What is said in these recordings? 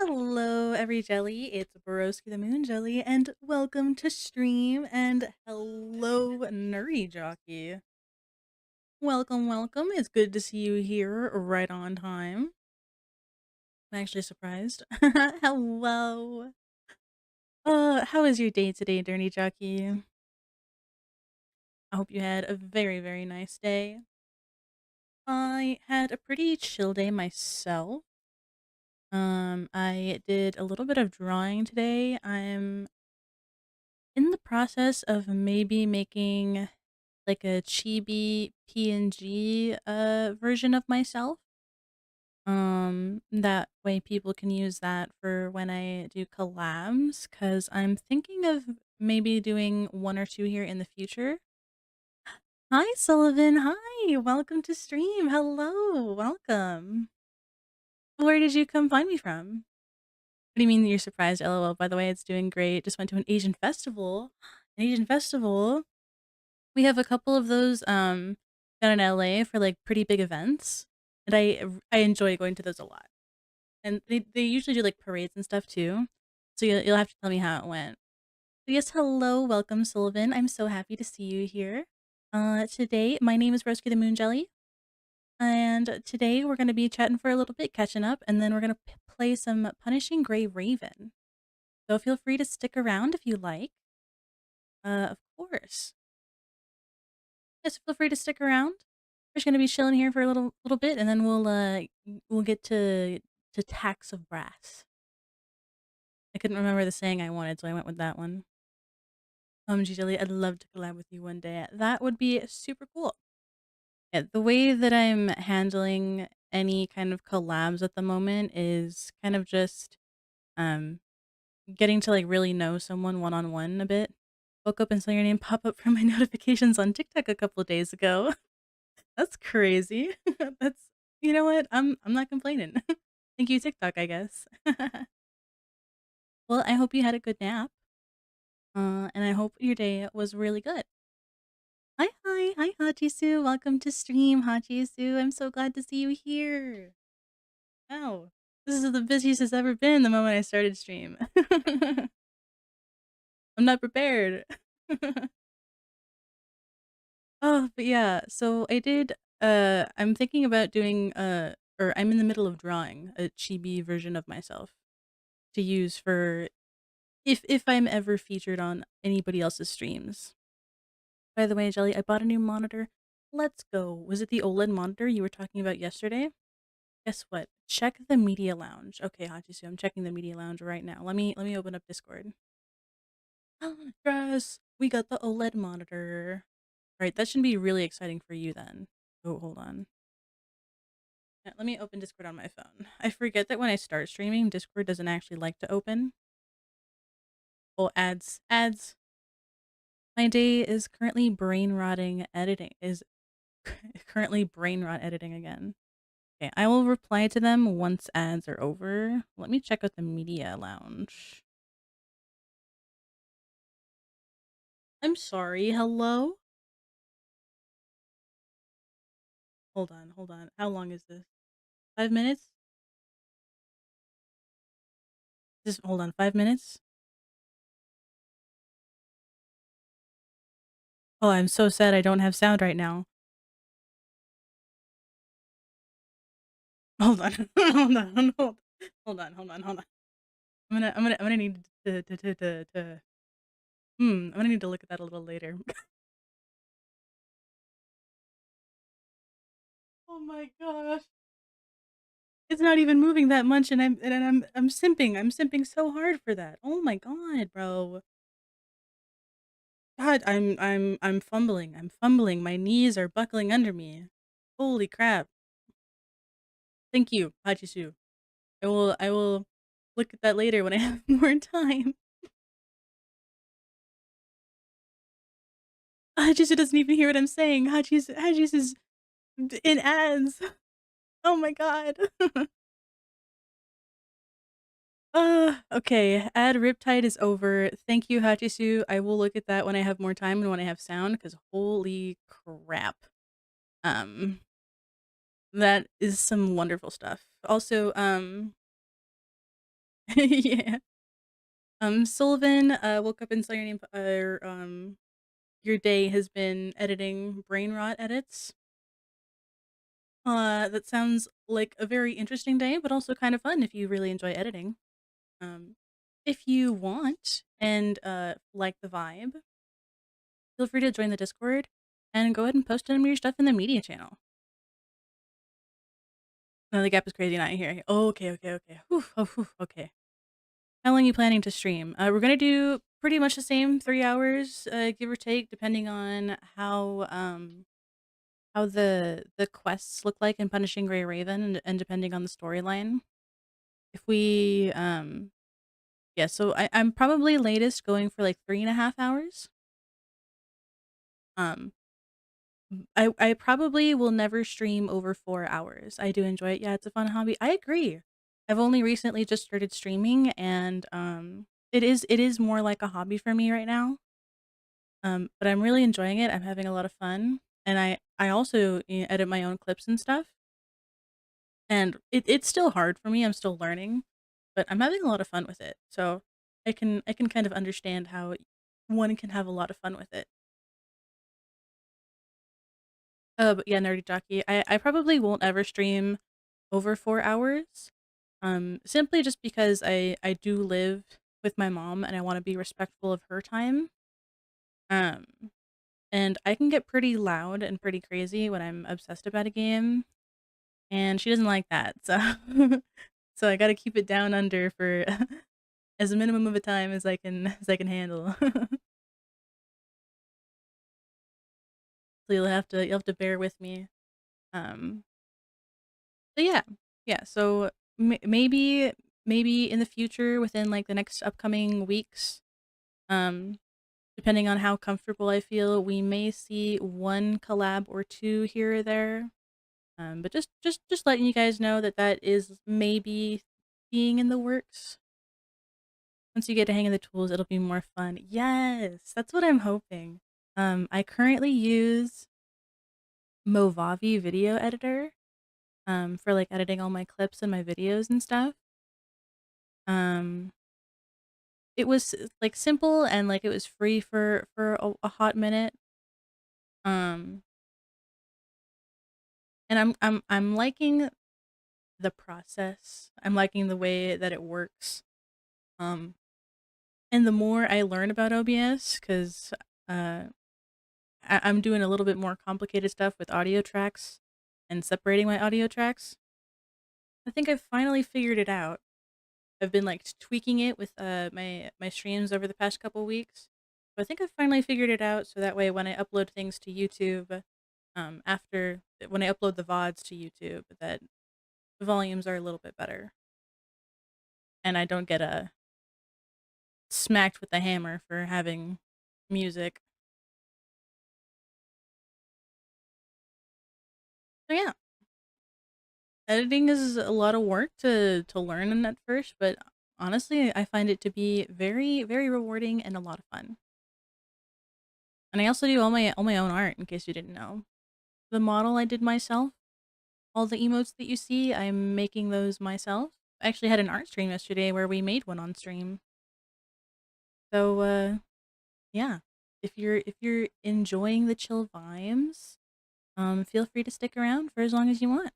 Hello, every jelly. It's Broski the Moon Jelly, and welcome to stream. And hello, Nerdy Jockey. Welcome, welcome. It's good to see you here right on time. I'm actually surprised. Hello. How was your day today, Nerdy Jockey? I hope you had a very, very nice day. I had a pretty chill day myself. I did a little bit of drawing today. I'm in the process of maybe making like a chibi PNG version of myself. That way people can use that for when I do collabs cuz I'm thinking of maybe doing one or two here in the future. Hi Sullivan. Hi. Welcome to stream. Hello. Welcome. Where did you come find me from? What do you mean you're surprised? LOL. By the way, it's doing great. Just went to an Asian festival. An Asian festival. We have a couple of those, down in LA for, like, pretty big events, and I enjoy going to those a lot. And they usually do, like, parades and stuff too, so you'll have to tell me how it went. But yes, hello, welcome, Sullivan. I'm so happy to see you here. Today my name is Roski the Moon Jelly, and today we're gonna be chatting for a little bit, catching up, and then we're gonna play some Punishing Gray Raven. So feel free to stick around if you like. Of course. Yes, feel free to stick around. We're just gonna be chilling here for a little bit, and then we'll get to Tax of Brass. I couldn't remember the saying I wanted, so I went with that one. Gingerly, I'd love to collab with you one day. That would be super cool. Yeah, the way that I'm handling any kind of collabs at the moment is kind of just um getting to like really know someone one on one a bit. Woke up and saw your name pop up from my notifications on TikTok a couple of days ago. That's crazy. That's you know what? I'm not complaining. Thank you, TikTok, I guess. Well, I hope you had a good nap. And I hope your day was really good. Hi, Hachisu. Welcome to stream, Hachisu. I'm so glad to see you here. Wow, this is the busiest it's ever been the moment I started stream. I'm not prepared. Oh, but yeah, so I did I'm thinking about doing or I'm in the middle of drawing a chibi version of myself to use for if I'm ever featured on anybody else's streams. By the way, Jelly, I bought a new monitor. Let's go. Was it the OLED monitor you were talking about yesterday? Guess what? Check the media lounge. Okay, Hachisu, I'm checking the media lounge right now. Let me open up Discord. Yes, we got the OLED monitor. All right, that should be really exciting for you then. Oh, hold on. Yeah, let me open Discord on my phone. I forget that when I start streaming, Discord doesn't actually like to open. Oh, ads. My day is currently brain rotting editing. Is currently brain rot editing again. Okay, I will reply to them once ads are over. Let me check out the media lounge. I'm sorry. Hello? Hold on. How long is this? 5 minutes? Just hold on. 5 minutes? Oh, I'm so sad I don't have sound right now. Hold on. Hold on. I'm gonna need I'm gonna need to look at that a little later. Oh my gosh. It's not even moving that much and I'm simping. I'm simping so hard for that. Oh my god, bro. God, I'm fumbling. I'm fumbling. My knees are buckling under me. Holy crap. Thank you, Hachisu. I will look at that later when I have more time. Hachisu doesn't even hear what I'm saying. Hachisu is in ads. Oh my god. Okay. Ad Riptide is over. Thank you, Hachisu. I will look at that when I have more time and when I have sound, because holy crap. Um, that is some wonderful stuff. Also, Yeah. Sullivan, woke up and saw your name, your day has been editing brain rot edits. That sounds like a very interesting day, but also kind of fun if you really enjoy editing. Um, if you want and like the vibe, feel free to join the Discord and go ahead and post some of your stuff in the media channel. No, the gap is crazy. Not here. Oh, okay. Whew, oh, whew, okay. How long are you planning to stream? We're gonna do pretty much the same 3 hours, give or take, depending on how the quests look like in Punishing Grey Raven, and depending on the storyline. If we yeah, so I'm probably latest going for like 3.5 hours. Um, I probably will never stream over 4 hours. I do enjoy it. Yeah, it's a fun hobby. I agree. I've only recently just started streaming, and it is more like a hobby for me right now. But I'm really enjoying it. I'm having a lot of fun, and I also edit my own clips and stuff. And it's still hard for me. I'm still learning, but I'm having a lot of fun with it. So I can kind of understand how one can have a lot of fun with it. But yeah, Nerdy Jockey. I probably won't ever stream over 4 hours. Simply just because I do live with my mom and I want to be respectful of her time. Um, and I can get pretty loud and pretty crazy when I'm obsessed about a game, and she doesn't like that. So so I got to keep it down under for as a minimum of a time as I can handle. So you'll have to bear with me. Um, so yeah, yeah. So maybe in the future, within like the next upcoming weeks, um, depending on how comfortable I feel, we may see one collab or two here or there. But just letting you guys know that that is maybe being in the works. Once you get a hang of the tools, it'll be more fun. Yes, that's what I'm hoping. I currently use Movavi Video Editor, for like editing all my clips and my videos and stuff. Um, it was like simple and like it was free for a hot minute. Um, and I'm liking the process. I'm liking the way that it works. Um, and the more I learn about OBS, because uh, I'm doing a little bit more complicated stuff with audio tracks and separating my audio tracks. I think I've finally figured it out. I've been like tweaking it with my streams over the past couple weeks. But I think I've finally figured it out, so that way when I upload things to YouTube, after when I upload the VODs to YouTube, that the volumes are a little bit better, and I don't get smacked with the hammer for having music. So yeah, editing is a lot of work to learn at first, but honestly, I find it to be very very rewarding and a lot of fun. And I also do all my own art, in case you didn't know. The model I did myself. All the emotes that you see, I'm making those myself. I actually had an art stream yesterday where we made one on stream. So yeah. If you're enjoying the chill vibes, feel free to stick around for as long as you want.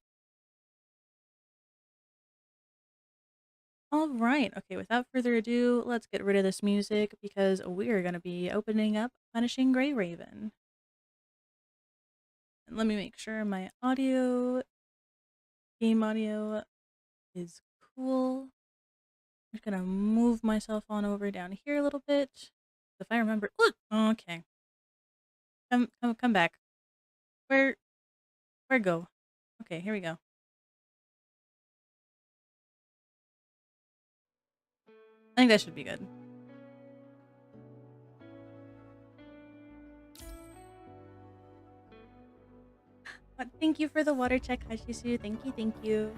All right. Okay, without further ado, let's get rid of this music because we are going to be opening up Punishing Grey Raven. And let me make sure my game audio is cool. I'm just gonna move myself on over down here a little bit. If I remember, look, okay, come back. Where, where go? Okay, here we go. I think that should be good. Thank you for the water check, Hashisu. Thank you, thank you.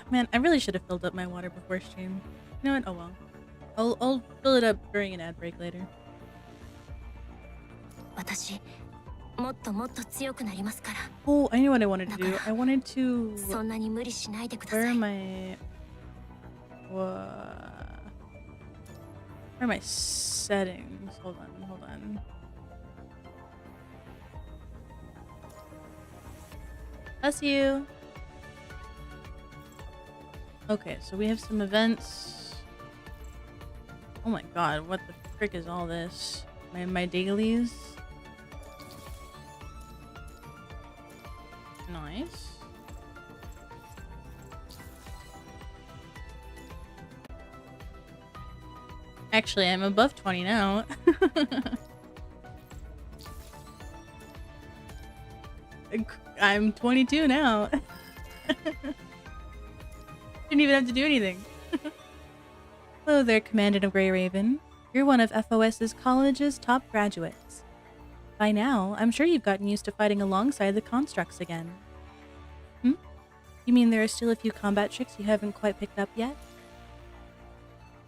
Man, I really should have filled up my water before stream. You know what? Oh well. I'll fill it up during an ad break later. 私 Oh, I knew what I wanted to do. I wanted to... Where am I... Where are my settings? Hold on, hold on. Bless you! Okay, so we have some events. Oh my god, what the frick is all this? My dailies? Nice. Actually, I'm above 20 now. I'm 22 now. Didn't even have to do anything. Hello there, Commandant of Grey Raven. You're one of FOS's college's top graduates. By now, I'm sure you've gotten used to fighting alongside the constructs again. Hmm? You mean there are still a few combat tricks you haven't quite picked up yet?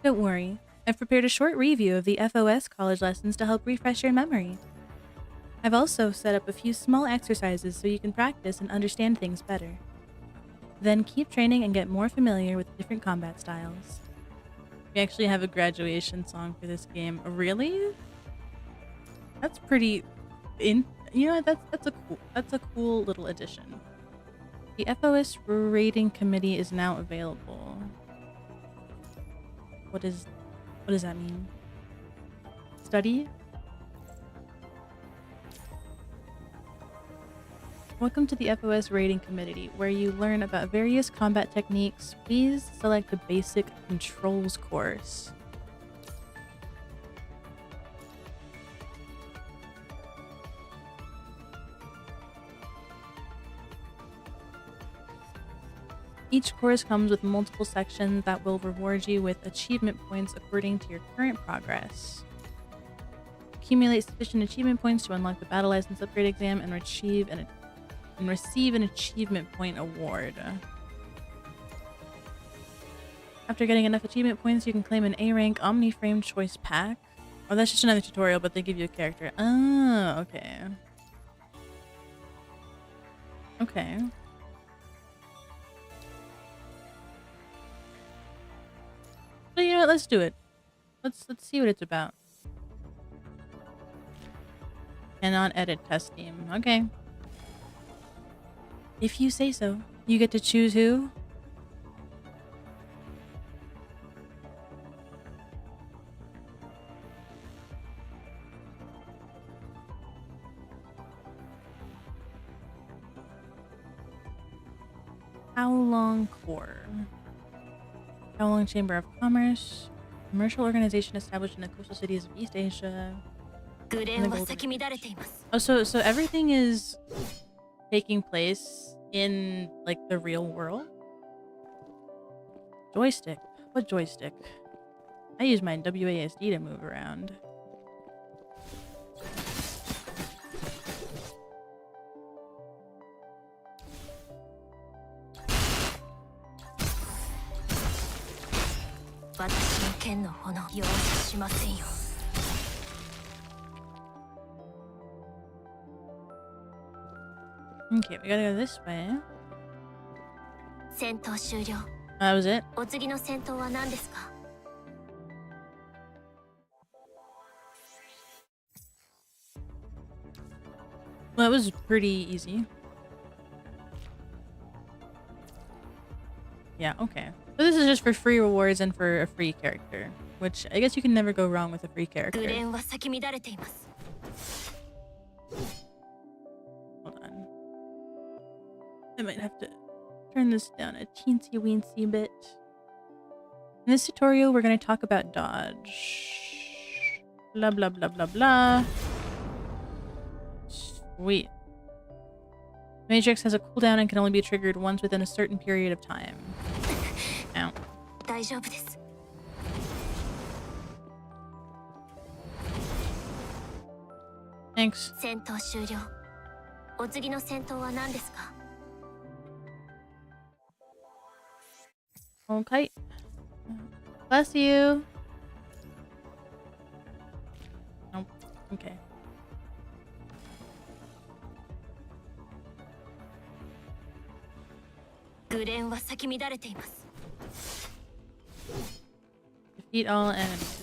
Don't worry. I've prepared a short review of the FOS college lessons to help refresh your memory. I've also set up a few small exercises so you can practice and understand things better. Then keep training and get more familiar with different combat styles. We actually have a graduation song for this game. Really? That's pretty you know, that's a cool little addition. The FOS rating committee is now available. What does that mean? Study? Welcome to the FOS rating committee, where you learn about various combat techniques. Please select the basic controls course. Each course comes with multiple sections that will reward you with achievement points according to your current progress. Accumulate sufficient achievement points to unlock the Battle License Upgrade exam and receive an achievement point award. After getting enough achievement points, you can claim an A-rank Omni-Frame Choice Pack. Oh, that's just another tutorial, but they give you a character. Oh, okay. Okay. So you know what? Let's do it. Let's see what it's about. Cannot edit test team. Okay. If you say so. You get to choose who? Kowloon Corps. Kowloon Chamber of Commerce. Commercial organization established in the coastal cities of East Asia. Oh, so everything is taking place in, like, the real world? Joystick? What joystick? I use my WASD to move around. Okay, we gotta go this way. That was it? Well, that was pretty easy. Yeah, okay. So this is just for free rewards and for a free character, which I guess you can never go wrong with a free character. Hold on. I might have to turn this down a teensy weensy bit. In this tutorial, we're going to talk about dodge. Blah, blah, blah, blah, blah. Sweet. Matrix has a cooldown and can only be triggered once within a certain period of time. Ow. Thanks. Okay. Bless you. Nope. Okay. Defeat all enemies.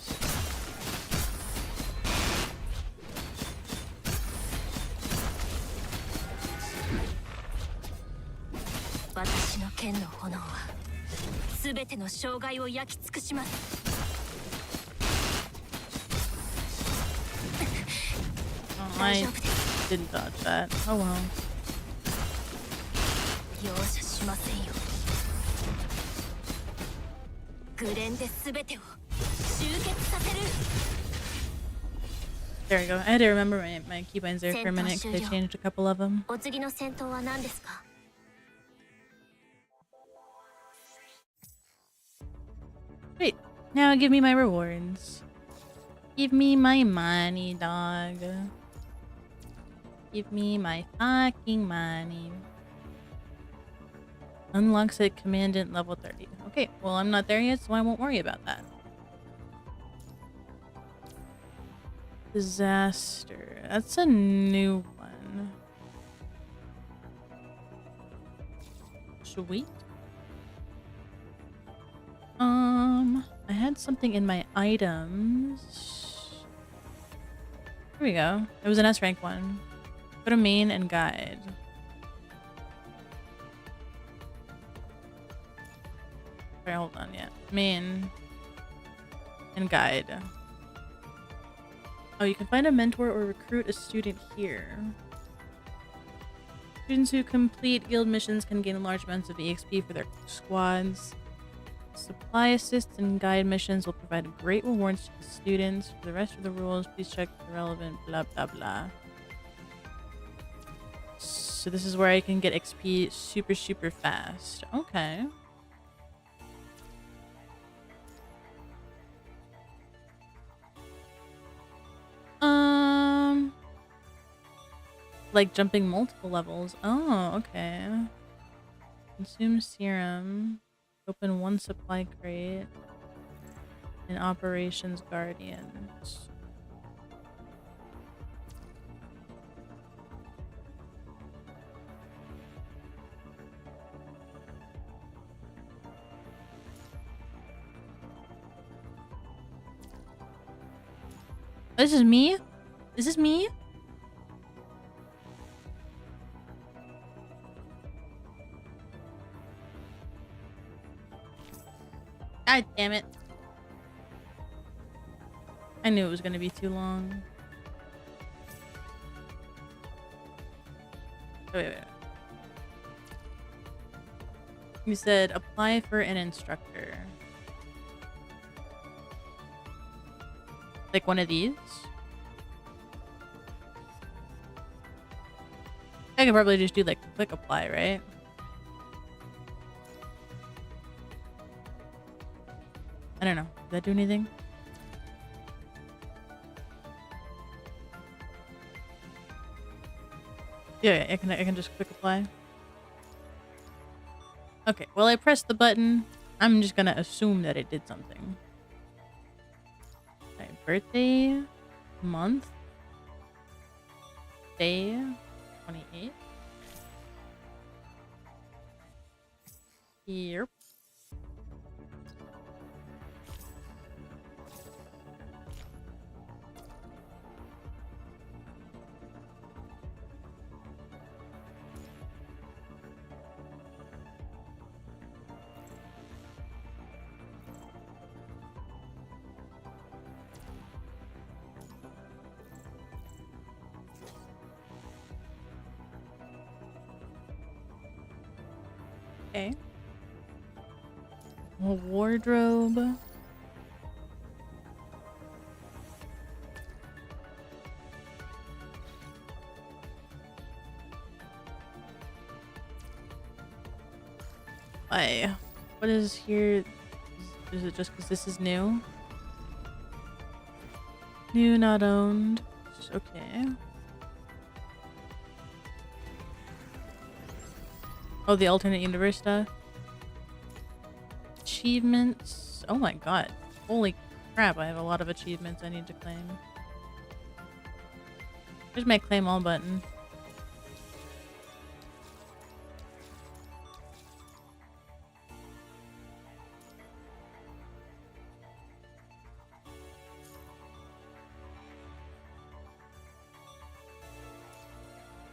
Oh, I didn't dodge that. Oh well. There we go. I had to remember my keybinds there for a minute because I changed a couple of them. Wait, now give me my rewards. Give me my money, dog. Give me my fucking money. Unlocks at Commandant level 30. Okay, well I'm not there yet, so I won't worry about that. Disaster. That's a new one. Sweet. I had something in my items. Here we go. It was an S rank one. Go to main and guide. Sorry, hold on, yeah. Main and guide. Oh, you can find a mentor or recruit a student here. Students who complete guild missions can gain large amounts of EXP for their squads. Supply assists and guide missions will provide great rewards to the students. For the rest of the rules, please check the relevant blah blah blah. So this is where I can get XP super fast. Okay. Like jumping multiple levels. Oh, okay. Consume serum. Open one supply crate. In Operations Guardians. This is me? Is this me? God damn it. I knew it was going to be too long. Wait. You said apply for an instructor. Like one of these? I could probably just do like quick apply, right? I don't know. Does that do anything? Yeah, I can just quick apply. Okay, well I pressed the button. I'm just gonna assume that it did something. Okay, birthday, month, day, 28. Yep. Okay. A wardrobe. Why? What is here? Is it just because this is new? New, not owned. Okay. Oh, the alternate universe stuff. Achievements. Oh my god. Holy crap, I have a lot of achievements I need to claim. Where's my claim all button?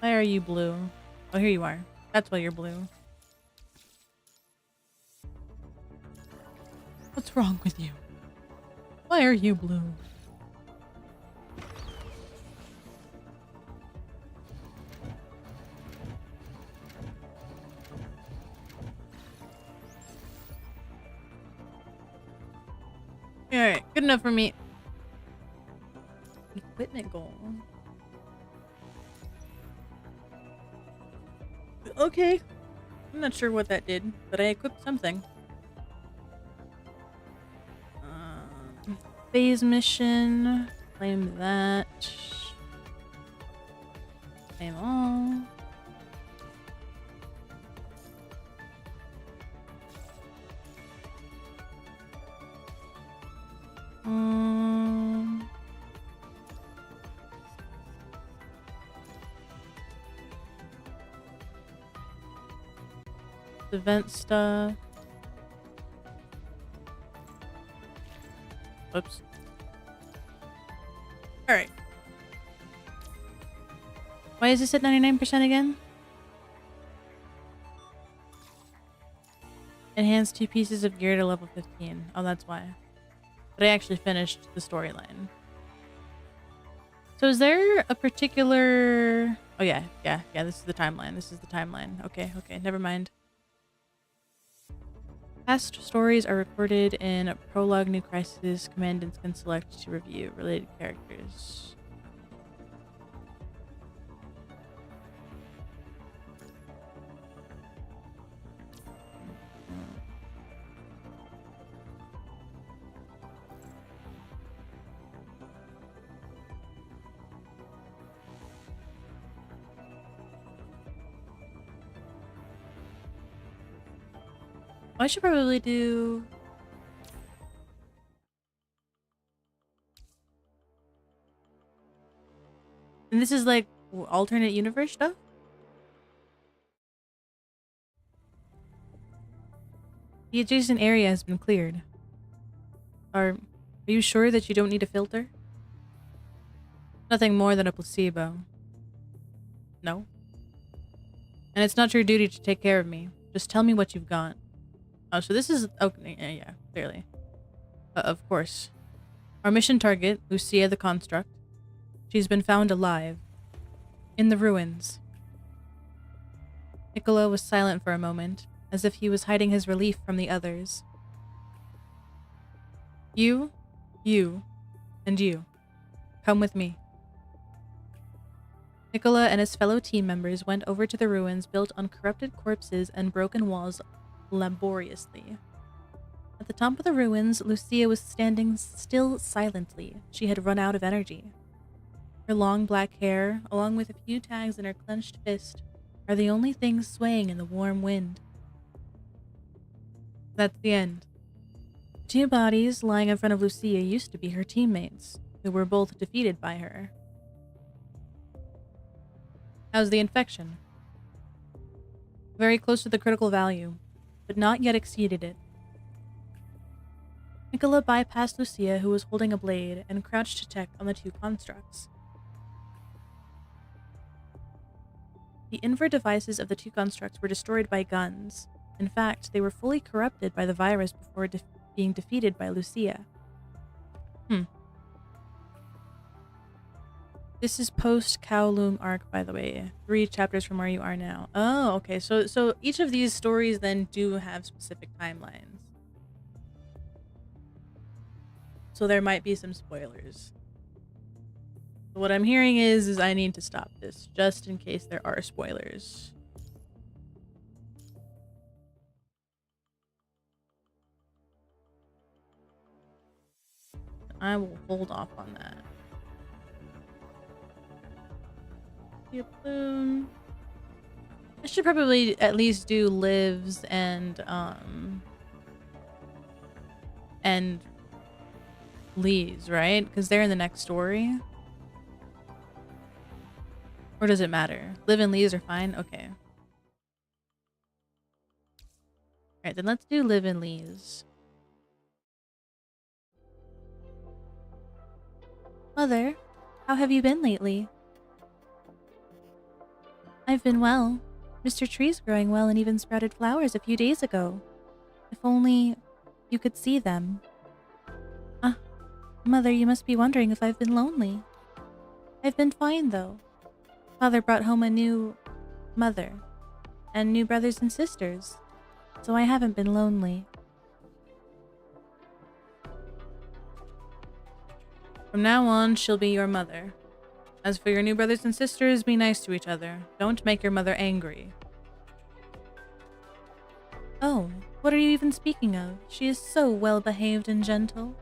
Why are you blue? Oh, here you are. That's why you're blue. What's wrong with you? Why are you blue? Alright, good enough for me. Equipment goal. Okay. I'm not sure what that did, but I equipped something. Phase mission. Claim that. Claim all. Event stuff. Oops. Alright. Why is this at 99% again? Enhance 2 pieces of gear to level 15. Oh, that's why. But I actually finished the storyline. So is there a particular... Oh yeah, this is the timeline. This is the timeline. Okay, never mind. Past stories are recorded in Prologue New Crisis. Commandants can select to review related characters. I should probably do... And this is like alternate universe stuff? The adjacent area has been cleared. Are you sure that you don't need a filter? Nothing more than a placebo. No. And it's not your duty to take care of me. Just tell me what you've got. Oh, so this is... Okay, yeah, clearly. Of course. Our mission target, Lucia the Construct. She's been found alive. In the ruins. Nicola was silent for a moment, as if he was hiding his relief from the others. You, and you. Come with me. Nicola and his fellow team members went over to the ruins built on corrupted corpses and broken walls laboriously. At the top of the ruins, Lucia was standing still silently. She had run out of energy. Her long black hair, along with a few tags in her clenched fist, are the only things swaying in the warm wind. That's the end. The 2 bodies lying in front of Lucia used to be her teammates, who were both defeated by her. How's the infection? Very close to the critical value, but not yet exceeded it. Nicola bypassed Lucia, who was holding a blade, and crouched to check on the 2 constructs. The invert devices of the 2 constructs were destroyed by guns. In fact, they were fully corrupted by the virus before being defeated by Lucia. This is post Kowloon arc, by the way. 3 chapters from where you are now. Oh, okay. So each of these stories then do have specific timelines. So there might be some spoilers. So what I'm hearing is I need to stop this just in case there are spoilers. I will hold off on that. Boom. I should probably at least do lives and Lee's, right? Because they're in the next story. Or does it matter? Liv and Lee's are fine? Okay. Alright, then let's do Liv and Lee's. Mother, how have you been lately? I've been well. Mr. Tree's growing well and even sprouted flowers a few days ago. If only you could see them. Ah, Mother, you must be wondering if I've been lonely. I've been fine, though. Father brought home a new mother and new brothers and sisters, so I haven't been lonely. From now on, she'll be your mother. As for your new brothers and sisters, be nice to each other. Don't make your mother angry. Oh, what are you even speaking of? She is so well-behaved and gentle.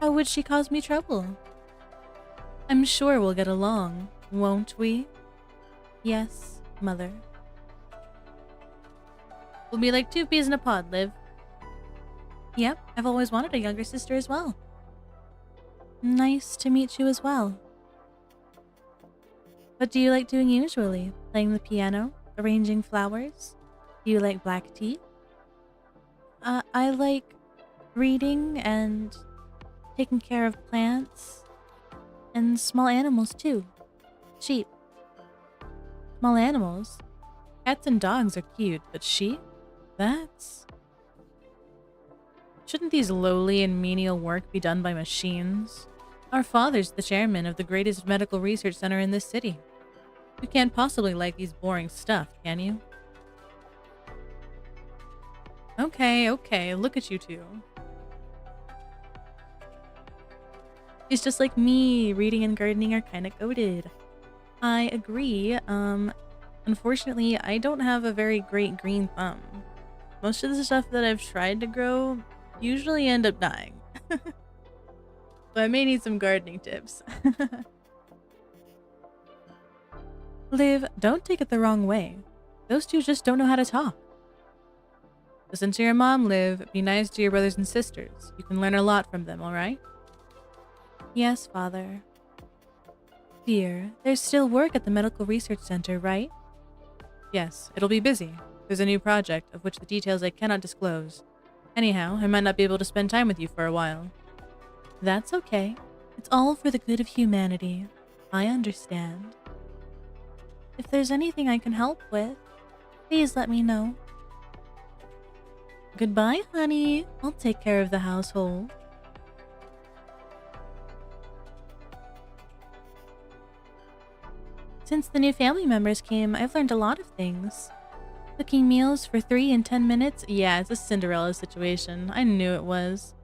How would she cause me trouble? I'm sure we'll get along, won't we? Yes, Mother. We'll be like two peas in a pod, Liv. Yep, I've always wanted a younger sister as well. Nice to meet you as well. What do you like doing usually? Playing the piano? Arranging flowers? Do you like black tea? I like reading and taking care of plants and small animals too. Sheep. Small animals? Cats and dogs are cute, but sheep? That's... Shouldn't these lowly and menial work be done by machines? Our father's the chairman of the greatest medical research center in this city. You can't possibly like these boring stuff, can you? Okay, look at you two. It's just like me, reading and gardening are kinda goated. I agree, unfortunately, I don't have a very great green thumb. Most of the stuff that I've tried to grow usually end up dying. So I may need some gardening tips. Liv, don't take it the wrong way. Those two just don't know how to talk. Listen to your mom, Liv. Be nice to your brothers and sisters. You can learn a lot from them, alright? Yes, Father. Dear, there's still work at the Medical Research Center, right? Yes, it'll be busy. There's a new project, of which the details I cannot disclose. Anyhow, I might not be able to spend time with you for a while. That's okay. It's all for the good of humanity. I understand. If there's anything I can help with, please let me know. Goodbye, honey. I'll take care of the household. Since the new family members came, I've learned a lot of things. Cooking meals for 3 and 10 minutes? Yeah, it's a Cinderella situation. I knew it was.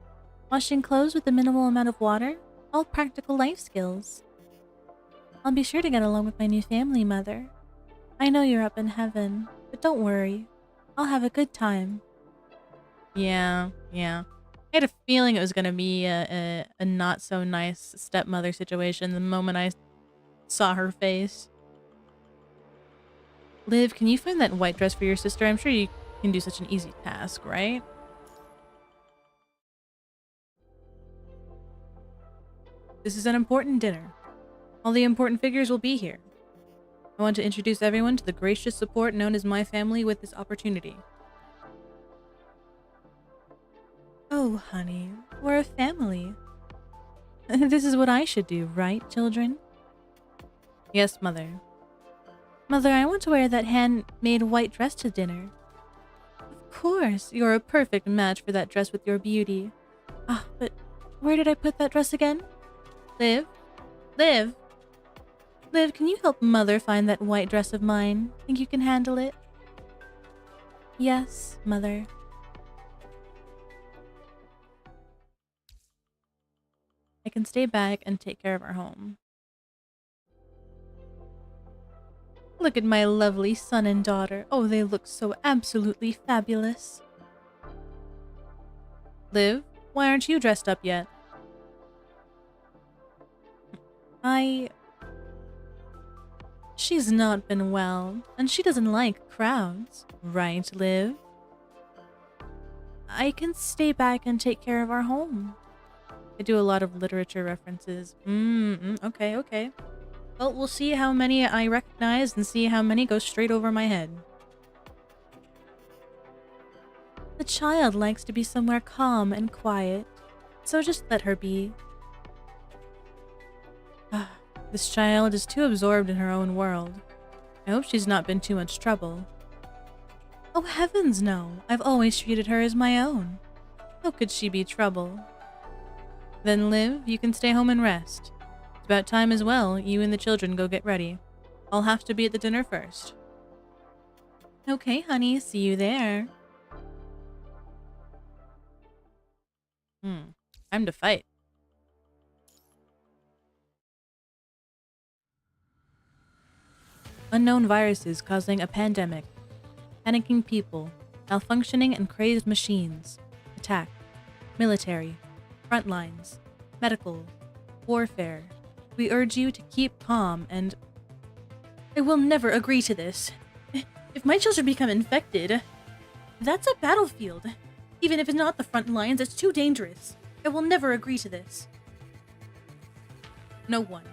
Washing clothes with a minimal amount of water? All practical life skills. I'll be sure to get along with my new family, Mother. I know you're up in heaven, but don't worry. I'll have a good time. Yeah. I had a feeling it was gonna be a not so nice stepmother situation the moment I saw her face. Liv, can you find that white dress for your sister? I'm sure you can do such an easy task, right? This is an important dinner. All the important figures will be here. I want to introduce everyone to the gracious support known as my family with this opportunity. Oh, honey, we're a family. This is what I should do, right, children? Yes, Mother. Mother, I want to wear that handmade white dress to dinner. Of course, you're a perfect match for that dress with your beauty. Ah, but where did I put that dress again? Liv? Liv, can you help Mother find that white dress of mine? Think you can handle it? Yes, Mother. I can stay back and take care of our home. Look at my lovely son and daughter. Oh, they look so absolutely fabulous. Liv, why aren't you dressed up yet? She's not been well, and she doesn't like crowds. Right, Liv? I can stay back and take care of our home. I do a lot of literature references. Okay. Well, we'll see how many I recognize and see how many go straight over my head. The child likes to be somewhere calm and quiet, so just let her be. This child is too absorbed in her own world. I hope she's not been too much trouble. Oh heavens no, I've always treated her as my own. How could she be trouble? Then Liv, you can stay home and rest. It's about time as well, you and the children go get ready. I'll have to be at the dinner first. Okay, honey, see you there. Time to fight. Unknown viruses causing a pandemic. Panicking people. Malfunctioning and crazed machines. Attack. Military. Front lines. Medical. Warfare. We urge you to keep calm and... I will never agree to this. If my children become infected, that's a battlefield. Even if it's not the front lines, it's too dangerous. I will never agree to this. No one.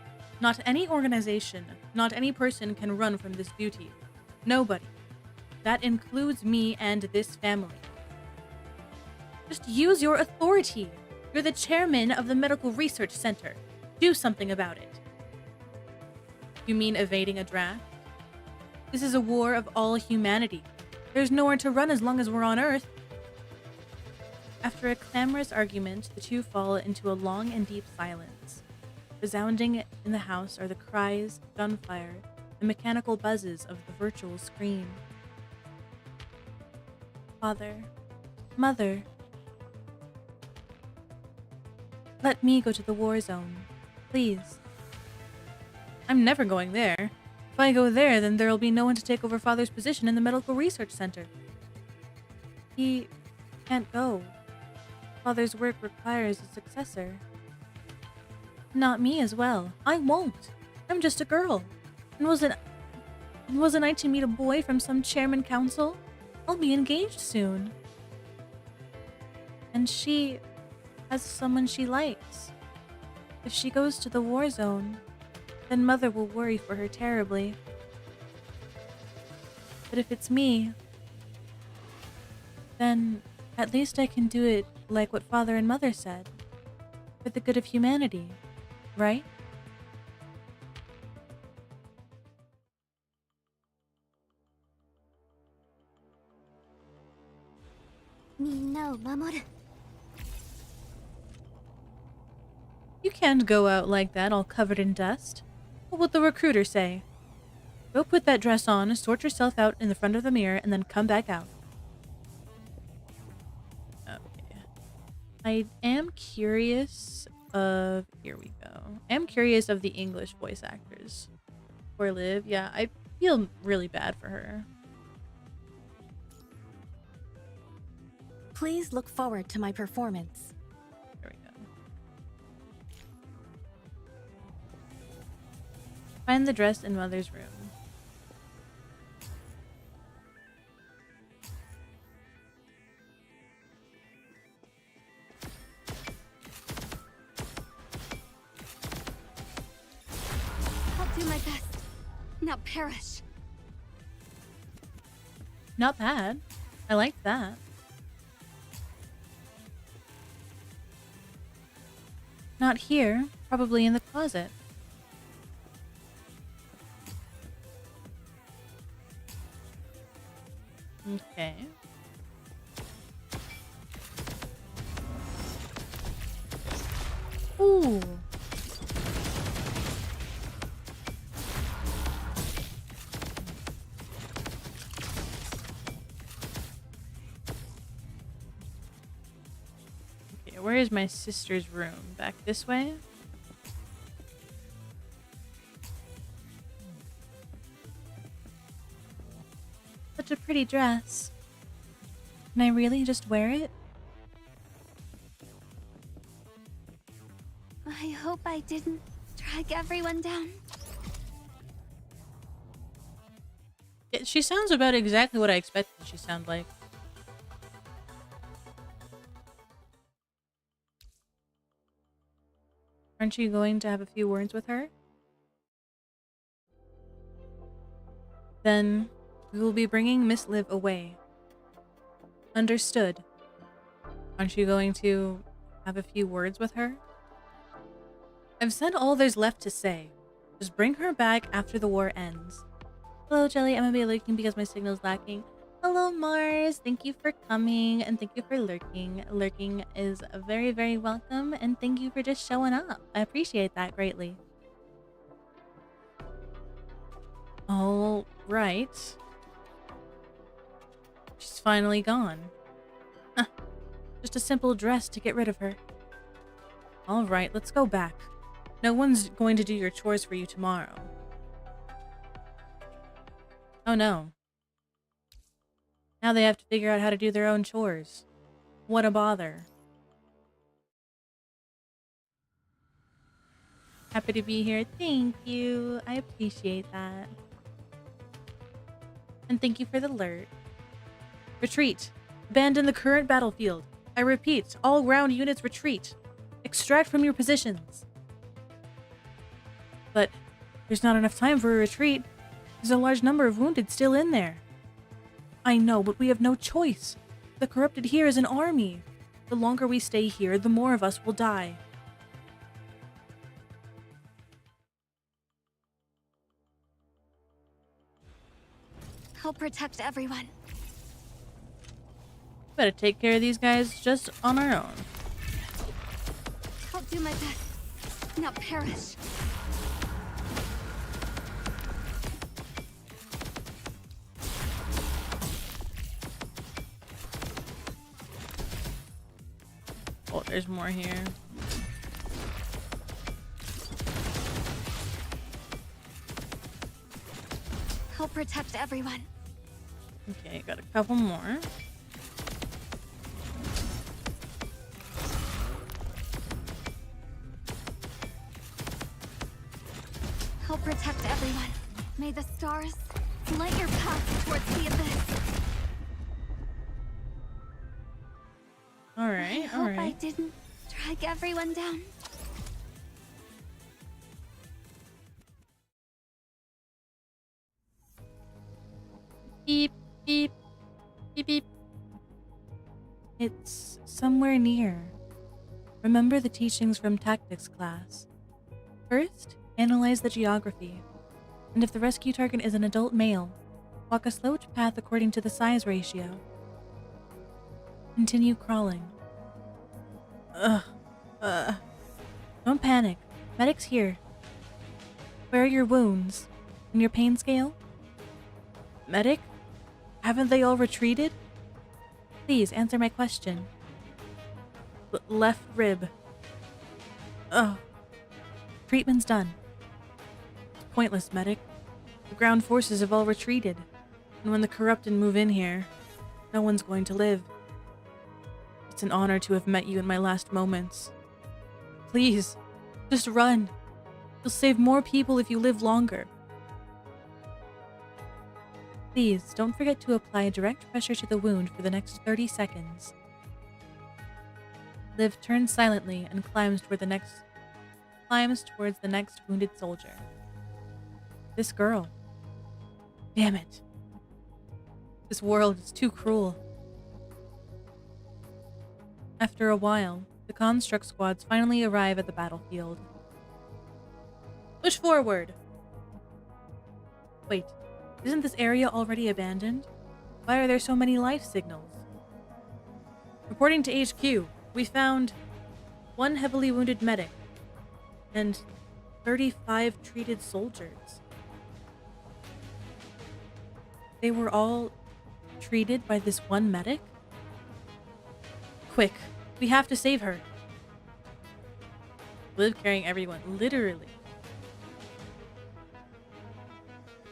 Not any organization, not any person can run from this duty. Nobody. That includes me and this family. Just use your authority. You're the chairman of the Medical Research Center. Do something about it. You mean evading a draft? This is a war of all humanity. There's nowhere to run as long as we're on Earth. After a clamorous argument, the two fall into a long and deep silence. Resounding in the house are the cries, gunfire, the mechanical buzzes of the virtual screen. Father, Mother, let me go to the war zone, please. I'm never going there. If I go there, then there'll be no one to take over Father's position in the Medical Research Center. He can't go. Father's work requires a successor. Not me as well. I won't. I'm just a girl. And wasn't I to meet a boy from some chairman council? I'll be engaged soon. And she has someone she likes. If she goes to the war zone, then Mother will worry for her terribly. But if it's me, then at least I can do it like what Father and Mother said. For the good of humanity. Right? You can't go out like that all covered in dust. What would the recruiter say? Go put that dress on, sort yourself out in the front of the mirror, and then come back out. Okay. I am curious of... Here we go. I am curious of the English voice actors. For Liv, yeah, I feel really bad for her. Please look forward to my performance. There we go. Find the dress in Mother's room. I'll do my best. Not perish. Not bad. I liked that. Not here. Probably in the closet. Okay. Ooh. Okay, where is my sister's room? Back this way? Such a pretty dress. Can I really just wear it? I hope I didn't drag everyone down. Yeah, she sounds about exactly what I expected she sound like. Aren't you going to have a few words with her? Then we will be bringing Miss Liv away. Understood. Aren't you going to have a few words with her? I've said all there's left to say. Just bring her back after the war ends. Hello, Jelly. I'm gonna be lurking because my signal's lacking. Hello, Mars. Thank you for coming and thank you for lurking. Lurking is very, very welcome and thank you for just showing up. I appreciate that greatly. All right. She's finally gone. Huh. Just a simple dress to get rid of her. All right, let's go back. No one's going to do your chores for you tomorrow. Oh no. Now they have to figure out how to do their own chores. What a bother. Happy to be here. Thank you. I appreciate that. And thank you for the alert. Retreat. Abandon the current battlefield. I repeat, all ground units retreat. Extract from your positions. But there's not enough time for a retreat. There's a large number of wounded still in there. I know, but we have no choice. The corrupted here is an army. The longer we stay here, the more of us will die. I'll protect everyone. Better take care of these guys just on our own. I'll do my best. Not perish. Oh, there's more here. I'll protect everyone. Okay, got a couple more. I'll protect everyone. May the stars light your path towards the abyss. Alright, I hope I didn't drag everyone down. Beep, beep, beep, beep. It's somewhere near. Remember the teachings from tactics class. First, analyze the geography. And if the rescue target is an adult male, walk a sloped path according to the size ratio. Continue crawling. Don't panic. Medic's here. Where are your wounds? And your pain scale? Medic? Haven't they all retreated? Please answer my question. Left rib. Ugh. Treatment's done. It's pointless, medic. The ground forces have all retreated. And when the corrupted move in here, no one's going to live. It's an honor to have met you in my last moments. Please, just run. You'll save more people if you live longer. Please, don't forget to apply direct pressure to the wound for the next 30 seconds. Liv turns silently and climbs towards the next wounded soldier. This girl. Damn it. This world is too cruel. After a while, the construct squads finally arrive at the battlefield. Push forward! Wait, isn't this area already abandoned? Why are there so many life signals? Reporting to HQ, we found one heavily wounded medic and 35 treated soldiers. They were all treated by this one medic? Quick, we have to save her. Liv carrying everyone, literally.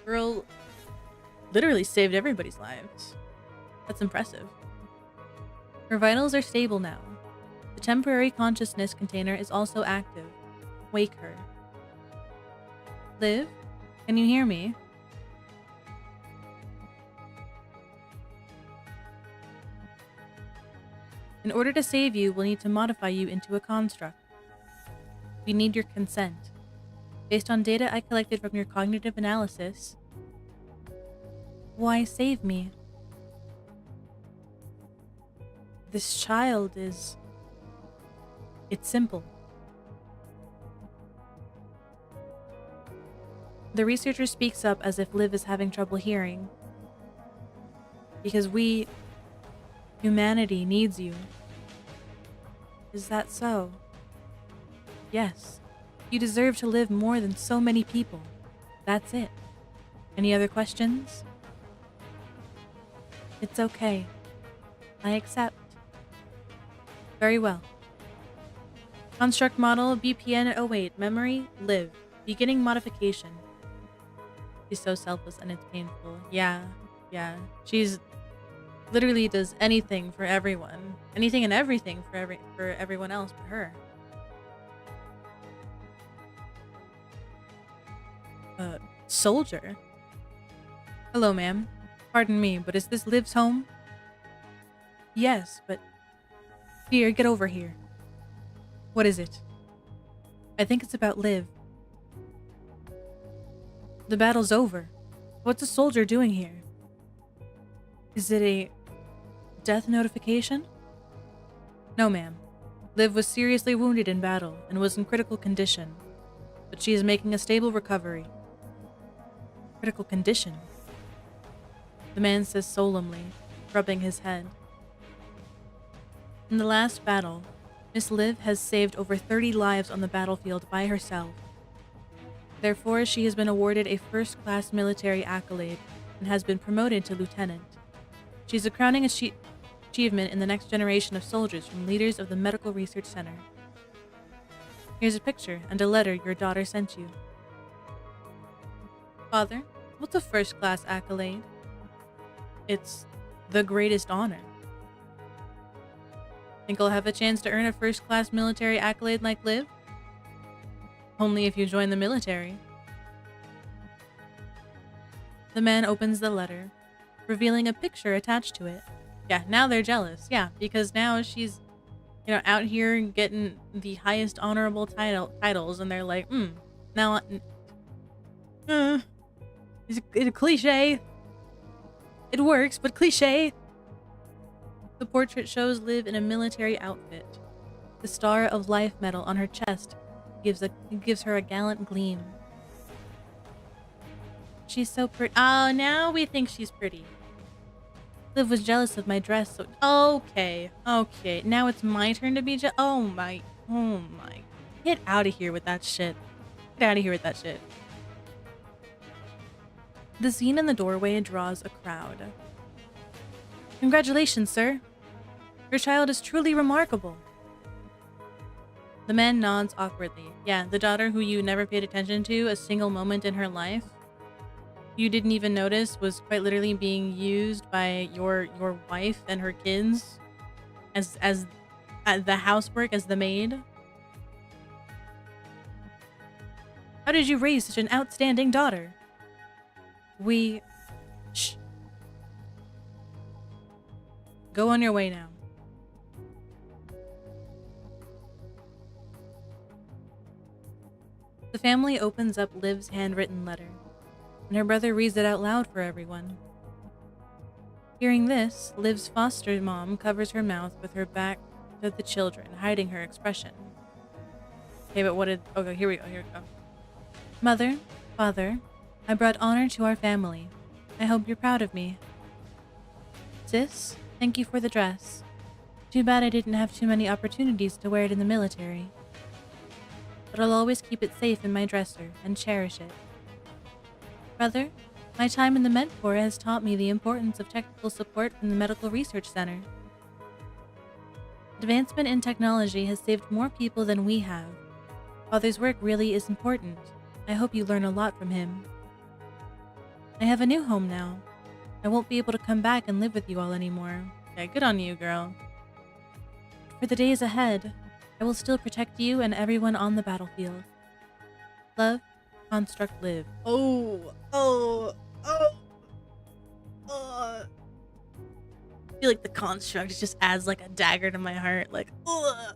Girl literally saved everybody's lives. That's impressive. Her vitals are stable now. The temporary consciousness container is also active. Wake her. Liv, can you hear me? In order to save you, we'll need to modify you into a construct. We need your consent. Based on data I collected from your cognitive analysis. Why save me? This child is... It's simple. The researcher speaks up as if Liv is having trouble hearing. Because humanity needs you. Is that so? Yes. You deserve to live more than so many people. That's it. Any other questions? It's okay. I accept. Very well. Construct model BPN-08. Memory, Liv. Beginning modification. She's so selfless and it's painful. Yeah. She's literally does anything for everyone. Anything and everything for everyone else but her. Soldier? Hello, ma'am. Pardon me, but is this Liv's home? Yes, but... Here, get over here. What is it? I think it's about Liv. The battle's over. What's a soldier doing here? Is it a death notification? No, ma'am. Liv was seriously wounded in battle and was in critical condition, but she is making a stable recovery. Critical condition? The man says solemnly, rubbing his head. In the last battle, Miss Liv has saved over 30 lives on the battlefield by herself. Therefore, she has been awarded a first-class military accolade and has been promoted to lieutenant. She's a crowning achievement in the next generation of soldiers from leaders of the Medical Research Center. Here's a picture and a letter your daughter sent you. Father, what's a first-class accolade? It's the greatest honor. Think I'll have a chance to earn a first-class military accolade like Liv? Only if you join the military. The man opens the letter, revealing a picture attached to it. Yeah, now they're jealous. Yeah, because now she's, out here getting the highest honorable titles, and they're like, now, it's a cliche. It works, but cliche. The portrait shows Liv in a military outfit. The Star of Life medal on her chest gives her a gallant gleam. She's so pretty. Oh, now we think she's pretty. Liv was jealous of my dress, so... Okay. Now it's my turn to be Oh my. Get out of here with that shit. The scene in the doorway draws a crowd. Congratulations, sir. Your child is truly remarkable. The man nods awkwardly. Yeah, the daughter who you never paid attention to a single moment in her life, you didn't even notice, was quite literally being used by your wife and her kids as the housework, as the maid. How did you raise such an outstanding daughter? Shh. Go on your way now. The family opens up Liv's handwritten letter, and her brother reads it out loud for everyone. Hearing this, Liv's foster mom covers her mouth with her back to the children, hiding her expression. Okay, but what did... Okay, here we go. Mother, father, I brought honor to our family. I hope you're proud of me. Sis, thank you for the dress. Too bad I didn't have too many opportunities to wear it in the military. But I'll always keep it safe in my dresser and cherish it. Brother, my time in the Med Corps has taught me the importance of technical support from the Medical Research Center. Advancement in technology has saved more people than we have. Father's work really is important. I hope you learn a lot from him. I have a new home now. I won't be able to come back and live with you all anymore. Yeah, good on you, girl. For the days ahead, I will still protect you and everyone on the battlefield. Love, Construct Liv. I feel like the construct just adds like a dagger to my heart. Like, ugh.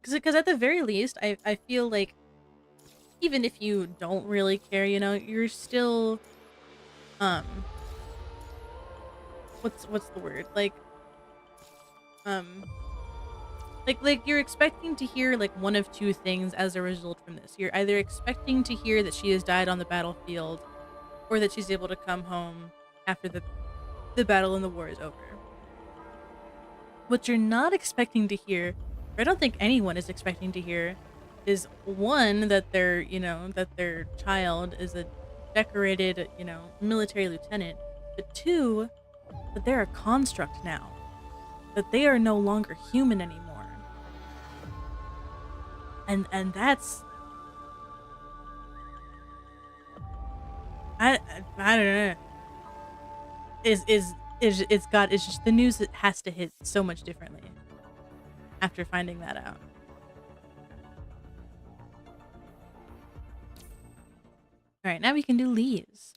Because at the very least, I feel like even if you don't really care, you're still, what's the word? Um like you're expecting to hear like one of two things as a result from this. You're either expecting to hear that she has died on the battlefield or that she's able to come home after the battle and the war is over. What you're not expecting to hear, or I don't think anyone is expecting to hear, is one, that that their child is a decorated, military lieutenant, but two, that they're a construct now, that they are no longer human anymore. And that's I don't know. It's just the news that has to hit so much differently after finding that out. All right, now we can do Lee's.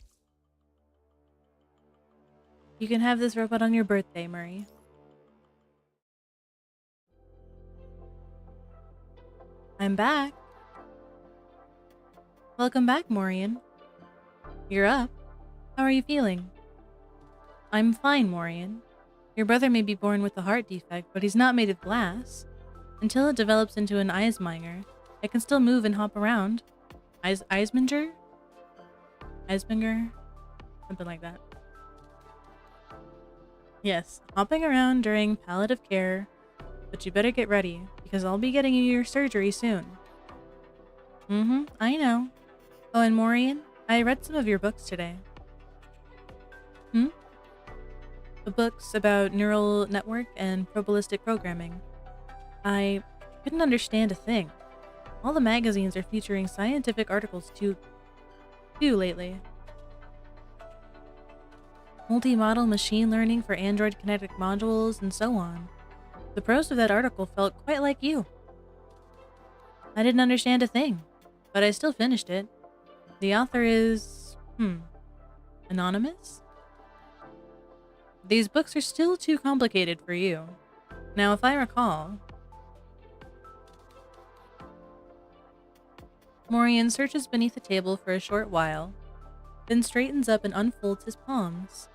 You can have this robot on your birthday, Murray. I'm back. Welcome back, Morian. You're up. How are you feeling? I'm fine, Morian. Your brother may be born with a heart defect, but he's not made of glass. Until it develops into an Eisminger, it can still move and hop around. Eisminger? Eisminger? Something like that. Yes, hopping around during palliative care, but you better get ready, because I'll be getting you your surgery soon. I know. Oh, and Morian, I read some of your books today. The books about neural network and probabilistic programming. I couldn't understand a thing. All the magazines are featuring scientific articles too lately. Multi-model machine learning for Android kinetic modules and so on. The prose of that article felt quite like you. I didn't understand a thing, but I still finished it. The author is... anonymous? These books are still too complicated for you. Now, if I recall... Morian searches beneath the table for a short while, then straightens up and unfolds his palms.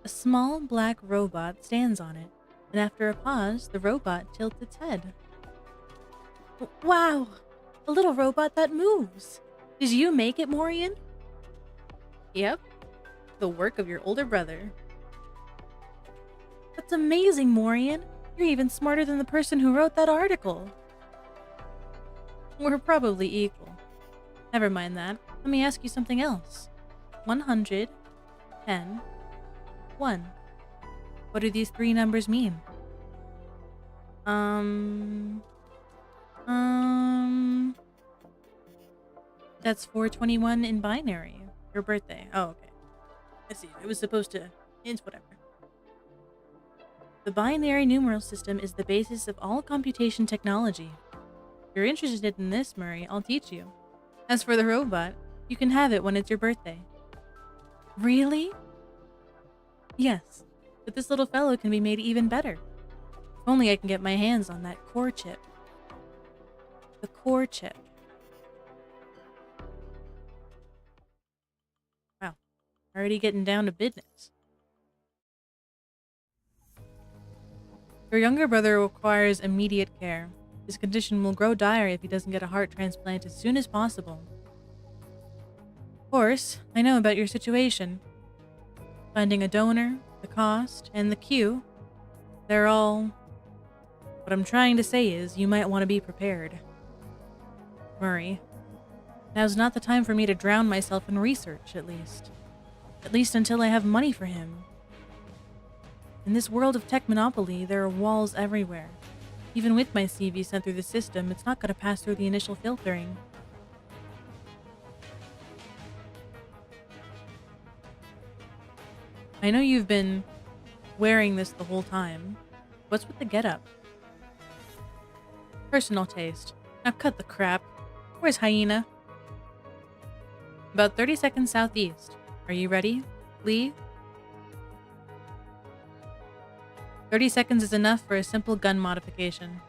A small black robot stands on it, and after a pause, the robot tilts its head. Wow! A little robot that moves! Did you make it, Morian? Yep. The work of your older brother. That's amazing, Morian! You're even smarter than the person who wrote that article. We're probably equal. Never mind that. Let me ask you something else. 100, 10, 1. What do these three numbers mean? That's 421 in binary. Your birthday. Oh, okay. I see. It was supposed to... It's whatever. The binary numeral system is the basis of all computation technology. If you're interested in this, Murray, I'll teach you. As for the robot, you can have it when it's your birthday. Really? Yes, but this little fellow can be made even better. If only I can get my hands on that core chip. The core chip. Wow, already getting down to business. Your younger brother requires immediate care. His condition will grow dire if he doesn't get a heart transplant as soon as possible. Of course, I know about your situation. Finding a donor, the cost, and the queue, they're all... What I'm trying to say is, you might want to be prepared. Murray, now's not the time for me to drown myself in research, at least. At least until I have money for him. In this world of tech monopoly, there are walls everywhere. Even with my CV sent through the system, it's not going to pass through the initial filtering. I know you've been wearing this the whole time. What's with the getup? Personal taste. Now cut the crap. Where's Hyena? About 30 seconds southeast. Are you ready, Lee? 30 seconds is enough for a simple gun modification.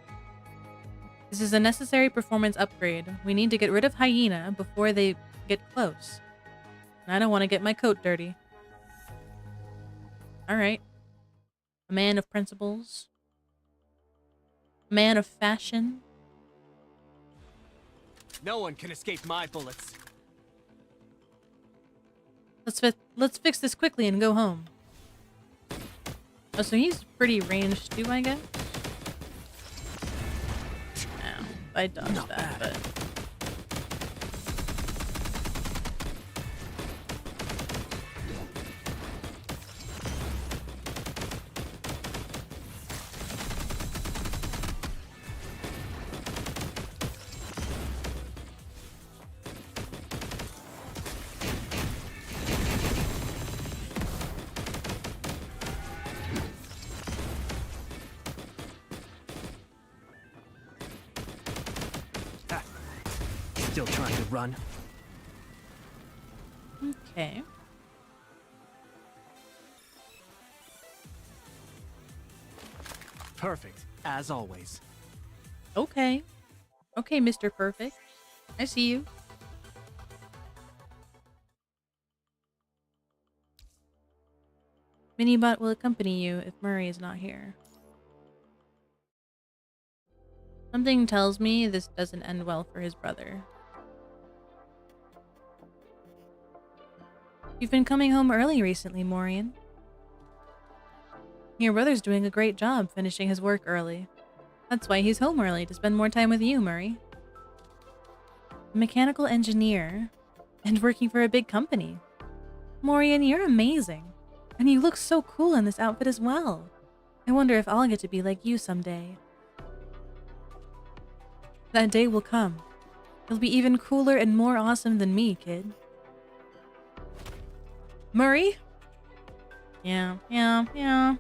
This is a necessary performance upgrade. We need to get rid of Hyena before they get close. And I don't want to get my coat dirty. Alright. a man of principles, a man of fashion. No one can escape my bullets. Let's fix this quickly and go home. Oh, so he's pretty ranged too, I guess? Ow, I dodged Not that, bad. but... Ah, still trying to run. Okay. Perfect, as always. Okay. Okay, Mr. Perfect. I see you. Minibot will accompany you if Murray is not here. Something tells me this doesn't end well for his brother. You've been coming home early recently, Morian. Your brother's doing a great job finishing his work early. That's why he's home early, to spend more time with you, Murray. A mechanical engineer and working for a big company. Morian, you're amazing. And you look so cool in this outfit as well. I wonder if I'll get to be like you someday. That day will come. You'll be even cooler and more awesome than me, kid. Murray? Yeah. I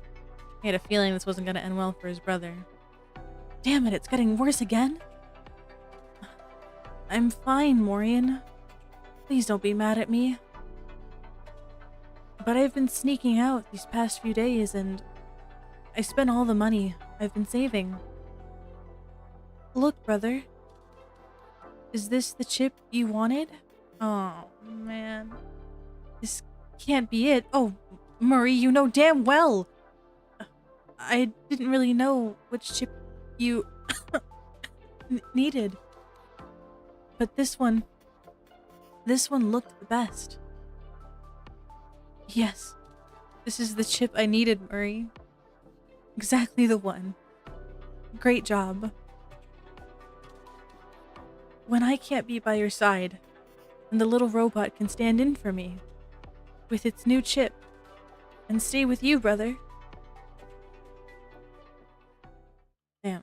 had a feeling this wasn't going to end well for his brother. Damn it, it's getting worse again. I'm fine, Morian. Please don't be mad at me. But I've been sneaking out these past few days and I spent all the money I've been saving. Look, brother. Is this the chip you wanted? Oh, man. This can't be it. Oh, Murray, you know damn well. I didn't really know which chip you needed. But this one looked the best. Yes, this is the chip I needed, Murray. Exactly the one. Great job. When I can't be by your side, and the little robot can stand in for me, with its new chip, and stay with you, brother. Damn.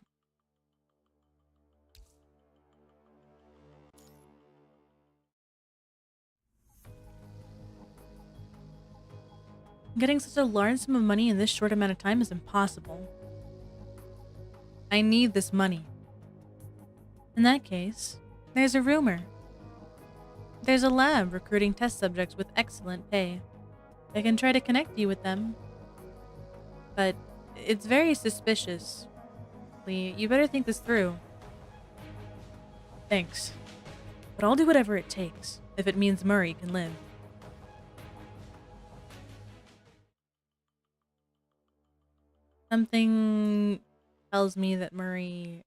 Getting such a large sum of money in this short amount of time is impossible. I need this money. In that case, there's a rumor. There's a lab recruiting test subjects with excellent pay. I can try to connect you with them. But it's very suspicious. Lee, you better think this through. Thanks. But I'll do whatever it takes, if it means Murray can live. Something tells me that Murray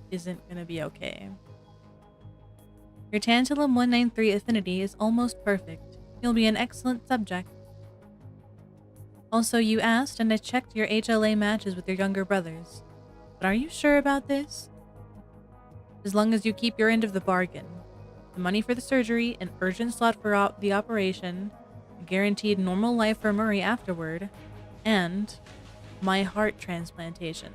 isn't gonna be okay. Your Tantalum 193 affinity is almost perfect. You'll be an excellent subject. Also, you asked and I checked your HLA matches with your younger brothers. But are you sure about this? As long as you keep your end of the bargain. The money for the surgery, an urgent slot for the operation, a guaranteed normal life for Murray afterward, and my heart transplantation.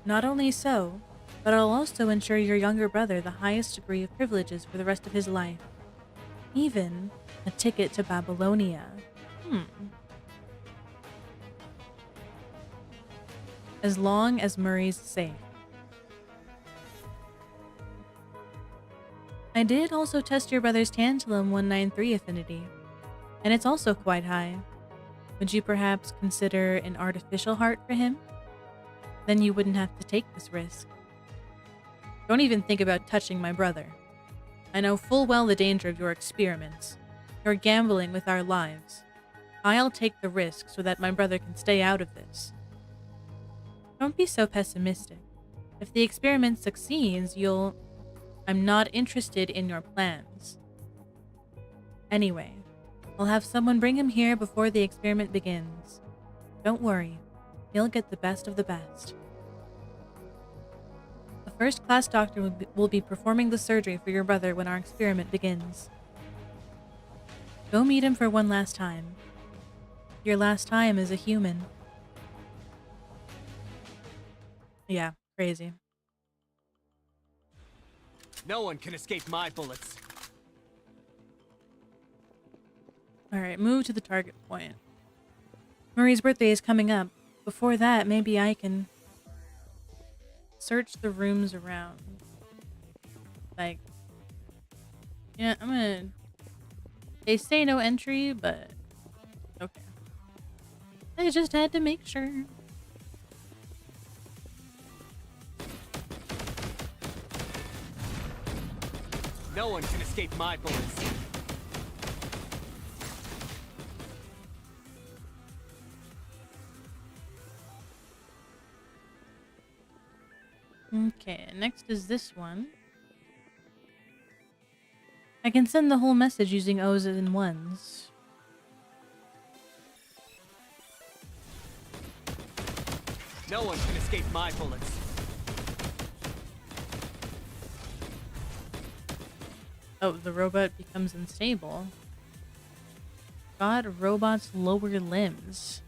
Not only so, but I'll also ensure your younger brother the highest degree of privileges for the rest of his life. Even a ticket to Babylonia. As long as Murray's safe. I did also test your brother's Tantalum 193 affinity, and it's also quite high. Would you perhaps consider an artificial heart for him? Then you wouldn't have to take this risk. Don't even think about touching my brother. I know full well the danger of your experiments. You're gambling with our lives. I'll take the risk so that my brother can stay out of this. Don't be so pessimistic. If the experiment succeeds, you'll... I'm not interested in your plans. Anyway, I'll have someone bring him here before the experiment begins. Don't worry. He'll get the best of the best. A first-class doctor will be performing the surgery for your brother when our experiment begins. Go meet him for one last time. Your last time as a human. Yeah, crazy. No one can escape my bullets. Alright, move to the target point. Marie's birthday is coming up. Before that, maybe I can search the rooms around. Like, yeah, I'm gonna... They say no entry, but... Okay. I just had to make sure. No one can escape my bullets. Okay, next is this one. I can send the whole message using O's and ones. No one can escape my bullets. Oh, the robot becomes unstable. God, robots lower limbs.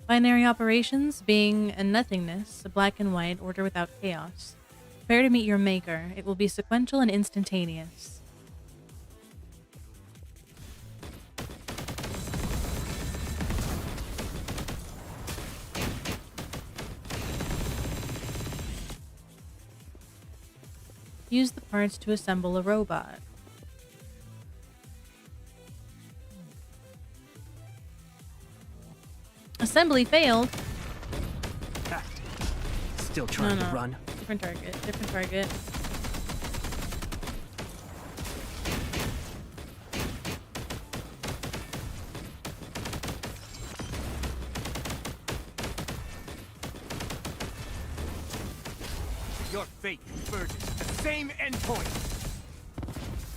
Binary operations, being a nothingness, a black and white, order without chaos. Prepare to meet your maker. It will be sequential and instantaneous. Use the parts to assemble a robot. Assembly failed. Ha. Still trying to run. Different target. Different target. Your fate converges to the same endpoint.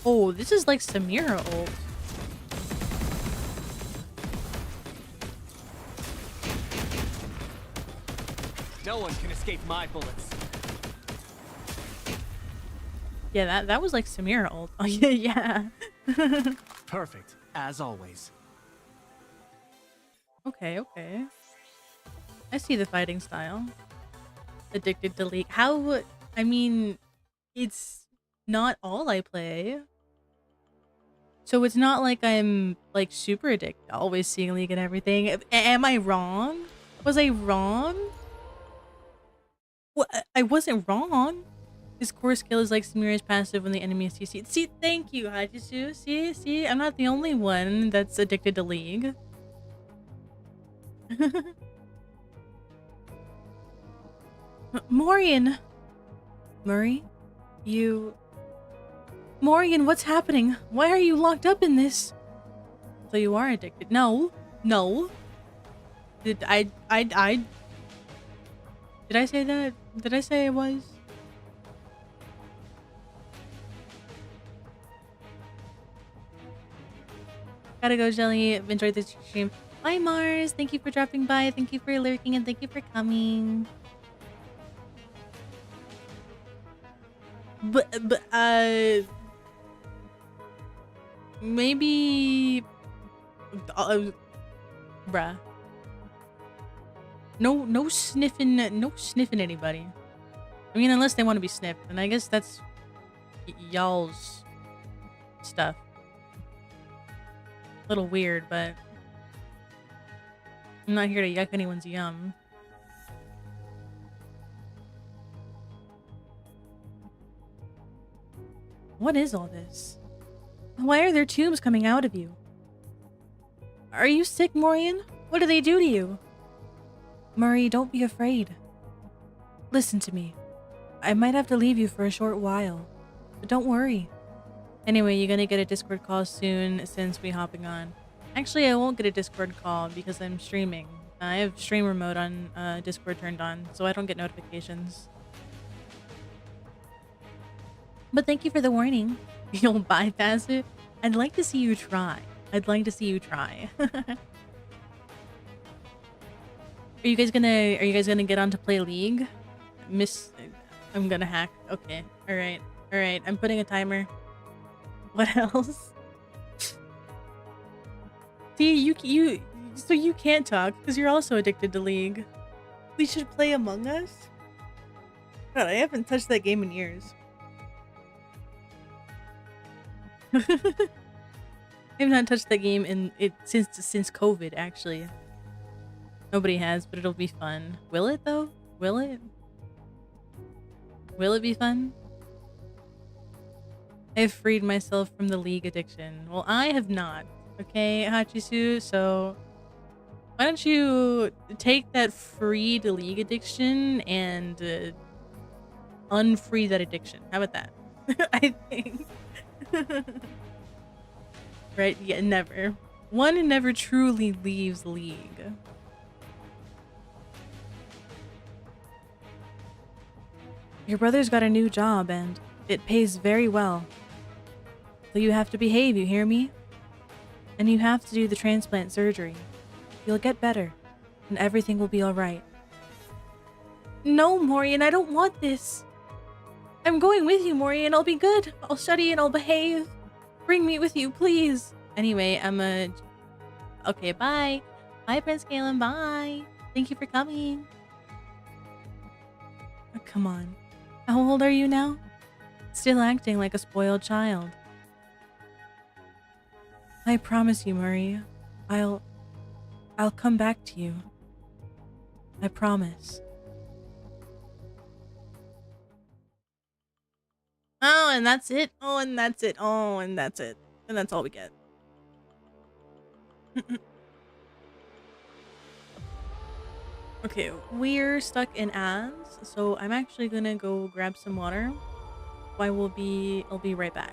Oh, this is like Samira ult. No one can escape my bullets. Yeah, that was like Samira ult. Oh yeah, yeah. Perfect, as always. Okay, okay. I see the fighting style. Addicted to League. How? I mean, it's not all I play. So it's not like I'm like super addicted, always seeing League and everything. Am I wrong? Was I wrong? What? I wasn't wrong. His core skill is like Samira's passive when the enemy is CC. See, thank you, Hajisu. See, I'm not the only one that's addicted to League. Morian! Murray? You... Morian, what's happening? Why are you locked up in this? So you are addicted. No. No. Did I Did I say that? Did I say I was? Gotta go, Jelly. Enjoyed this stream. Bye, Mars. Thank you for dropping by. Thank you for lurking and thank you for coming. But maybe bruh. No sniffing anybody. I mean, unless they want to be sniffed, and I guess that's y'all's stuff. A little weird, but I'm not here to yuck anyone's yum. What is all this? Why are there tubes coming out of you? Are you sick, Morian? What do they do to you? Murray, don't be afraid. Listen to me. I might have to leave you for a short while, but don't worry. Anyway, you're gonna get a Discord call soon since we hopping on. Actually, I won't get a Discord call because I'm streaming. I have streamer mode on Discord turned on, so I don't get notifications. But thank you for the warning. You'll bypass it? I'd like to see you try. I'd like to see you try. Are you guys gonna get on to play League? I'm gonna hack. Okay. Alright. Alright. I'm putting a timer. What else? See, so you can't talk because you're also addicted to League. We should play Among Us? God, I haven't touched that game in years. I have not touched that game since COVID, actually. Nobody has, but it'll be fun. Will it though? Will it? Will it be fun? I have freed myself from the League addiction. Well, I have not. Okay, Hachisu, so why don't you take that freed League addiction and unfree that addiction? How about that? I think. Right? Yeah, never. One never truly leaves League. Your brother's got a new job and it pays very well. So you have to behave, you hear me? And you have to do the transplant surgery. You'll get better, and everything will be alright. No, Morian, I don't want this. I'm going with you, Morian. I'll be good. I'll study and I'll behave. Bring me with you, please. Anyway, Okay, bye. Bye, Prince Galen. Bye. Thank you for coming. Oh, come on. How old are you now? Still acting like a spoiled child. I promise you, Maria. I'll come back to you. I promise. Oh, and that's it. Oh, and that's it. Oh, and that's it. And that's all we get. Okay, we're stuck in ads, so I'm actually gonna go grab some water. I'll be right back.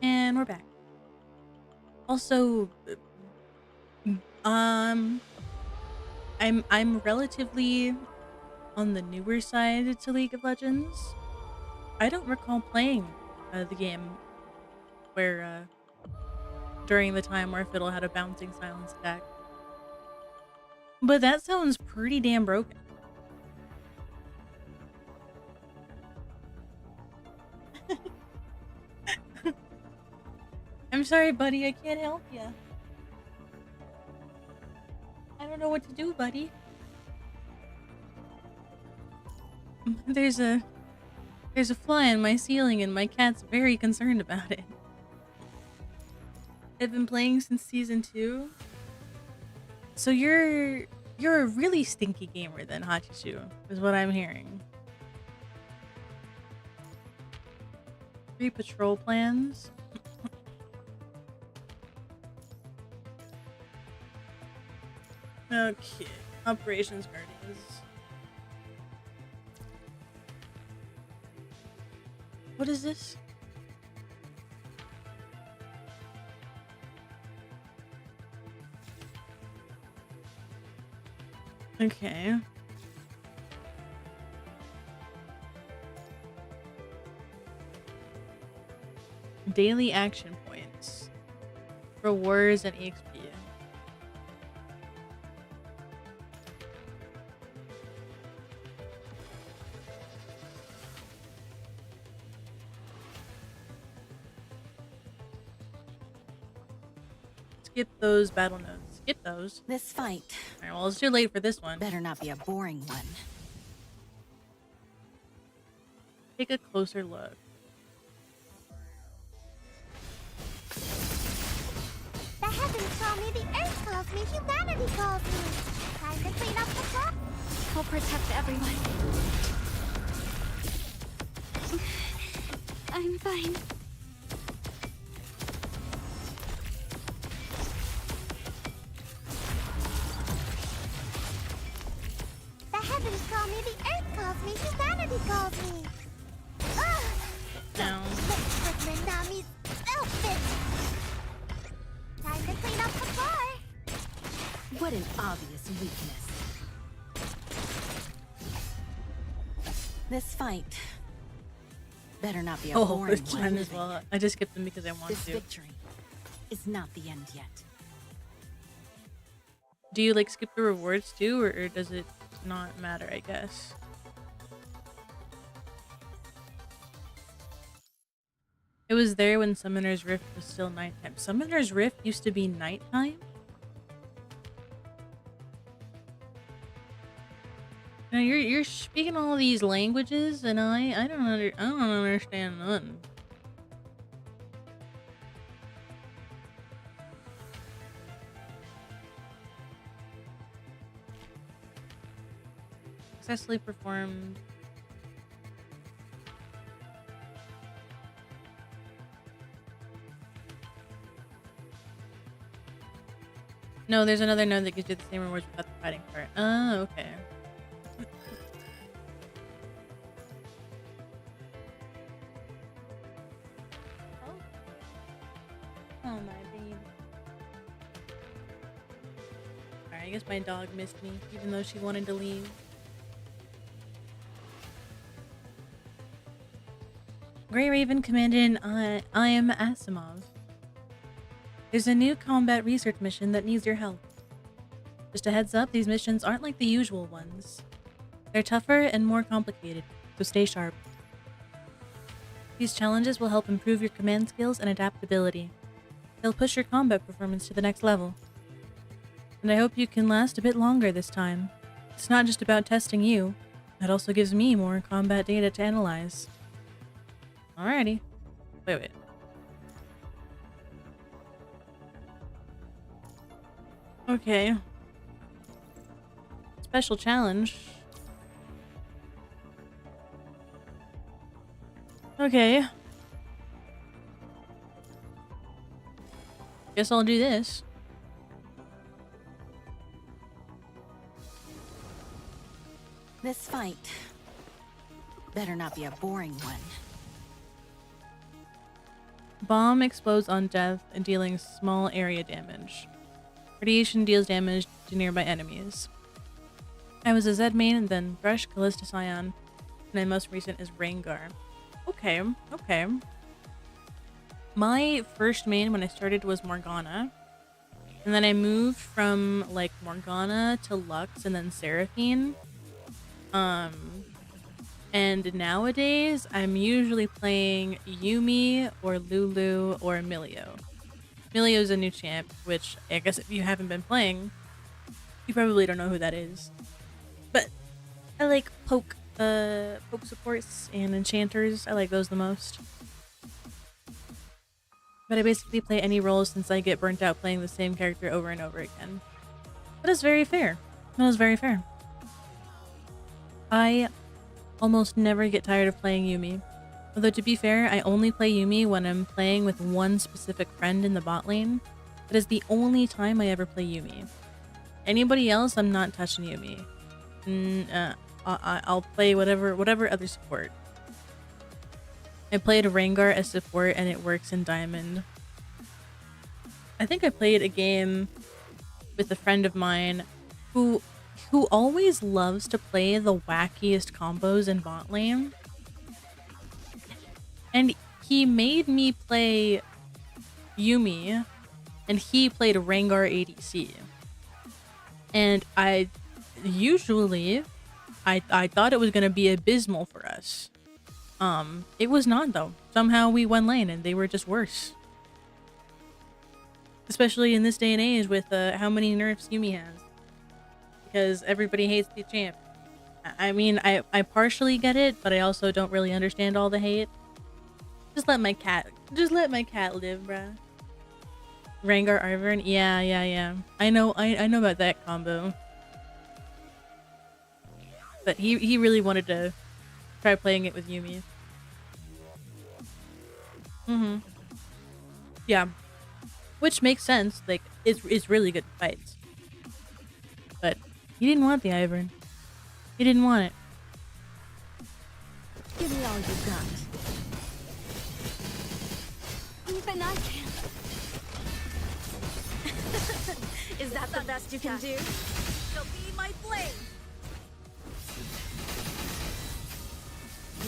And we're back. Also, um, I'm relatively on the newer side to League of Legends. I don't recall playing the game where during the time where Fiddle had a bouncing silence attack. But that sounds pretty damn broken. I'm sorry, buddy. I can't help you. I don't know what to do, buddy. There's a fly on my ceiling and my cat's very concerned about it. I've been playing since season 2. So you're a really stinky gamer then, Hachisu, is what I'm hearing. 3 patrol plans. Okay. Operations Guardians. What is this? Okay. Daily action points. Rewards and EXP. Skip those battle notes. Skip those. This fight Alright, well, it's too late for this one. better not be a boring one. Take a closer look. The heavens call me, the earth calls me, humanity calls me. Time to clean up the crap. I'll protect everyone. I'm fine. The heavens call me, the earth calls me, humanity calls me. No. Let's put Minami's outfit. Time to clean up the floor. What an obvious weakness. This fight better not be a Oh, boring this one. one as well. I just skipped them because I want This to. victory is not the end yet. Do you like skip the rewards too, or does it not matter, I guess? It was there when Summoner's Rift was still nighttime. Summoner's Rift used to be nighttime? Now you're speaking all these languages and I don't understand none. Successfully performed. No, there's another node that gives you the same rewards without the fighting part. Oh, okay. Oh, my baby. Alright, I guess my dog missed me, even though she wanted to leave. Grey Raven Commandant, I am Asimov. There's a new combat research mission that needs your help. Just a heads up, these missions aren't like the usual ones. They're tougher and more complicated, so stay sharp. These challenges will help improve your command skills and adaptability. They'll push your combat performance to the next level. And I hope you can last a bit longer this time. It's not just about testing you, it also gives me more combat data to analyze. Alrighty. Wait. Okay. Special challenge. Okay. Guess I'll do this. This fight better not be a boring one. Bomb explodes on death and dealing small area damage. Radiation deals damage to nearby enemies. I was a Zed main and then Brush, Callista Scion, and my most recent is Rengar. Okay. My first main when I started was Morgana. And then I moved from like Morgana to Lux and then Seraphine. Um and nowadays I'm usually playing Yumi or Lulu or Emilio. Emilio's a new champ, which I guess if you haven't been playing, you probably don't know who that is. But I like poke supports and enchanters. I like those the most. But I basically play any role since I get burnt out playing the same character over and over again. That is very fair. That is very fair. I almost never get tired of playing Yumi. Although to be fair, I only play Yumi when I'm playing with one specific friend in the bot lane. That is the only time I ever play Yumi. Anybody else, I'm not touching Yumi. I'll play whatever other support. I played Rengar as support and it works in Diamond. I think I played a game with a friend of mine who always loves to play the wackiest combos in bot lane. And he made me play Yumi and he played Rengar ADC. And I thought it was going to be abysmal for us. It was not though. Somehow we won lane and they were just worse. Especially in this day and age with how many nerfs Yumi has. Because everybody hates the champ. I mean, I partially get it, but I also don't really understand all the hate. Just let my cat live, bruh. Rengar Ivern? Yeah. I know about that combo. But he really wanted to try playing it with Yumi. Yeah. Which makes sense. Like, it's really good fights. But he didn't want the Ivern. He didn't want it. Give me all you got. Even I can. Is that the best you can do? She'll be my blade.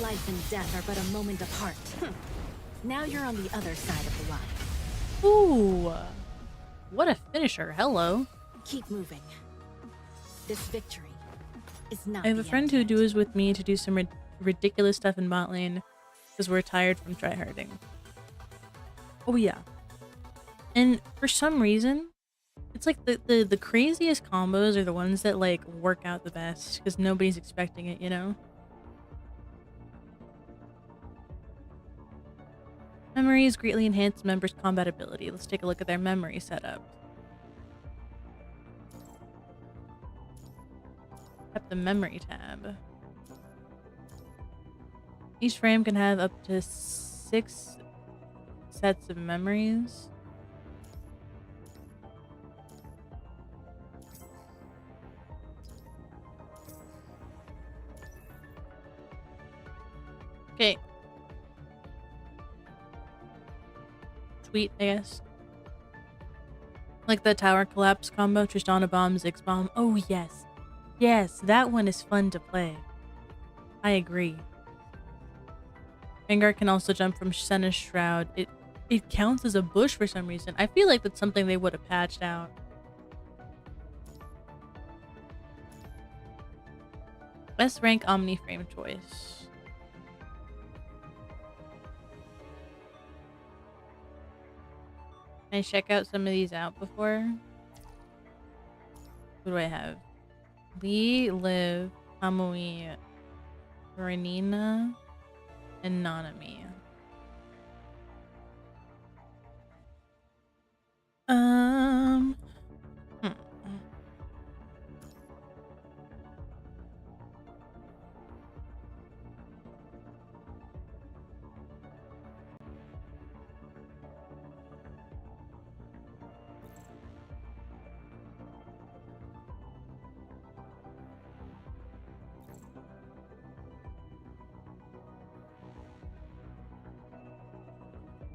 Life and death are but a moment apart. Now you're on the other side of the line. Ooh. What a finisher. Hello. Keep moving. This victory is not I have a the friend end who yet. duos with me to do some ridiculous stuff in bot lane because we're tired from tryharding. Oh yeah. And for some reason, it's like the craziest combos are the ones that like work out the best because nobody's expecting it, you know? Memories greatly enhance members' combat ability. Let's take a look at their memory setup. Tap the memory tab. Each frame can have up to 6 sets of memories. Okay. Sweet, I guess. Like the tower collapse combo, Tristana Bomb, Ziggs Bomb. Oh yes. Yes, that one is fun to play. I agree. Rengar can also jump from Senna's Shroud. It counts as a bush for some reason. I feel like that's something they would have patched out. Best rank Omni frame choice. Can I check out some of these out before? What do I have? Lee, Liv, Kamui, Renina, and Nanami. Hmm.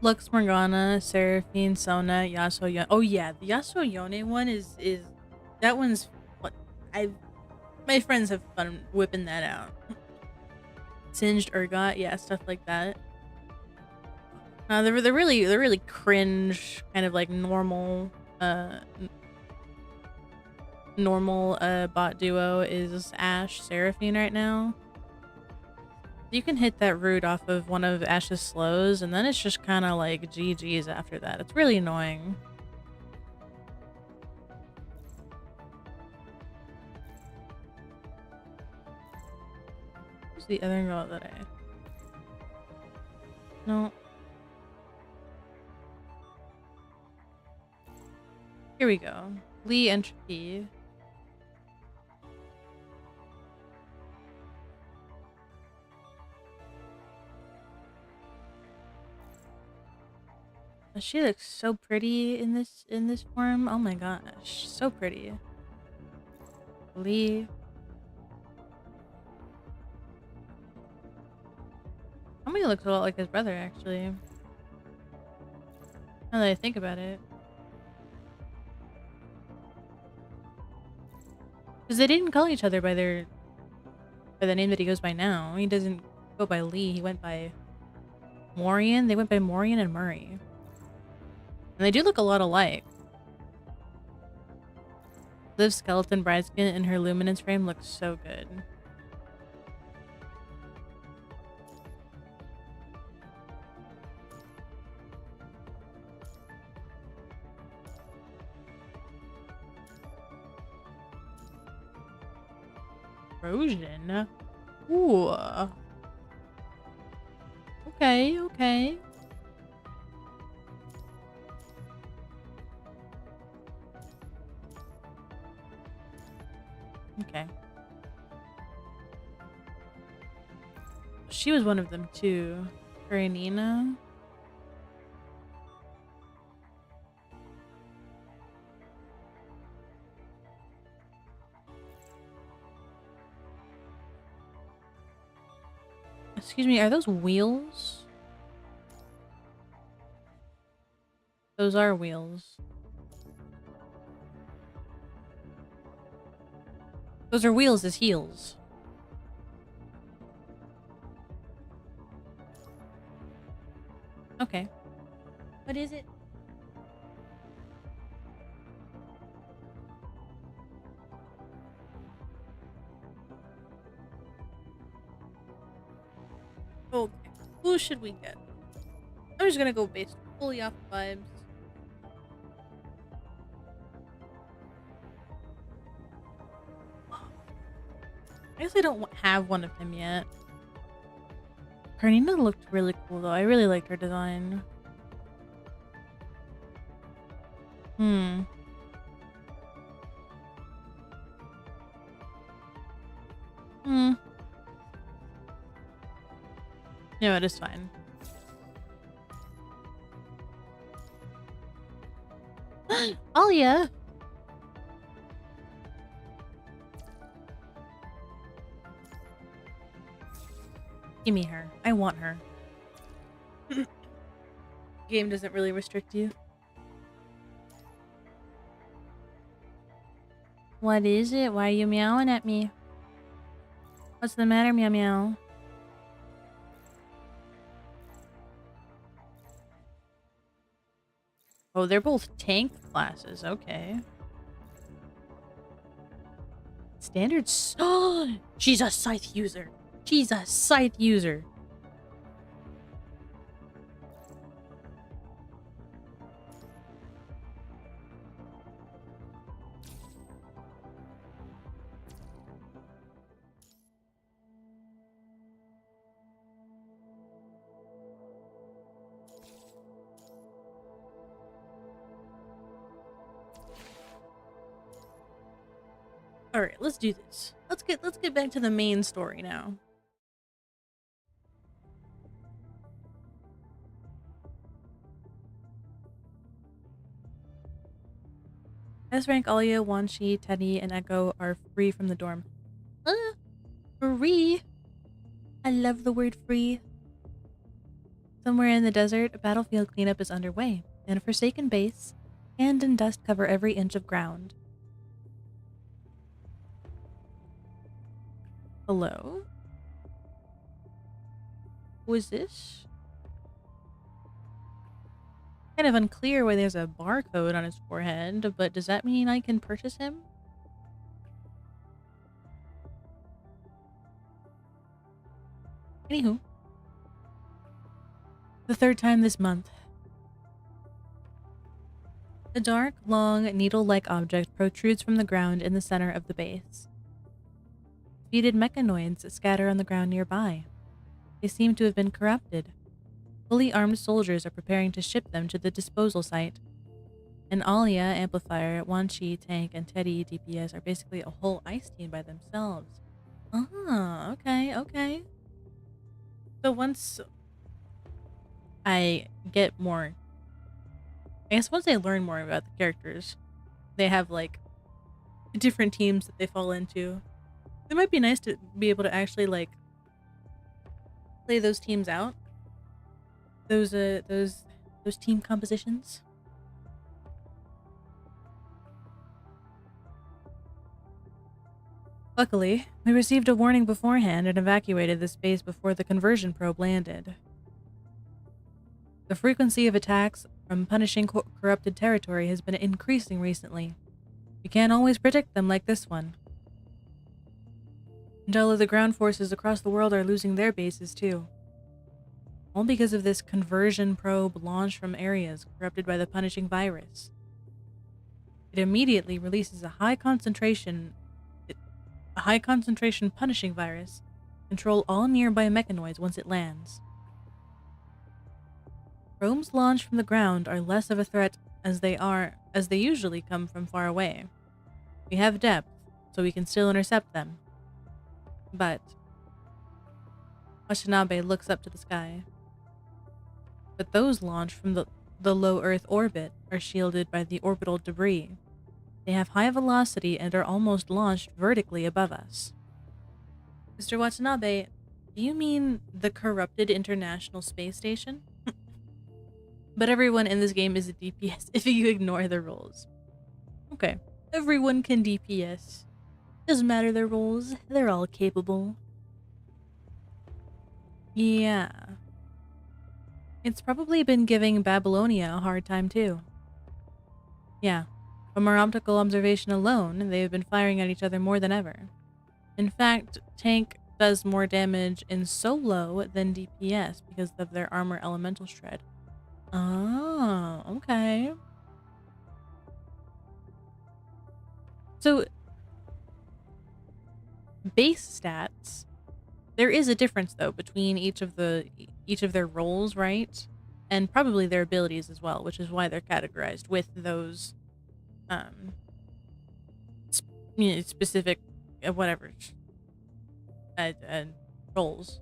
Lux Morgana, Seraphine, Sona, Yasuo Yone. Oh yeah, the Yasuo Yone one is that one's what my friends have fun whipping that out. Singed Urgot, yeah, stuff like that. they're really cringe, kind of like normal, normal bot duo is Ashe Seraphine right now. You can hit that root off of one of Ashe's slows, and then it's just kind of like GG's after that. It's really annoying. Who's the other girl that I... No. Here we go. Lee Entropy. She looks so pretty in this form. Oh my gosh, so pretty. Lee. Somebody looks a lot like his brother, actually. Now that I think about it. Because they didn't call each other by the name that he goes by now. He doesn't go by Lee. He went by Morian. They went by Morian and Murray. And they do look a lot alike. Liv's skeleton bride skin in her luminance frame looks so good. Erosion? Ooh. Okay, okay. Okay. She was one of them too. Karenina. Excuse me, are those wheels? Those are wheels. Those are wheels as heels. Okay. What is it? Okay. Who should we get? I'm just gonna go based fully off vibes. I guess I don't have one of him yet. Karnina looked really cool though. I really liked her design. Hmm. Hmm. No, it is fine. Alia! Give me her. I want her. Game doesn't really restrict you. What is it? Why are you meowing at me? What's the matter, meow meow? Oh, they're both tank classes. Okay. Standards. Oh, she's a scythe user. She's a scythe user. All right, let's do this. Let's get back to the main story now. S rank Alia, Wanshi, Teddy, and Echo are free from the dorm. Free? I love the word free. Somewhere in the desert, a battlefield cleanup is underway. In a forsaken base, sand and dust cover every inch of ground. Hello? Who is this? Kind of unclear why there's a barcode on his forehead, but does that mean I can purchase him? Anywho, the third time this month. A dark, long, needle-like object protrudes from the ground in the center of the base. Defeated mechanoids scatter on the ground nearby. They seem to have been corrupted. Fully armed soldiers are preparing to ship them to the disposal site. An Alia amplifier, Wanchi tank, and Teddy DPS are basically a whole ice team by themselves. Ah, okay, okay. So once I get more, I guess once I learn more about the characters, they have like different teams that they fall into. It might be nice to be able to actually like play those teams out. Those team compositions. Luckily, we received a warning beforehand and evacuated the space before the conversion probe landed. The frequency of attacks from punishing corrupted territory has been increasing recently. We can't always predict them like this one. And all of the ground forces across the world are losing their bases too. All because of this conversion probe launched from areas corrupted by the punishing virus. It immediately releases a high concentration punishing virus. Control all nearby mechanoids once it lands. Probes launched from the ground are less of a threat as they usually come from far away. We have depth, so we can still intercept them. But Watanabe looks up to the sky. But those launched from the low Earth orbit are shielded by the orbital debris. They have high velocity and are almost launched vertically above us. Mr. Watanabe, do you mean the corrupted International Space Station? But everyone in this game is a DPS if you ignore the rules. Okay, everyone can DPS. Doesn't matter their roles, they're all capable. Yeah. It's probably been giving Babylonia a hard time too. Yeah. From our optical observation alone, they have been firing at each other more than ever. In fact, tank does more damage in solo than DPS because of their armor elemental shred. Oh, okay. So, base stats. There is a difference though between each of their roles, right? And probably their abilities as well, which is why they're categorized with those specific whatever roles.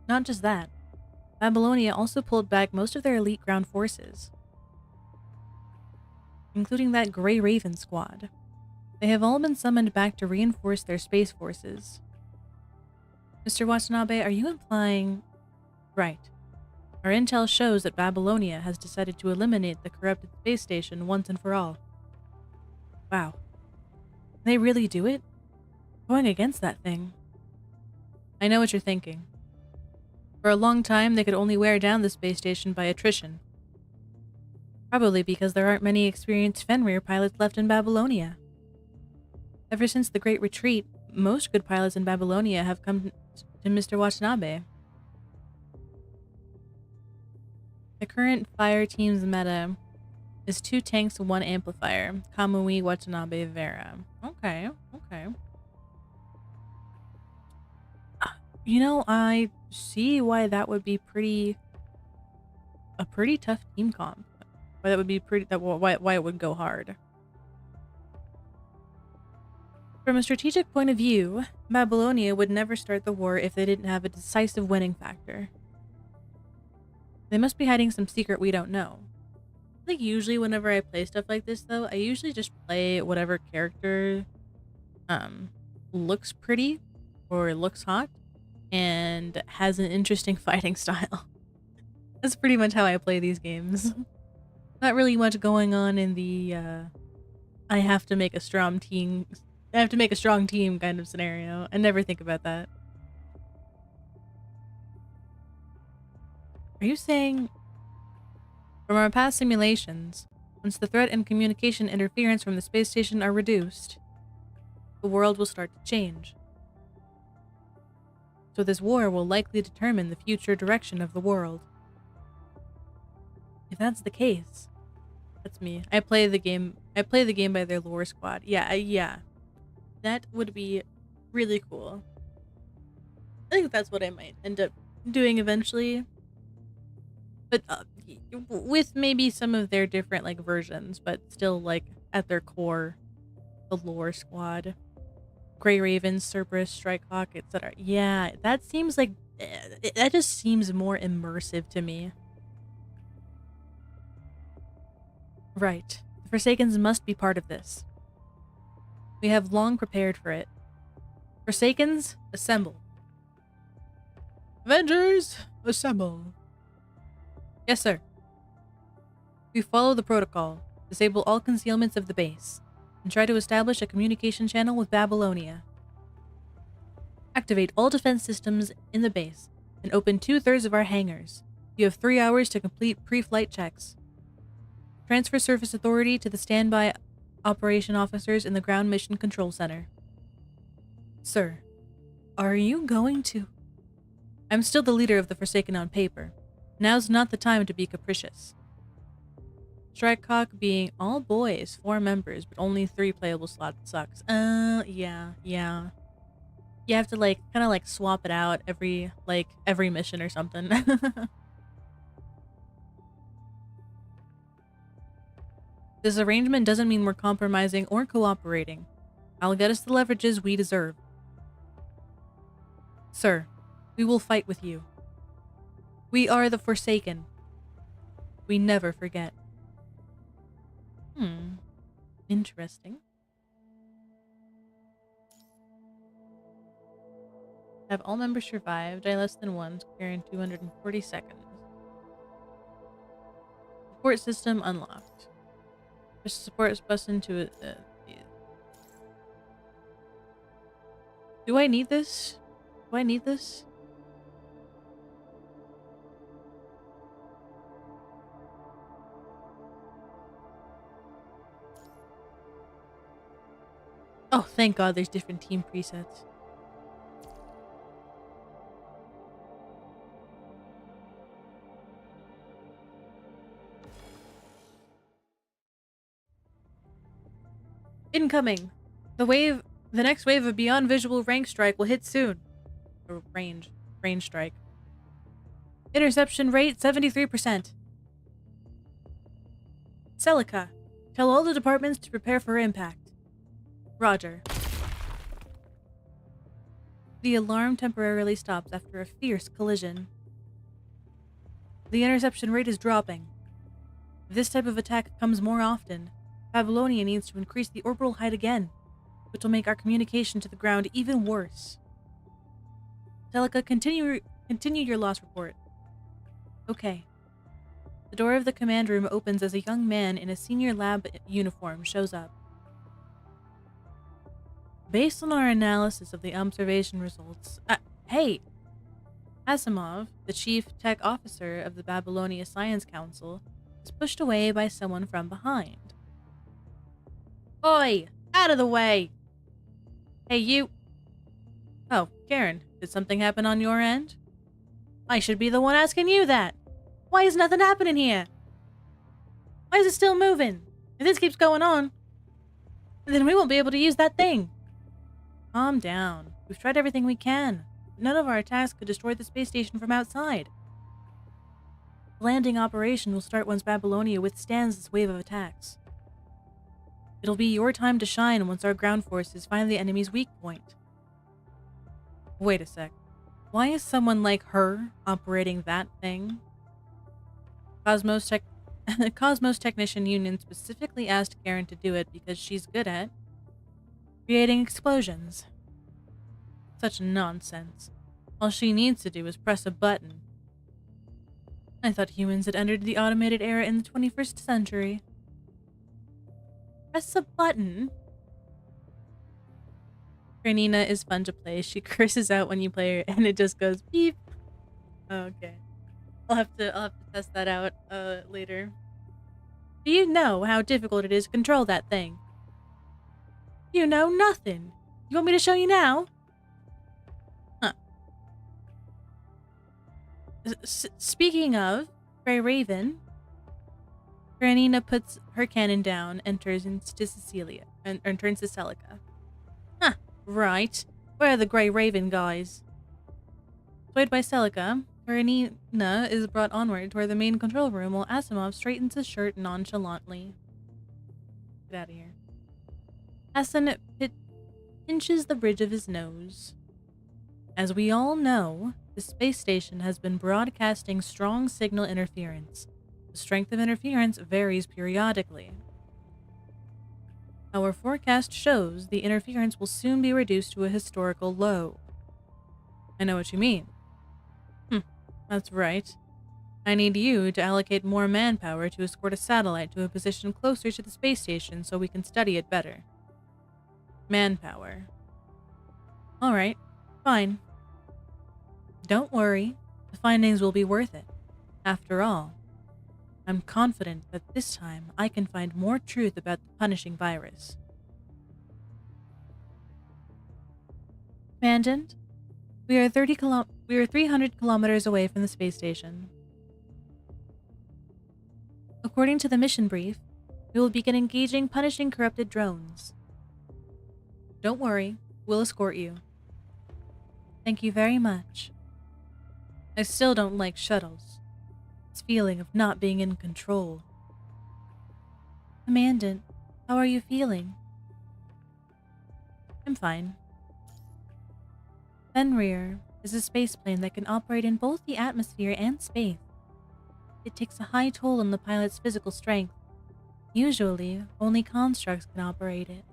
Not just that, Babylonia also pulled back most of their elite ground forces, including that Grey Raven squad. They have all been summoned back to reinforce their space forces. Mr. Watanabe, are you implying... Right. Our intel shows that Babylonia has decided to eliminate the corrupted space station once and for all. Wow. They really do it? Going against that thing. I know what you're thinking. For a long time, they could only wear down the space station by attrition. Probably because there aren't many experienced Fenrir pilots left in Babylonia. Ever since the Great Retreat, most good pilots in Babylonia have come to Mr. Watanabe. The current fire team's meta is 2 tanks and 1 amplifier. Kamui, Watanabe, Vera. Okay, okay. You know, I see why that would be a pretty tough team comp. Why that would be why it would go hard. From a strategic point of view, Babylonia would never start the war if they didn't have a decisive winning factor. They must be hiding some secret we don't know. Like usually whenever I play stuff like this though, I usually just play whatever character looks pretty or looks hot and has an interesting fighting style. That's pretty much how I play these games. Not really much going on in the I have to make a strong team I have to make a strong team kind of scenario. I never think about that. Are you saying from our past simulations, once the threat and communication interference from the space station are reduced, the world will start to change? So this war will likely determine the future direction of the world. If that's the case, that's me. I play the game by their lore squad. Yeah. That would be really cool. I think that's what I might end up doing eventually. But with maybe some of their different like versions, but still like at their core, the lore squad. Grey Ravens, Cerberus, Strikehawk, etc. Yeah, that seems like that just seems more immersive to me. Right. The Forsakens must be part of this. We have long prepared for it. Forsakens, assemble. Avengers, assemble. Yes, sir. We follow the protocol, disable all concealments of the base, and try to establish a communication channel with Babylonia. Activate all defense systems in the base, and open 2/3 of our hangars. You have 3 hours to complete pre-flight checks. Transfer Surface Authority to the standby operation officers in the Ground Mission Control Center. Sir, are you going to... I'm still the leader of the Forsaken on paper. Now's not the time to be capricious. Strikehawk being all boys, 4 members, but only 3 playable slots sucks. Yeah. You have to like, kind of like swap it out every mission or something. This arrangement doesn't mean we're compromising or cooperating. I'll get us the leverages we deserve. Sir, we will fight with you. We are the Forsaken. We never forget. Interesting. Have all members survived? Die less than 1, carrying 240 seconds. Support system unlocked. Push the support button to it. Do I need this? Do I need this? Oh, thank God there's different team presets. Incoming! The next wave of beyond visual rank strike will hit soon. Or range strike. Interception rate 73%. Celica, tell all the departments to prepare for impact. Roger. The alarm temporarily stops after a fierce collision. The interception rate is dropping. If this type of attack comes more often, Babylonia needs to increase the orbital height again, which will make our communication to the ground even worse. Celica, continue your loss report. Okay. The door of the command room opens as a young man in a senior lab uniform shows up. Based on our analysis of the observation results... hey! Asimov, the chief tech officer of the Babylonia Science Council, is pushed away by someone from behind. Oi! Out of the way! Hey, you... Oh, Karen, did something happen on your end? I should be the one asking you that! Why is nothing happening here? Why is it still moving? If this keeps going on, then we won't be able to use that thing. Calm down. We've tried everything we can. None of our attacks could destroy the space station from outside. The landing operation will start once Babylonia withstands this wave of attacks. It'll be your time to shine once our ground forces find the enemy's weak point. Wait a sec. Why is someone like her operating that thing? Cosmos Technician Union specifically asked Karen to do it because she's good at creating explosions. Such nonsense. All she needs to do is press a button. I thought humans had entered the automated era in the 21st century. Press a button? Granina is fun to play. She curses out when you play her and it just goes beep. Okay. I'll have to test that out later. Do you know how difficult it is to control that thing? You know nothing. You want me to show you now? Huh. Speaking of Grey Raven, Granina puts her cannon down and turns to Cecilia and turns to Celica. Huh, right. Where are the Grey Raven guys? Swayed by Celica, Granina is brought onward toward the main control room while Asimov straightens his shirt nonchalantly. Get out of here. Hassan pinches the bridge of his nose. As we all know, the space station has been broadcasting strong signal interference. The strength of interference varies periodically. Our forecast shows the interference will soon be reduced to a historical low. I know what you mean. That's right. I need you to allocate more manpower to escort a satellite to a position closer to the space station so we can study it better. Manpower. Alright, fine. Don't worry, the findings will be worth it. After all, I'm confident that this time I can find more truth about the punishing virus. Commandant, we are 300 kilometers away from the space station. According to the mission brief, we will begin engaging punishing corrupted drones. Don't worry, we'll escort you. Thank you very much. I still don't like shuttles. This feeling of not being in control. Commandant, how are you feeling? I'm fine. Fenrir is a spaceplane that can operate in both the atmosphere and space. It takes a high toll on the pilot's physical strength. Usually, only constructs can operate it.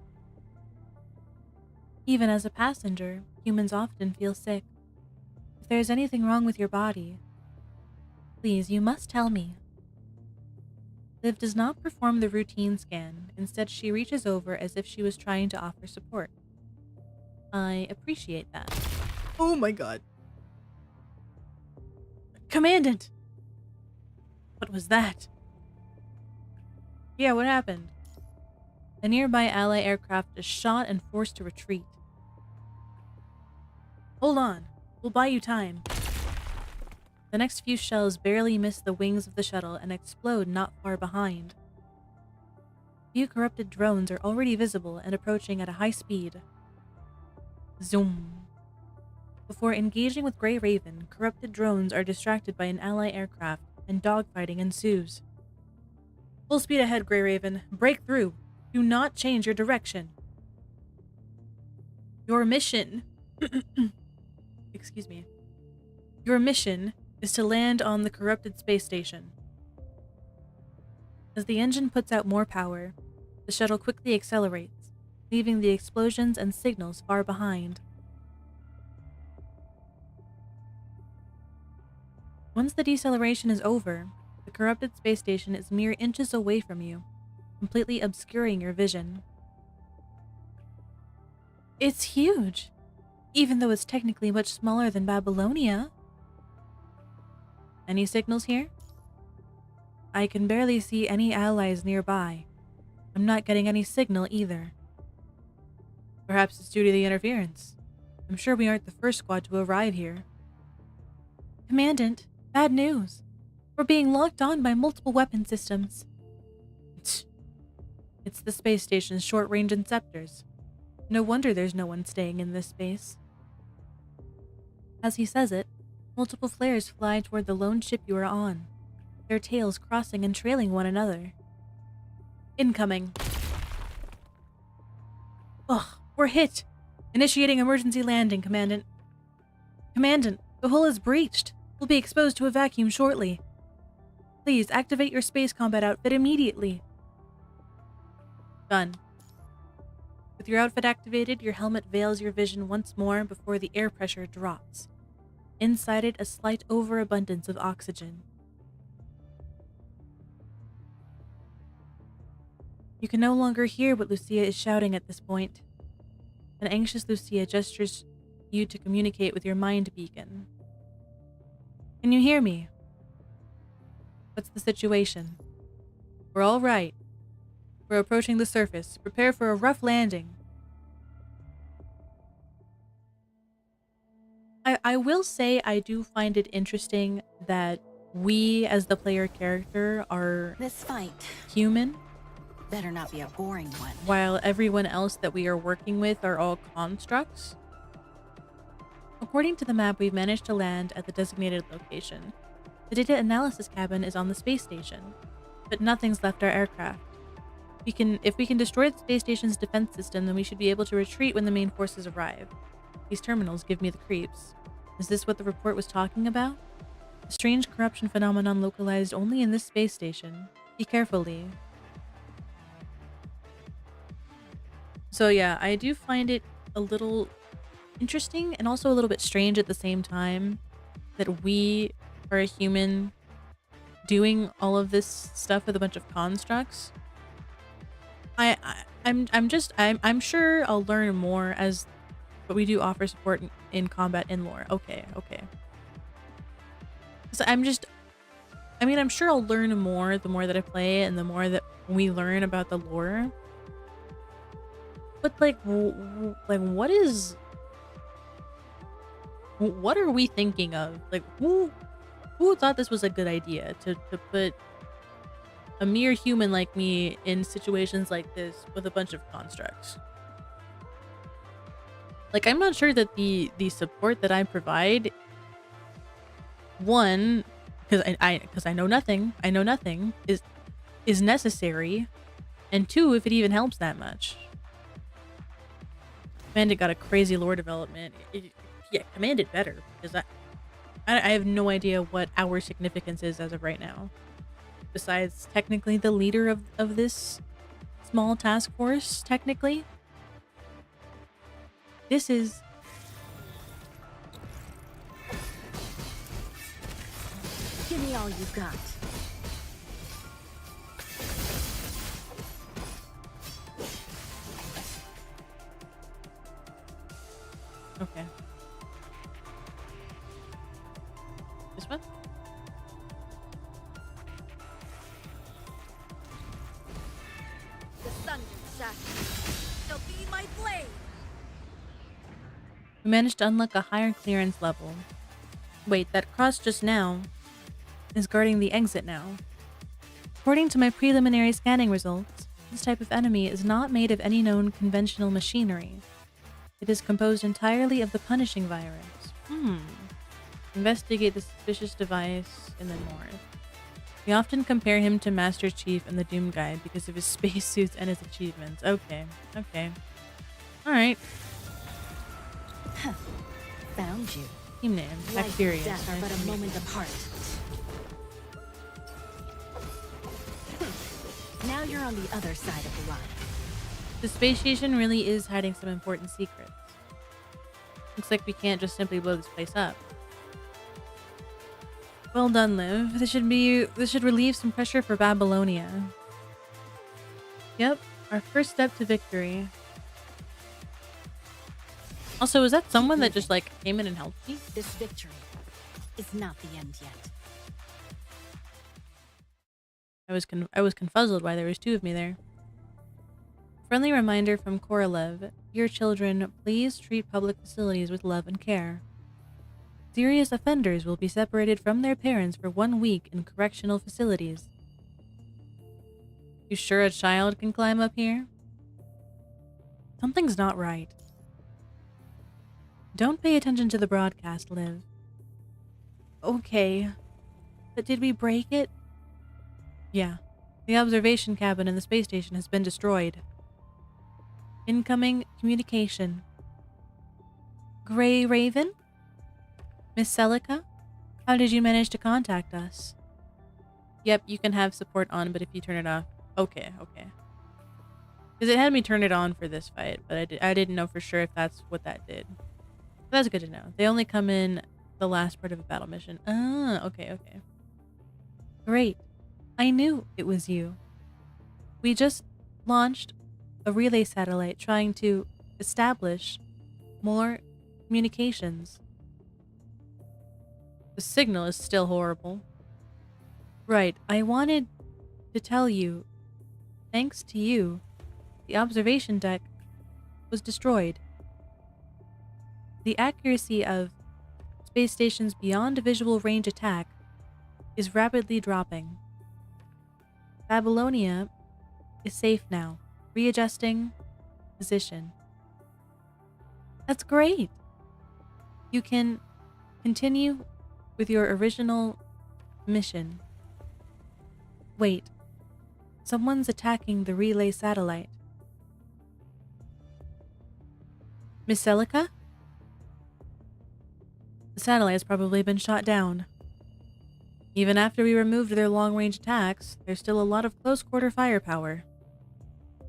Even as a passenger, humans often feel sick. If there is anything wrong with your body, please, you must tell me. Liv does not perform the routine scan. Instead, she reaches over as if she was trying to offer support. I appreciate that. Oh my god. Commandant! What was that? Yeah, what happened? A nearby ally aircraft is shot and forced to retreat. Hold on. We'll buy you time. The next few shells barely miss the wings of the shuttle and explode not far behind. Few corrupted drones are already visible and approaching at a high speed. Zoom. Before engaging with Grey Raven, corrupted drones are distracted by an ally aircraft, and dogfighting ensues. Full speed ahead, Grey Raven. Break through. Do not change your direction. Your mission... Excuse me. Your mission is to land on the corrupted space station. As the engine puts out more power, the shuttle quickly accelerates, leaving the explosions and signals far behind. Once the deceleration is over, the corrupted space station is mere inches away from you, completely obscuring your vision. It's huge, even though it's technically much smaller than Babylonia. Any signals here? I can barely see any allies nearby. I'm not getting any signal either. Perhaps it's due to the interference. I'm sure we aren't the first squad to arrive here. Commandant, bad news. We're being locked on by multiple weapon systems. It's the space station's short-range inceptors. No wonder there's no one staying in this space. As he says it, multiple flares fly toward the lone ship you are on, their tails crossing and trailing one another. Incoming. Ugh, we're hit! Initiating emergency landing, Commandant. Commandant, the hull is breached. We'll be exposed to a vacuum shortly. Please activate your space combat outfit immediately. Done. With your outfit activated, your helmet veils your vision once more before the air pressure drops. Inside it, a slight overabundance of oxygen. You can no longer hear what Lucia is shouting at this point. An anxious Lucia gestures you to communicate with your mind beacon. Can you hear me? What's the situation? We're all right. We're approaching the surface. Prepare for a rough landing. I will say I do find it interesting that we, as the player character, are This fight human, better not be a boring one. while everyone else that we are working with are all constructs. According to the map, we've managed to land at the designated location. The data analysis cabin is on the space station, but nothing's left our aircraft. If we can destroy the space station's defense system, then we should be able to retreat when the main forces arrive. These terminals give me the creeps. Is this what the report was talking about? A strange corruption phenomenon localized only in this space station. Be careful, Lee. So yeah, I do find it a little interesting and also a little bit strange at the same time that we are a human doing all of this stuff with a bunch of constructs. I'm sure I'll learn more as, but we do offer support in combat and lore. Okay. So I'm sure I'll learn more the more that I play and the more that we learn about the lore. But like what are we thinking of? Like who thought this was a good idea to put a mere human like me in situations like this with a bunch of constructs? Like, I'm not sure that the support that I provide, one, because I know nothing, is necessary, and two, if it even helps that much. Commanded got a crazy lore development. Yeah, Commanded better, because I have no idea what our significance is as of right now. Besides technically the leader of this small task force, technically. This is... Give me all you got. Okay. This one? The thunder shaft shall be my blade. We managed to unlock a higher clearance level. Wait, that cross just now is guarding the exit now. According to my preliminary scanning results, this type of enemy is not made of any known conventional machinery. It is composed entirely of the punishing virus. Investigate the suspicious device in the north. We often compare him to Master Chief and the Doom Guy because of his spacesuits and his achievements. Okay. Alright. Found you. Team name, Life Bacteria. and death are but a moment apart. Now you're on the other side of the line. The space station really is hiding some important secrets. Looks like we can't just simply blow this place up. Well done, Liv. This should relieve some pressure for Babylonia. Yep, our first step to victory. Also, is that someone that just like came in and helped me? This victory is not the end yet. I was confuzzled why there was two of me there. Friendly reminder from Korolev. Dear children, please treat public facilities with love and care. Serious offenders will be separated from their parents for 1 week in correctional facilities. You sure a child can climb up here? Something's not right. Don't pay attention to the broadcast, Liv. Okay. But did we break it? Yeah. The observation cabin in the space station has been destroyed. Incoming communication. Grey Raven? Miss Celica? How did you manage to contact us? Yep, you can have support on, but if you turn it off... Okay. Because it had me turn it on for this fight, but I didn't know for sure if that's what that did. That's good to know. They only come in the last part of a battle mission. Ah, okay. Great. I knew it was you. We just launched a relay satellite trying to... establish more communications. The signal is still horrible. Right, I wanted to tell you, thanks to you, the observation deck was destroyed. The accuracy of space stations beyond visual range attack is rapidly dropping. Babylonia is safe now, readjusting position. That's great. You can continue with your original mission. Wait, someone's attacking the relay satellite. Miss Celica? The satellite has probably been shot down. Even after we removed their long-range attacks, there's still a lot of close-quarter firepower.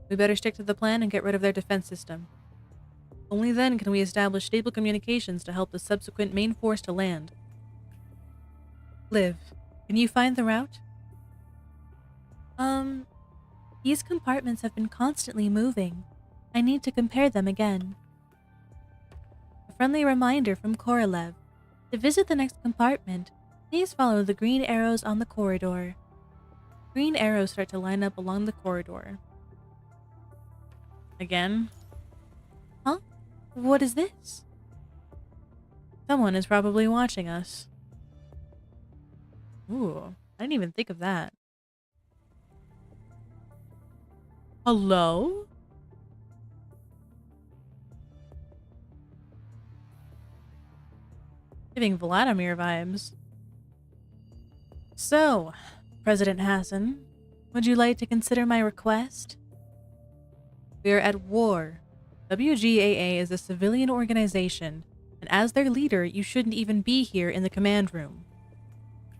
We better stick to the plan and get rid of their defense system. Only then can we establish stable communications to help the subsequent main force to land. Liv, can you find the route? These compartments have been constantly moving. I need to compare them again. A friendly reminder from Korolev. To visit the next compartment, please follow the green arrows on the corridor. Green arrows start to line up along the corridor. Again? Huh? What is this? Someone is probably watching us. Ooh, I didn't even think of that. Hello? Giving Vladimir vibes. So, President Hassan, would you like to consider my request? We are at war. WGAA is a civilian organization, and as their leader, you shouldn't even be here in the command room,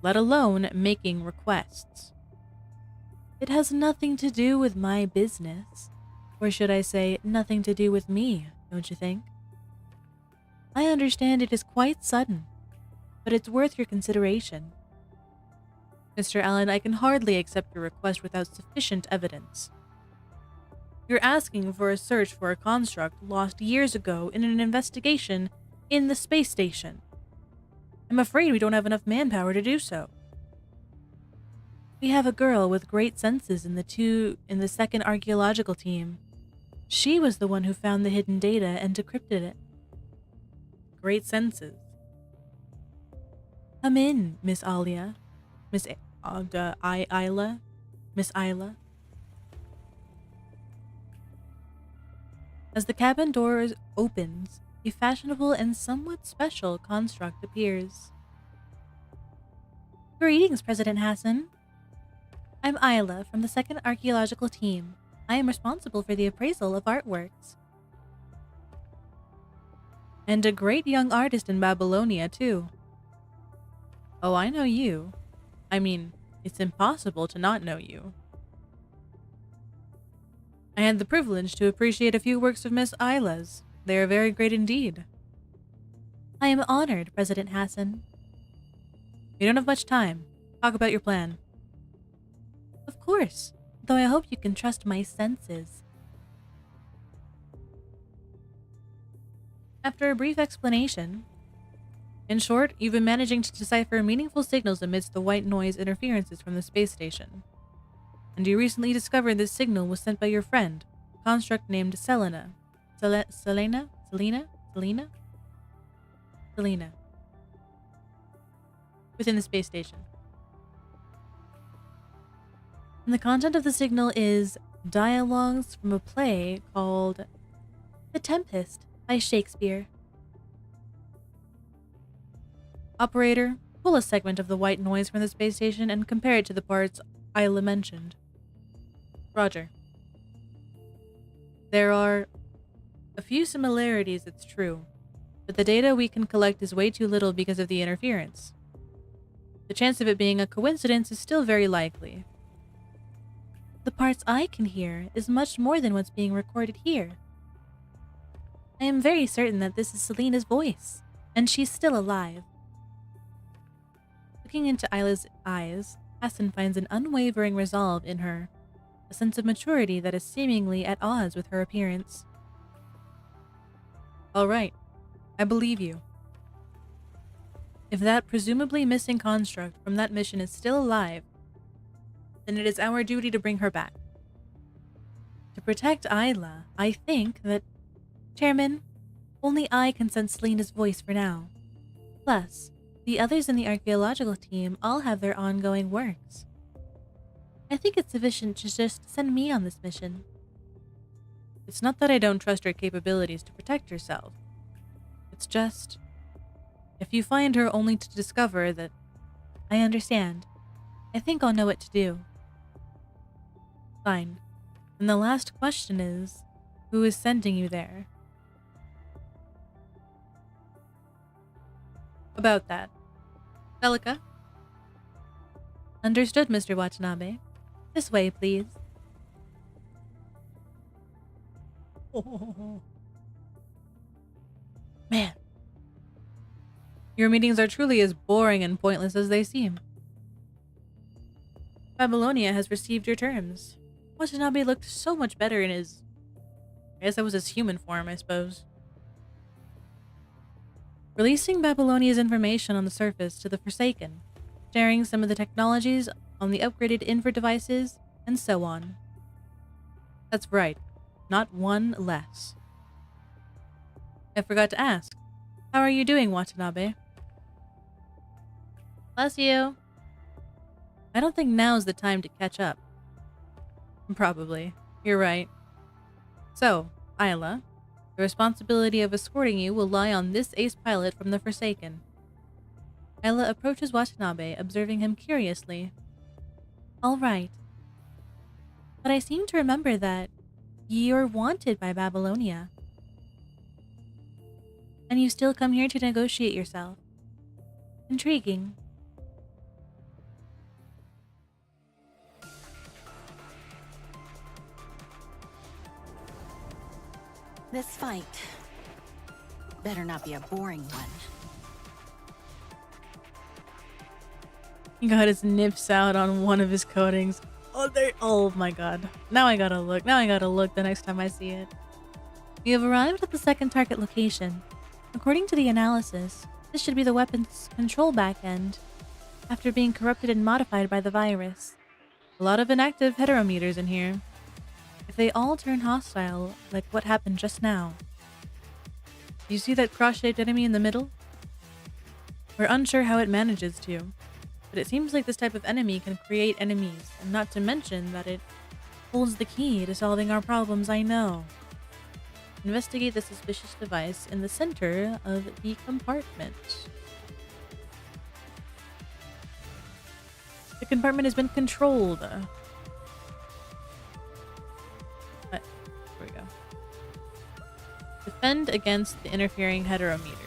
let alone making requests. It has nothing to do with my business. Or should I say, nothing to do with me, don't you think? I understand it is quite sudden, but it's worth your consideration. Mr. Allen, I can hardly accept your request without sufficient evidence. You're asking for a search for a construct lost years ago in an investigation in the space station. I'm afraid we don't have enough manpower to do so. We have a girl with great senses in the second archaeological team. She was the one who found the hidden data and decrypted it. Great senses. Come in, Miss Alia. Miss Isla. Miss Isla. As the cabin door opens, a fashionable and somewhat special construct appears. Greetings, President Hassan. I'm Isla from the second archaeological team. I am responsible for the appraisal of artworks. And a great young artist in Babylonia, too. Oh, I know you. I mean, it's impossible to not know you. I had the privilege to appreciate a few works of Miss Isla's. They are very great indeed. I am honored, President Hassan. We don't have much time. Talk about your plan. Of course, though I hope you can trust my senses. After a brief explanation, in short, you've been managing to decipher meaningful signals amidst the white noise interferences from the space station. And you recently discovered this signal was sent by your friend, a construct named Selena. Selena? Within the space station. And the content of the signal is dialogues from a play called The Tempest by Shakespeare. Operator, pull a segment of the white noise from the space station and compare it to the parts Isla mentioned. Roger. There are a few similarities, it's true, but the data we can collect is way too little because of the interference. The chance of it being a coincidence is still very likely. The parts I can hear is much more than what's being recorded here. I am very certain that this is Selena's voice, and she's still alive. Looking into Isla's eyes, Hassan finds an unwavering resolve in her, a sense of maturity that is seemingly at odds with her appearance. All right, I believe you. If that presumably missing construct from that mission is still alive, then it is our duty to bring her back. To protect Isla, I think that... Chairman, only I can sense Selena's voice for now. Plus, the others in the archaeological team all have their ongoing works. I think it's sufficient to just send me on this mission. It's not that I don't trust her capabilities to protect herself. It's just... if you find her only to discover that... I understand. I think I'll know what to do. Fine. And the last question is, who is sending you there? About that. Celica? Understood, Mr. Watanabe. This way, please. Oh. Man. Your meetings are truly as boring and pointless as they seem. Babylonia has received your terms. Watanabe looked so much better in his... I guess that was his human form, I suppose. Releasing Babylonia's information on the surface to the Forsaken, sharing some of the technologies on the upgraded infra devices, and so on. That's right, not one less. I forgot to ask, how are you doing, Watanabe? Bless you. I don't think now's the time to catch up. Probably. You're right. So, Isla, the responsibility of escorting you will lie on this ace pilot from the Forsaken. Isla approaches Watanabe, observing him curiously. All right. But I seem to remember that you're wanted by Babylonia. And you still come here to negotiate yourself. Intriguing. This fight better not be a boring one. He got his nips out on one of his coatings. Oh my god. Now I gotta look. The next time I see it. We have arrived at the second target location. According to the analysis, this should be the weapon's control backend, after being corrupted and modified by the virus. A lot of inactive heterometers in here. If they all turn hostile, like what happened just now. Do you see that cross-shaped enemy in the middle? We're unsure how it manages to, but it seems like this type of enemy can create enemies, and not to mention that it holds the key to solving our problems, I know. Investigate the suspicious device in the center of the compartment. The compartment has been controlled. Here we go. Defend against the interfering heterometers.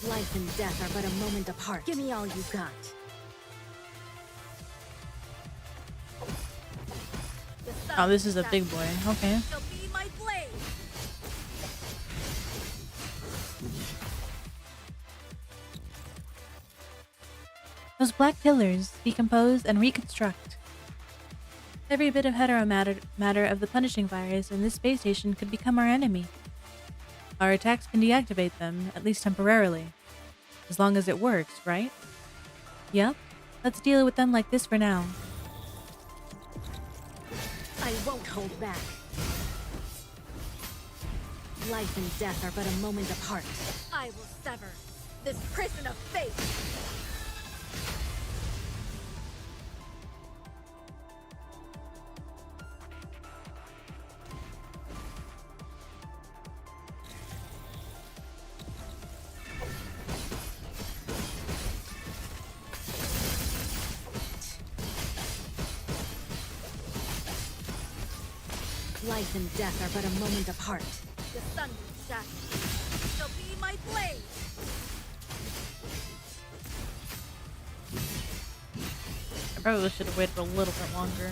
Life and death are but a moment apart. Give me all you got. Oh, this is a big boy. Okay. Shall be my blade. Those black pillars decompose and reconstruct. Every bit of matter of the punishing virus in this space station could become our enemy. Our attacks can deactivate them, at least temporarily. As long as it works, right? Yep. Let's deal with them like this for now. I won't hold back. Life and death are but a moment apart. I will sever this prison of fate. Life and death are but a moment apart. The sun shaft shall be my blade. I probably should have waited a little bit longer.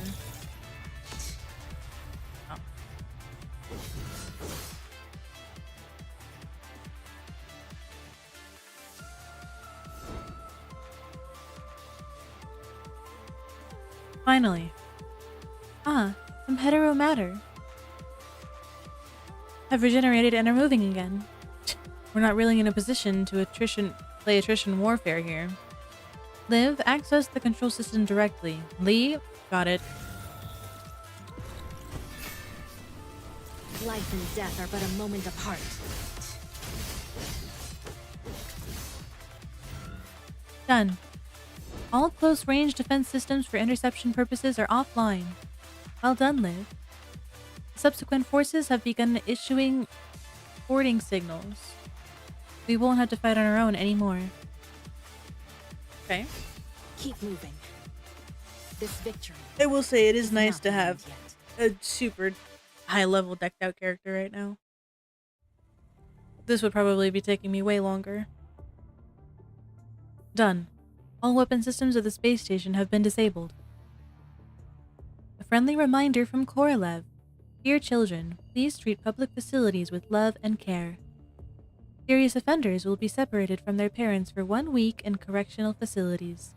Oh. Finally. Ah, some hetero matter. Have regenerated and are moving again. We're not really in a position to play attrition warfare here. Liv, access the control system directly. Lee, got it. Life and death are but a moment apart. Done. All close-range defense systems for interception purposes are offline. Well done, Liv. Subsequent forces have begun issuing boarding signals. We won't have to fight on our own anymore. Okay. Keep moving. This victory. I will say it is is nice not to the end have yet. a super high-level decked out character right now. This would probably be taking me way longer. Done. All weapon systems of the space station have been disabled. A friendly reminder from Korolev. Dear children, please treat public facilities with love and care. Serious offenders will be separated from their parents for 1 week in correctional facilities.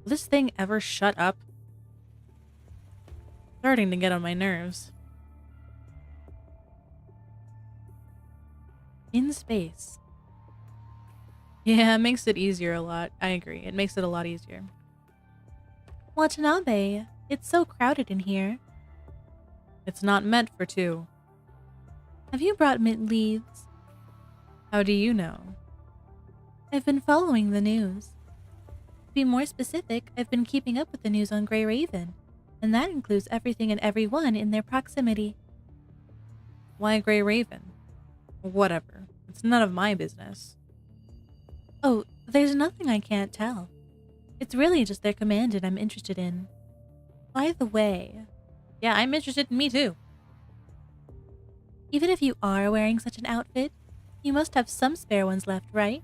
Will this thing ever shut up? Starting to get on my nerves. In space. Yeah, it makes it easier a lot. I agree. It makes it a lot easier. Watanabe, it's so crowded in here. It's not meant for two. Have you brought mint leaves? How do you know? I've been following the news. To be more specific, I've been keeping up with the news on Grey Raven, and that includes everything and everyone in their proximity. Why Grey Raven? Whatever. It's none of my business. Oh, there's nothing I can't tell. It's really just their command and I'm interested in. By the way... Yeah, I'm interested in me too. Even if you are wearing such an outfit, you must have some spare ones left, right?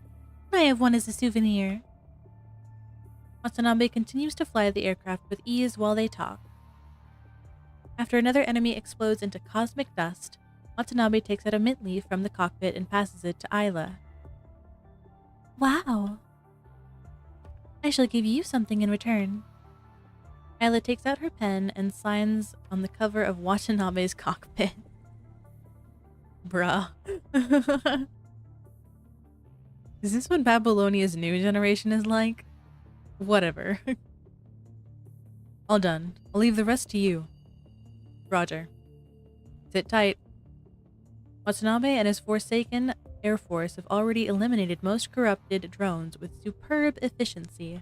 I have one as a souvenir. Watanabe continues to fly the aircraft with ease while they talk. After another enemy explodes into cosmic dust, Watanabe takes out a mint leaf from the cockpit and passes it to Isla. Wow. I shall give you something in return. Isla takes out her pen and signs on the cover of Watanabe's cockpit. Bruh. Is this what Babylonia's new generation is like? Whatever. All done. I'll leave the rest to you. Roger. Sit tight. Watanabe and his Forsaken Air Force have already eliminated most corrupted drones with superb efficiency.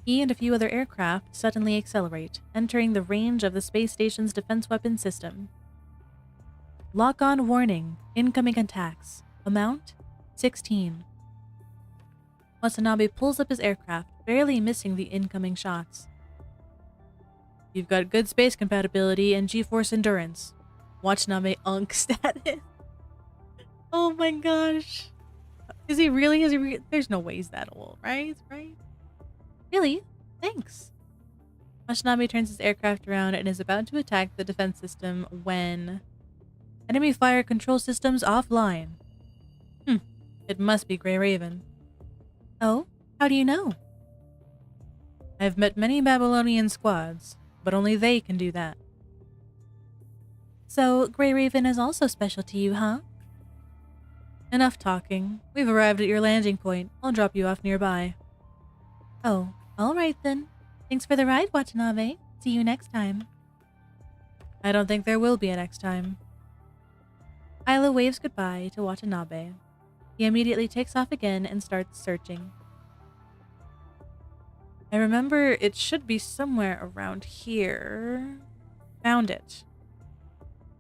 He and a few other aircraft suddenly accelerate, entering the range of the space station's defense weapon system. Lock-on warning. Incoming attacks. Amount? 16. Watanabe pulls up his aircraft, barely missing the incoming shots. You've got good space compatibility and G-force endurance. Watanabe unks at it. Oh my gosh. Is he really? There's no way he's that old, right? Right? Really? Thanks. Watanabe turns his aircraft around and is about to attack the defense system when... Enemy fire control systems offline. It must be Grey Raven. Oh? How do you know? I've met many Babylonian squads, but only they can do that. So, Grey Raven is also special to you, huh? Enough talking. We've arrived at your landing point. I'll drop you off nearby. Oh, alright then. Thanks for the ride, Watanabe. See you next time. I don't think there will be a next time. Isla waves goodbye to Watanabe. He immediately takes off again and starts searching. I remember it should be somewhere around here. Found it.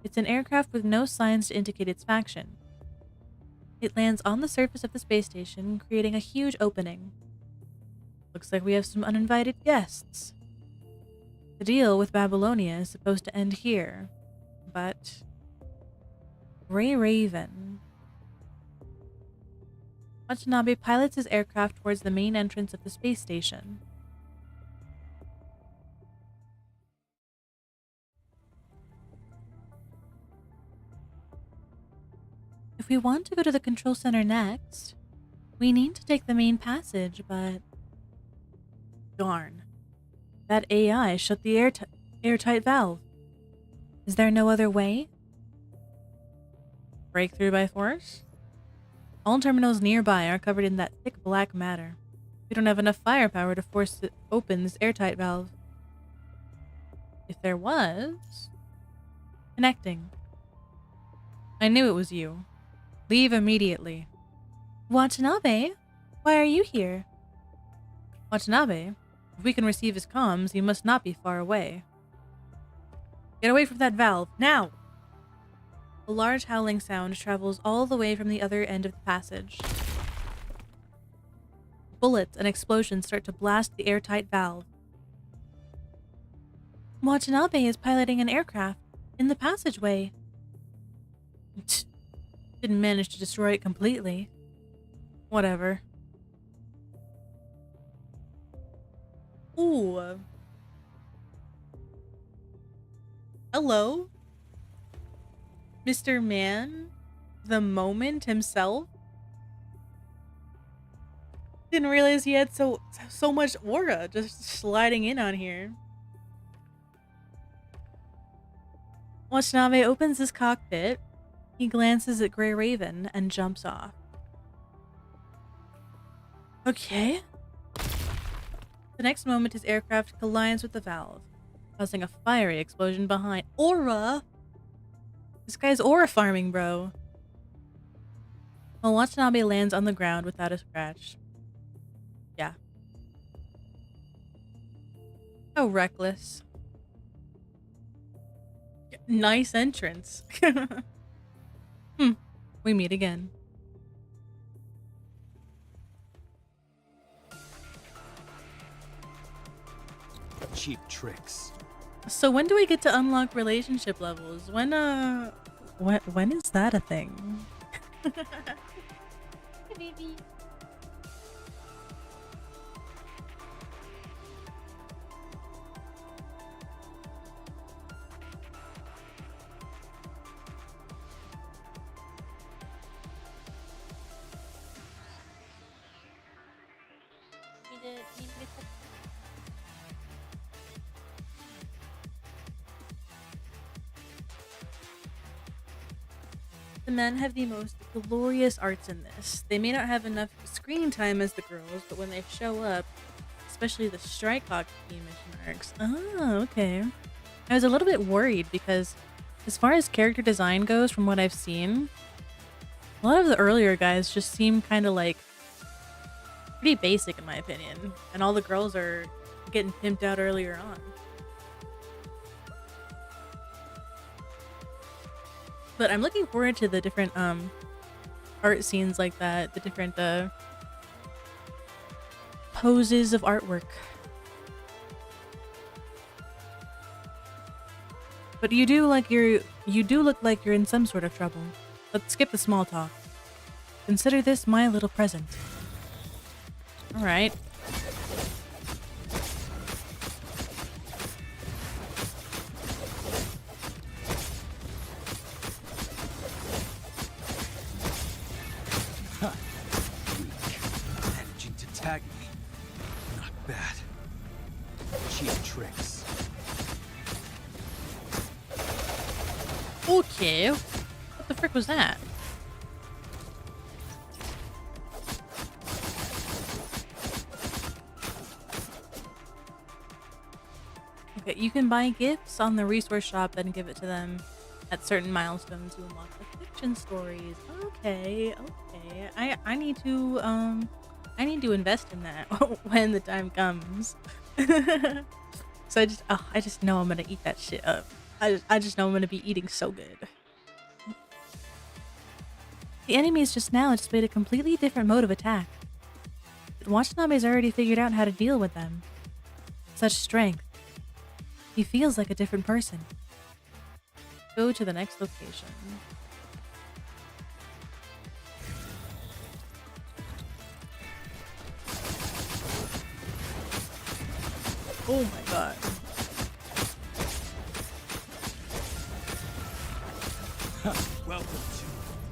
It's an aircraft with no signs to indicate its faction. It lands on the surface of the space station, creating a huge opening. Looks like we have some uninvited guests. The deal with Babylonia is supposed to end here, but... Grey Raven. Watanabe pilots his aircraft towards the main entrance of the space station. If we want to go to the control center next, we need to take the main passage, but... Darn. That AI shut the airtight valve. Is there no other way? Breakthrough by force? All terminals nearby are covered in that thick black matter. We don't have enough firepower to force open this airtight valve. If there was... Connecting. I knew it was you. Leave immediately. Watanabe? Why are you here? Watanabe? If we can receive his comms, he must not be far away. Get away from that valve, now! A large howling sound travels all the way from the other end of the passage. Bullets and explosions start to blast the airtight valve. Watanabe is piloting an aircraft in the passageway. Didn't manage to destroy it completely. Whatever. Ooh. Hello? Mr. Man? The Moment himself? Didn't realize he had so much aura just sliding in on here. Watanabe opens his cockpit. He glances at Grey Raven and jumps off. Okay. The next moment, his aircraft collides with the valve, causing a fiery explosion behind. Aura? This guy's aura farming, bro. While Watanabe lands on the ground without a scratch. Yeah. How reckless. Nice entrance. We meet again. Cheap tricks. So when do we get to unlock relationship levels? When is that a thing? Baby. The men have the most glorious arts in this. They may not have enough screen time as the girls, but when they show up, especially the Strike Hawk team mission arcs. Oh, okay. I was a little bit worried because as far as character design goes, from what I've seen, a lot of the earlier guys just seem kind of like pretty basic in my opinion, and all the girls are getting pimped out earlier on. But I'm looking forward to the different art scenes like that, the different poses of artwork. But you do look like you're in some sort of trouble. Let's skip the small talk. Consider this my little present. All right. Managing to tag me. Not bad. Cheap tricks. Okay. What the frick was that? Okay, you can buy gifts on the resource shop and give it to them at certain milestones to unlock the fiction stories. Okay, okay. I need to invest in that when the time comes. So I just know I'm gonna eat that shit up. I just know I'm gonna be eating so good. The enemies just now displayed a completely different mode of attack. But Watanabe's already figured out how to deal with them. Such strength. He feels like a different person. Go to the next location. Oh my god. Welcome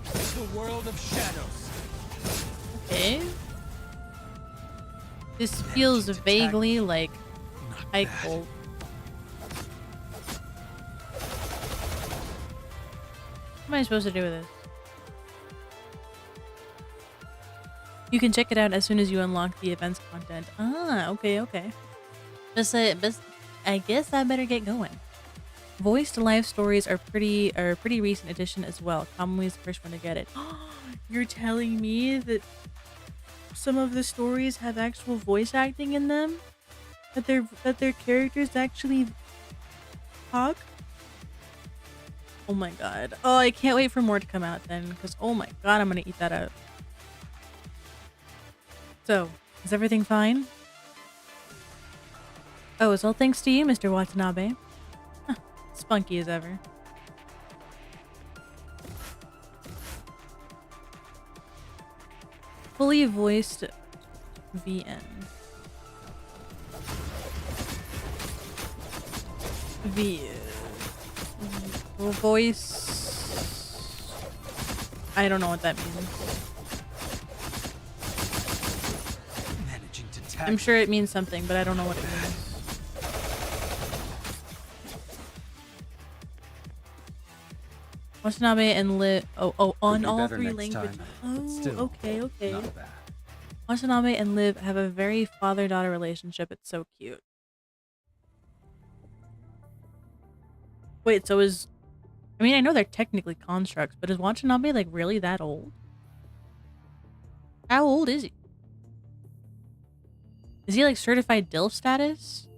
to the world of shadows. Okay. This feels vaguely like bad. Colt. What am I supposed to do with this? You can check it out as soon as you unlock the events content. Ah, okay, okay. But I guess I better get going. Voiced live stories are a pretty recent addition as well. Kamui is the first one to get it. You're telling me that some of the stories have actual voice acting in them? That their characters actually talk? Oh my god. Oh, I can't wait for more to come out then, because oh my god, I'm gonna eat that up. So, is everything fine? Oh, it's all thanks to you, Mr. Watanabe. Huh, spunky as ever. Fully voiced VN. Voice. I don't know what that means. Managing to tag. I'm sure it means something, but I don't know what it means. Watanabe and Liv. Oh, on Could be all better three next languages. time, but Oh, still, okay, okay. Not bad. Watanabe and Liv have a very father-daughter relationship. It's so cute. Wait, so is... I mean, I know they're technically constructs, but is Watanabe, like, really that old? How old is he? Is he, like, certified DILF status?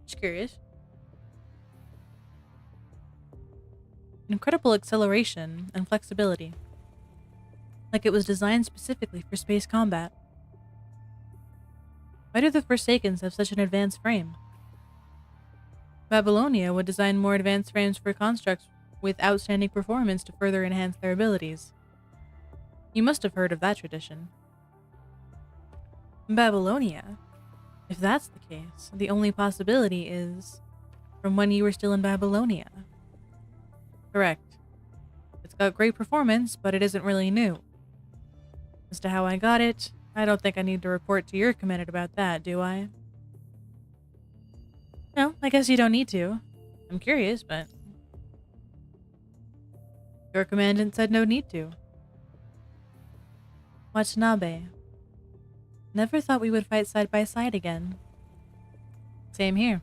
Just curious. Incredible acceleration and flexibility. Like it was designed specifically for space combat. Why do the Forsakens have such an advanced frame? Babylonia would design more advanced frames for constructs with outstanding performance to further enhance their abilities. You must have heard of that tradition. Babylonia? If that's the case, the only possibility is from when you were still in Babylonia. Correct. It's got great performance, but it isn't really new. As to how I got it, I don't think I need to report to your commandant about that, do I? No, I guess you don't need to. I'm curious, but... Your commandant said no need to. Watanabe. Never thought we would fight side by side again. Same here.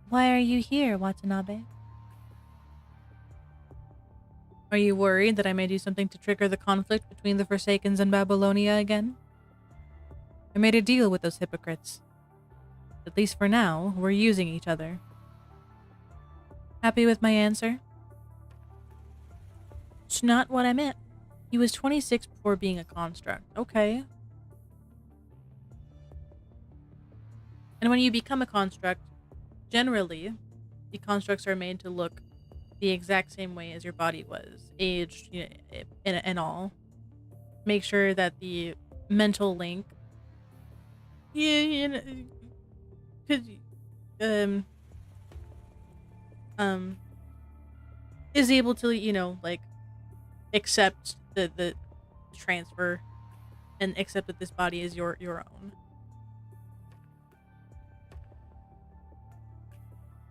Why are you here, Watanabe? Are you worried that I may do something to trigger the conflict between the Forsakens and Babylonia again? I made a deal with those hypocrites. At least for now, we're using each other. Happy with my answer? It's not what I meant. He was 26 before being a construct. Okay. And when you become a construct, generally, the constructs are made to look the exact same way as your body was, aged, you know, and all. Make sure that the mental link, yeah, you know, could, um, is able to, you know, like, accept the transfer and accept that this body is your own.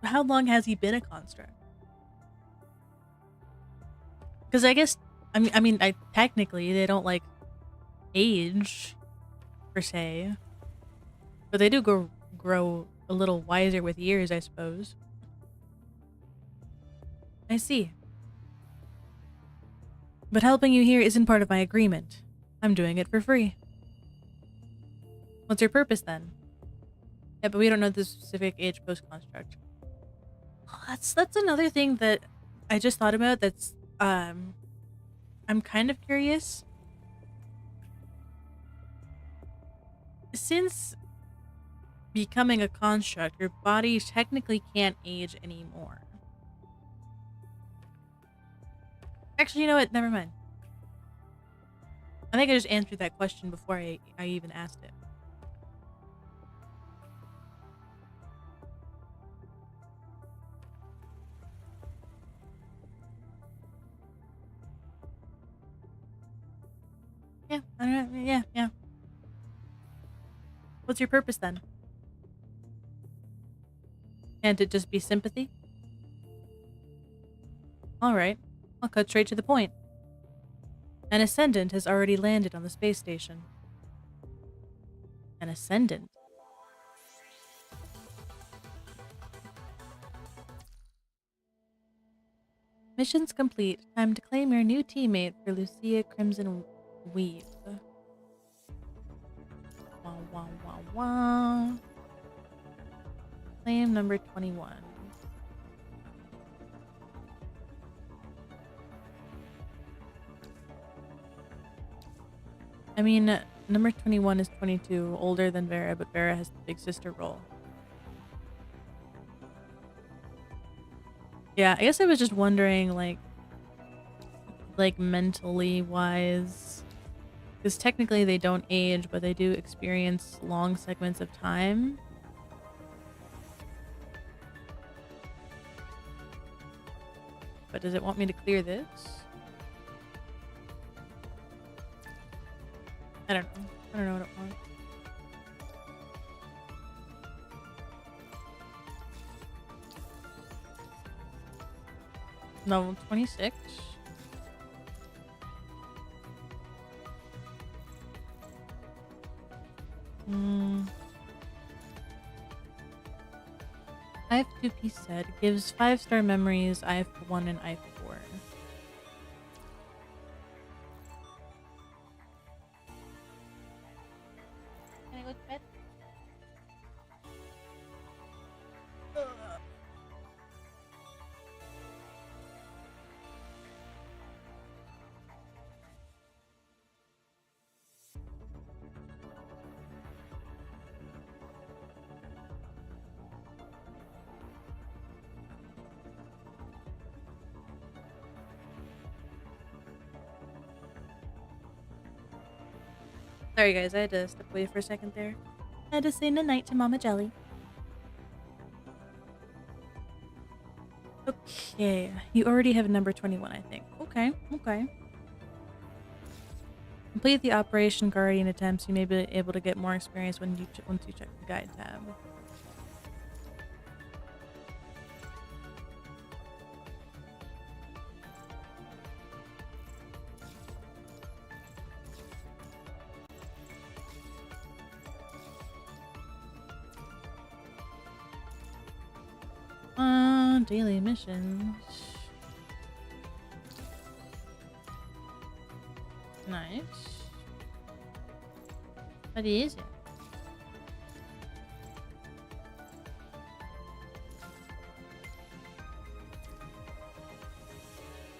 How long has he been a construct? Because I guess, I technically they don't like age per se, but they do grow a little wiser with years, I suppose. I see. But helping you here isn't part of my agreement. I'm doing it for free. What's your purpose then? Yeah, but we don't know the specific age post construct. That's another thing that I just thought about. That's I'm kind of curious. Since becoming a construct, your body technically can't age anymore. Actually, you know what? Never mind. I think I just answered that question before I even asked it. Yeah, I don't know. Yeah, yeah. What's your purpose then? Can't it just be sympathy? Alright, I'll cut straight to the point. An ascendant has already landed on the space station. An ascendant? Mission's complete. Time to claim your new teammate for Lucia Crimson Weave. Wah, wah, wah, wah. Claim number 21. I mean, number 21 is 22, older than Vera, but Vera has the big sister role. Yeah, I guess I was just wondering, like mentally wise, because technically they don't age, but they do experience long segments of time. But does it want me to clear this? I don't know. I don't know what it wants. No, 26. I have 2-piece set. Gives 5-star memories, I have 1 and I have 4. Can I go to bed? Sorry guys, I had to step away for a second there. I had to say night to Mama Jelly. Okay, you already have number 21, I think. Okay, okay. Complete the Operation Guardian attempts. You may be able to get more experience when once you check the guide tab. Daily missions. Nice. What is it?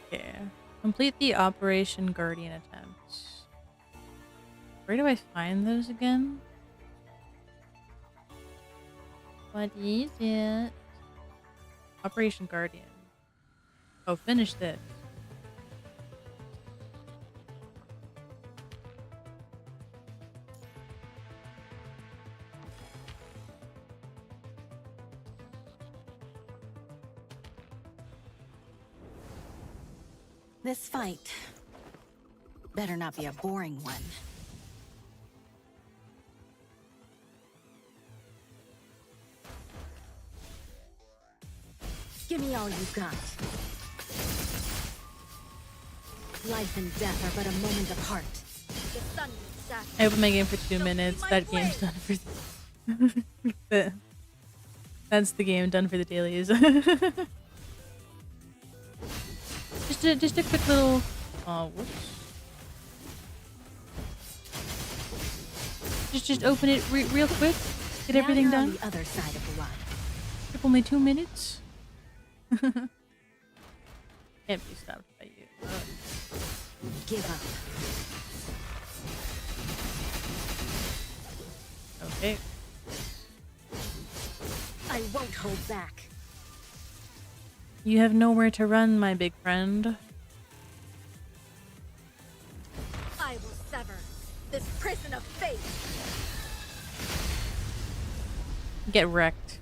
Okay. Complete the Operation Guardian attempts. Where do I find those again? What is it? Operation Guardian. Oh, finish this. This fight better not be a boring one. Give me all you got. Life and death are but a moment apart. The sun will shine. I opened my game for 2 minutes. That game's done for that's the game done for the dailies. just a quick little whoops. Just open it real quick. Get Now everything you're on done. the other side of the line. Took only 2 minutes. Can't be stopped by you. Give up. Okay. I won't hold back. You have nowhere to run, my big friend. I will sever this prison of fate. Get wrecked.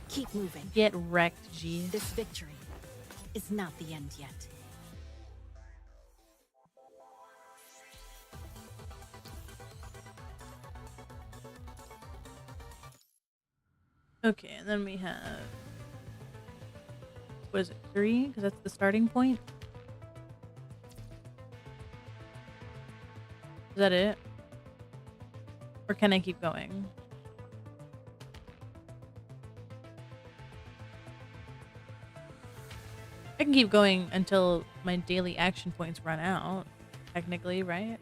Keep moving. Get wrecked, G. This victory is not the end yet. Okay, and then we have, what is it, 3? Because that's the starting point. Is that it? Or can I keep going? I can keep going until my daily action points run out, technically, right?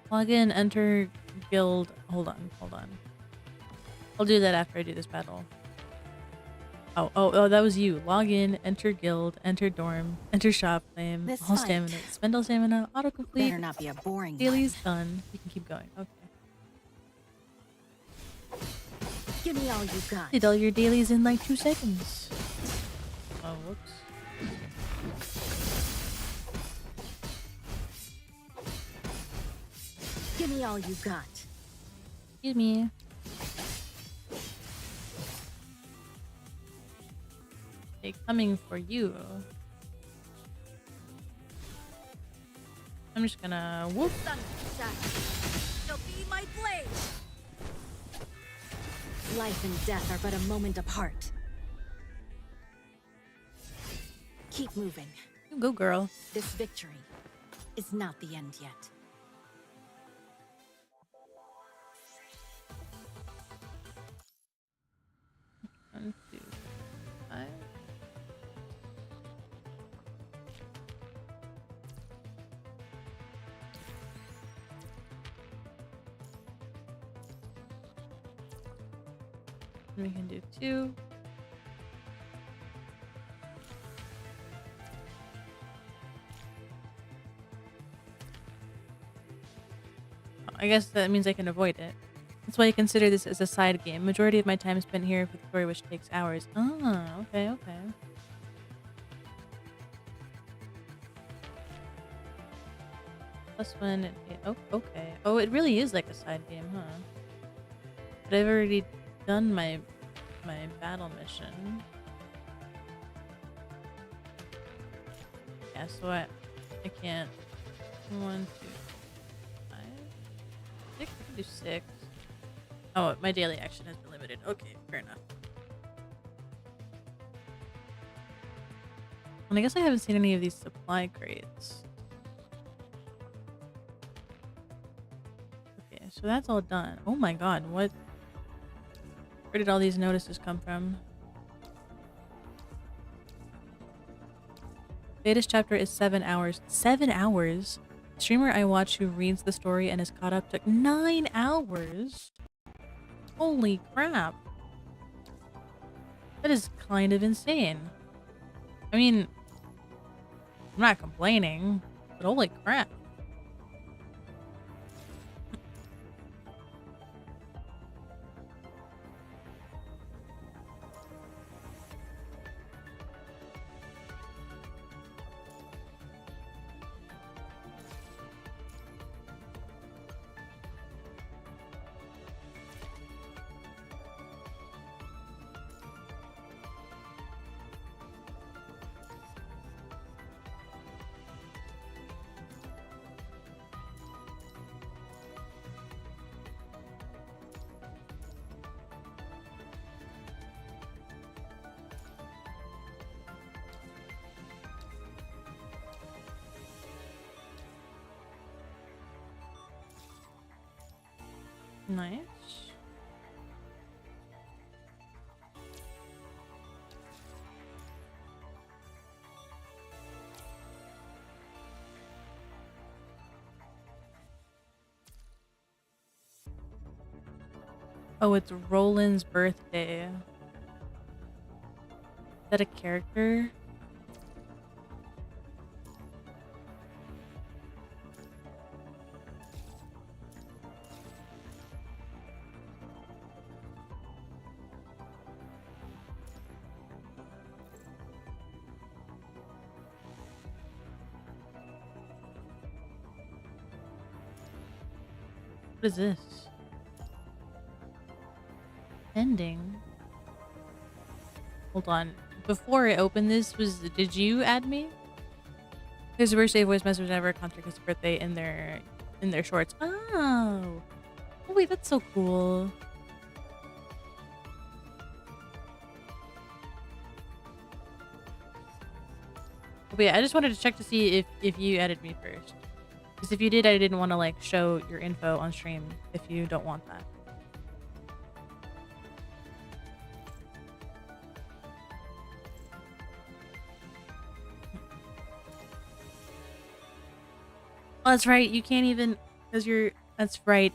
Log in, enter guild. Hold on, hold on. I'll do that after I do this battle. Oh, that was you. Log in, enter guild, enter dorm, enter shop claim, This all fight stamina, spend all stamina, autocomplete, better not be a boring daily's one. done. You can keep going. Okay. Give me all you got. Did all your dailies in like 2 seconds. Oh, whoops. Give me all you got. Excuse me. They coming for you. I'm just gonna whoop. Shall be my blade. Life and death are but a moment apart. Keep moving. You go, girl. This victory is not the end yet. One, two, 5. We can do 2. I guess that means I can avoid it. That's why I consider this as a side game. Majority of my time spent here for the story, which takes hours. Ah, okay, okay. +1. Oh, okay. Oh, it really is like a side game, huh? But I've already done my battle mission. Yeah, so I can't. 1, 2, 5, 6. I can do 6. Oh, my daily action has been limited. Okay, fair enough. And I guess I haven't seen any of these supply crates. Okay, so that's all done. Oh my god, what? Where did all these notices come from? Latest chapter is 7 hours. 7 hours? The streamer I watch who reads the story and is caught up took 9 hours? Holy crap. That is kind of insane. I mean, I'm not complaining, but holy crap. Nice. Oh, it's Roland's birthday. Is that a character? What is this? Ending. Hold on. Before I open this, did you add me? His birthday voice message whenever a concert his birthday in their in their shorts. Oh. Oh wait, that's so cool. But yeah, I just wanted to check to see if you added me first. Because if you did, I didn't want to like show your info on stream if you don't want that. Oh, that's right. You can't even because you're. That's right.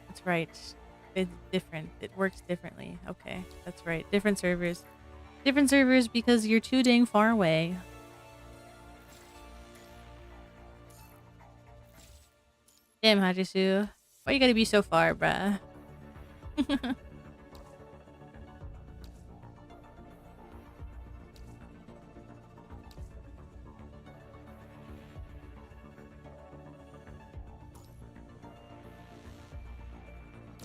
That's right. It's different. It works differently. Okay, that's right. Different servers. Different servers because you're too dang far away. Damn, Hajisu. Why you gotta be so far, bruh?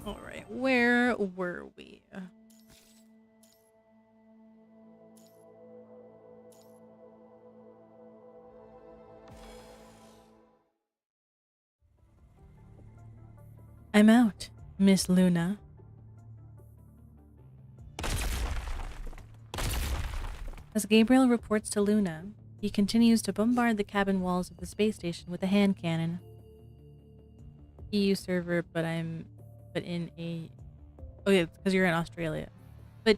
Alright, where were we? I'm out, Miss Luna. As Gabriel reports to Luna, he continues to bombard the cabin walls of the space station with a hand cannon. EU server, but in a... Oh yeah, because you're in Australia. But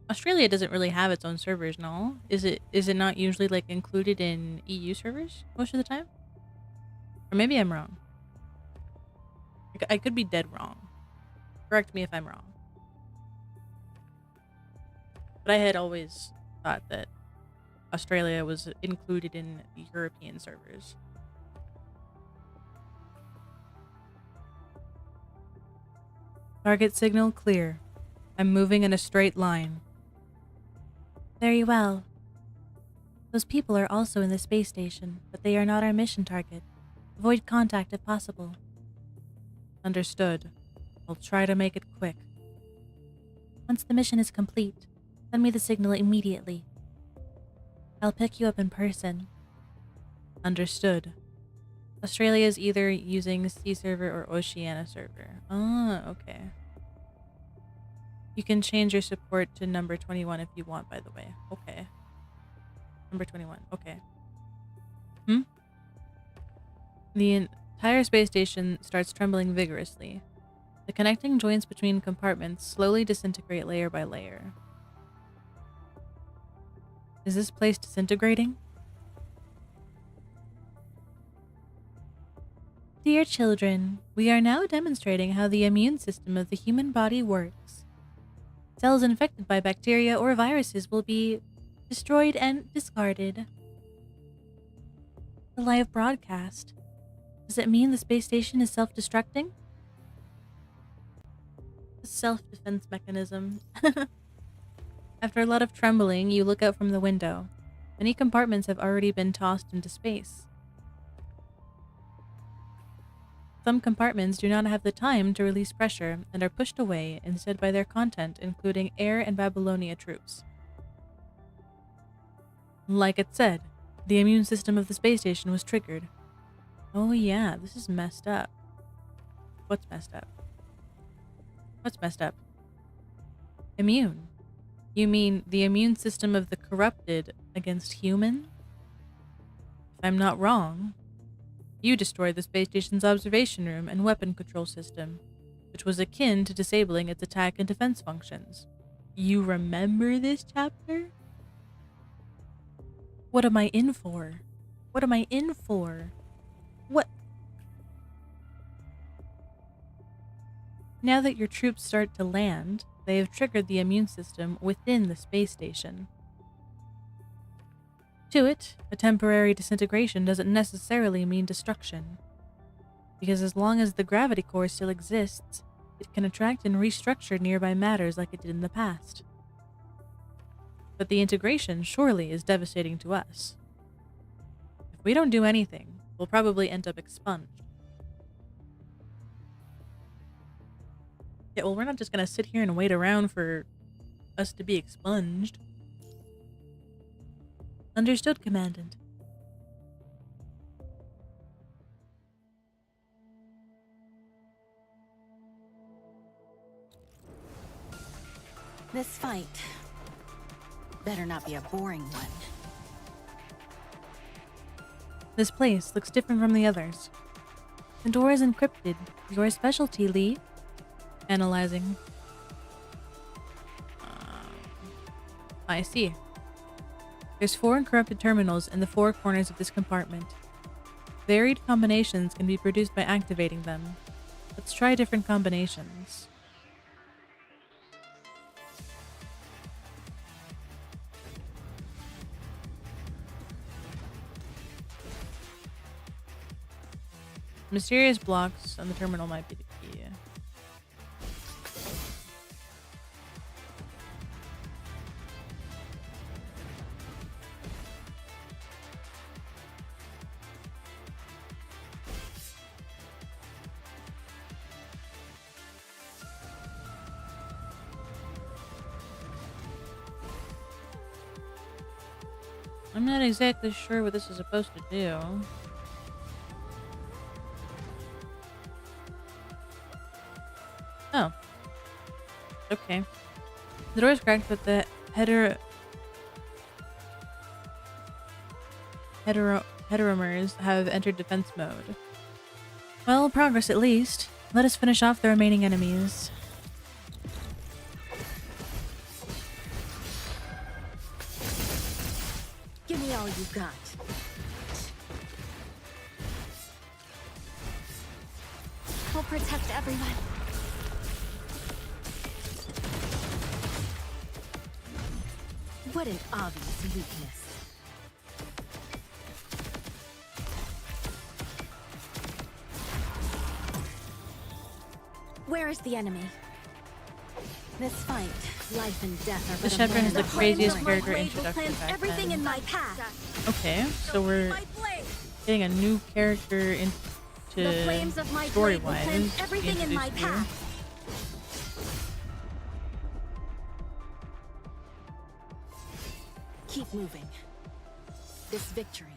Australia doesn't really have its own servers, no? Is it not usually like included in EU servers most of the time? Or maybe I'm wrong. I could be dead wrong. Correct me if I'm wrong. But I had always thought that Australia was included in European servers. Target signal clear. I'm moving in a straight line. Very well. Those people are also in the space station, but they are not our mission target. Avoid contact if possible. Understood. I'll try to make it quick. Once the mission is complete, send me the signal immediately. I'll pick you up in person. Understood. Australia is either using Sea server or Oceania server. Oh, okay. You can change your support to number 21 if you want, by the way. Okay. Number 21. Okay. The entire space station starts trembling vigorously. The connecting joints between compartments slowly disintegrate layer by layer. Is this place disintegrating? Dear children, we are now demonstrating how the immune system of the human body works. Cells infected by bacteria or viruses will be destroyed and discarded. The live broadcast. Does it mean the space station is self-destructing? A self-defense mechanism. After a lot of trembling, you look out from the window. Many compartments have already been tossed into space. Some compartments do not have the time to release pressure and are pushed away instead by their content, including Air and Babylonia troops. Like it said, the immune system of the space station was triggered. Oh yeah, this is messed up. What's messed up? What's messed up? Immune. You mean the immune system of the corrupted against human? If I'm not wrong, you destroyed the space station's observation room and weapon control system, which was akin to disabling its attack and defense functions. You remember this chapter? What am I in for? What am I in for? What? Now that your troops start to land, they have triggered the immune system within the space station. To it, a temporary disintegration doesn't necessarily mean destruction, because as long as the gravity core still exists, it can attract and restructure nearby matters like it did in the past. But the integration surely is devastating to us. If we don't do anything, we'll probably end up expunged. Yeah, well, we're not just gonna sit here and wait around for us to be expunged. Understood, Commandant. This fight better not be a boring one. This place looks different from the others. The door is encrypted. Your specialty, Lee. Analyzing. I see. There's 4 encrypted terminals in the 4 corners of this compartment. Varied combinations can be produced by activating them. Let's try different combinations. Mysterious blocks on the terminal might be the key. I'm not exactly sure what this is supposed to do. Oh. Okay. The door is cracked, but the heteromers have entered defense mode. Well, progress at least. Let us finish off the remaining enemies. Give me all you got. We'll protect everyone. What an obvious weakness. Where is the enemy? This fight, life and death are The but a Shepherd has moment the away. craziest My character blade will introduction cleanse back everything then. in my path. Okay, so we're My blade. getting a new character into The flames of my story blade will wise. cleanse everything in my path. Keep moving. This victory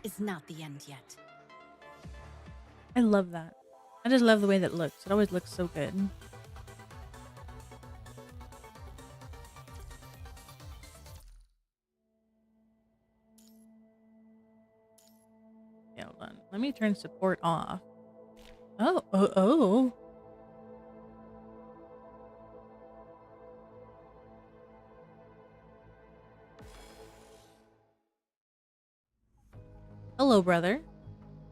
is not the end yet. I love that. I just love the way that looks. It always looks so good. Yeah, hold on. Let me turn support off. Oh. Hello, brother.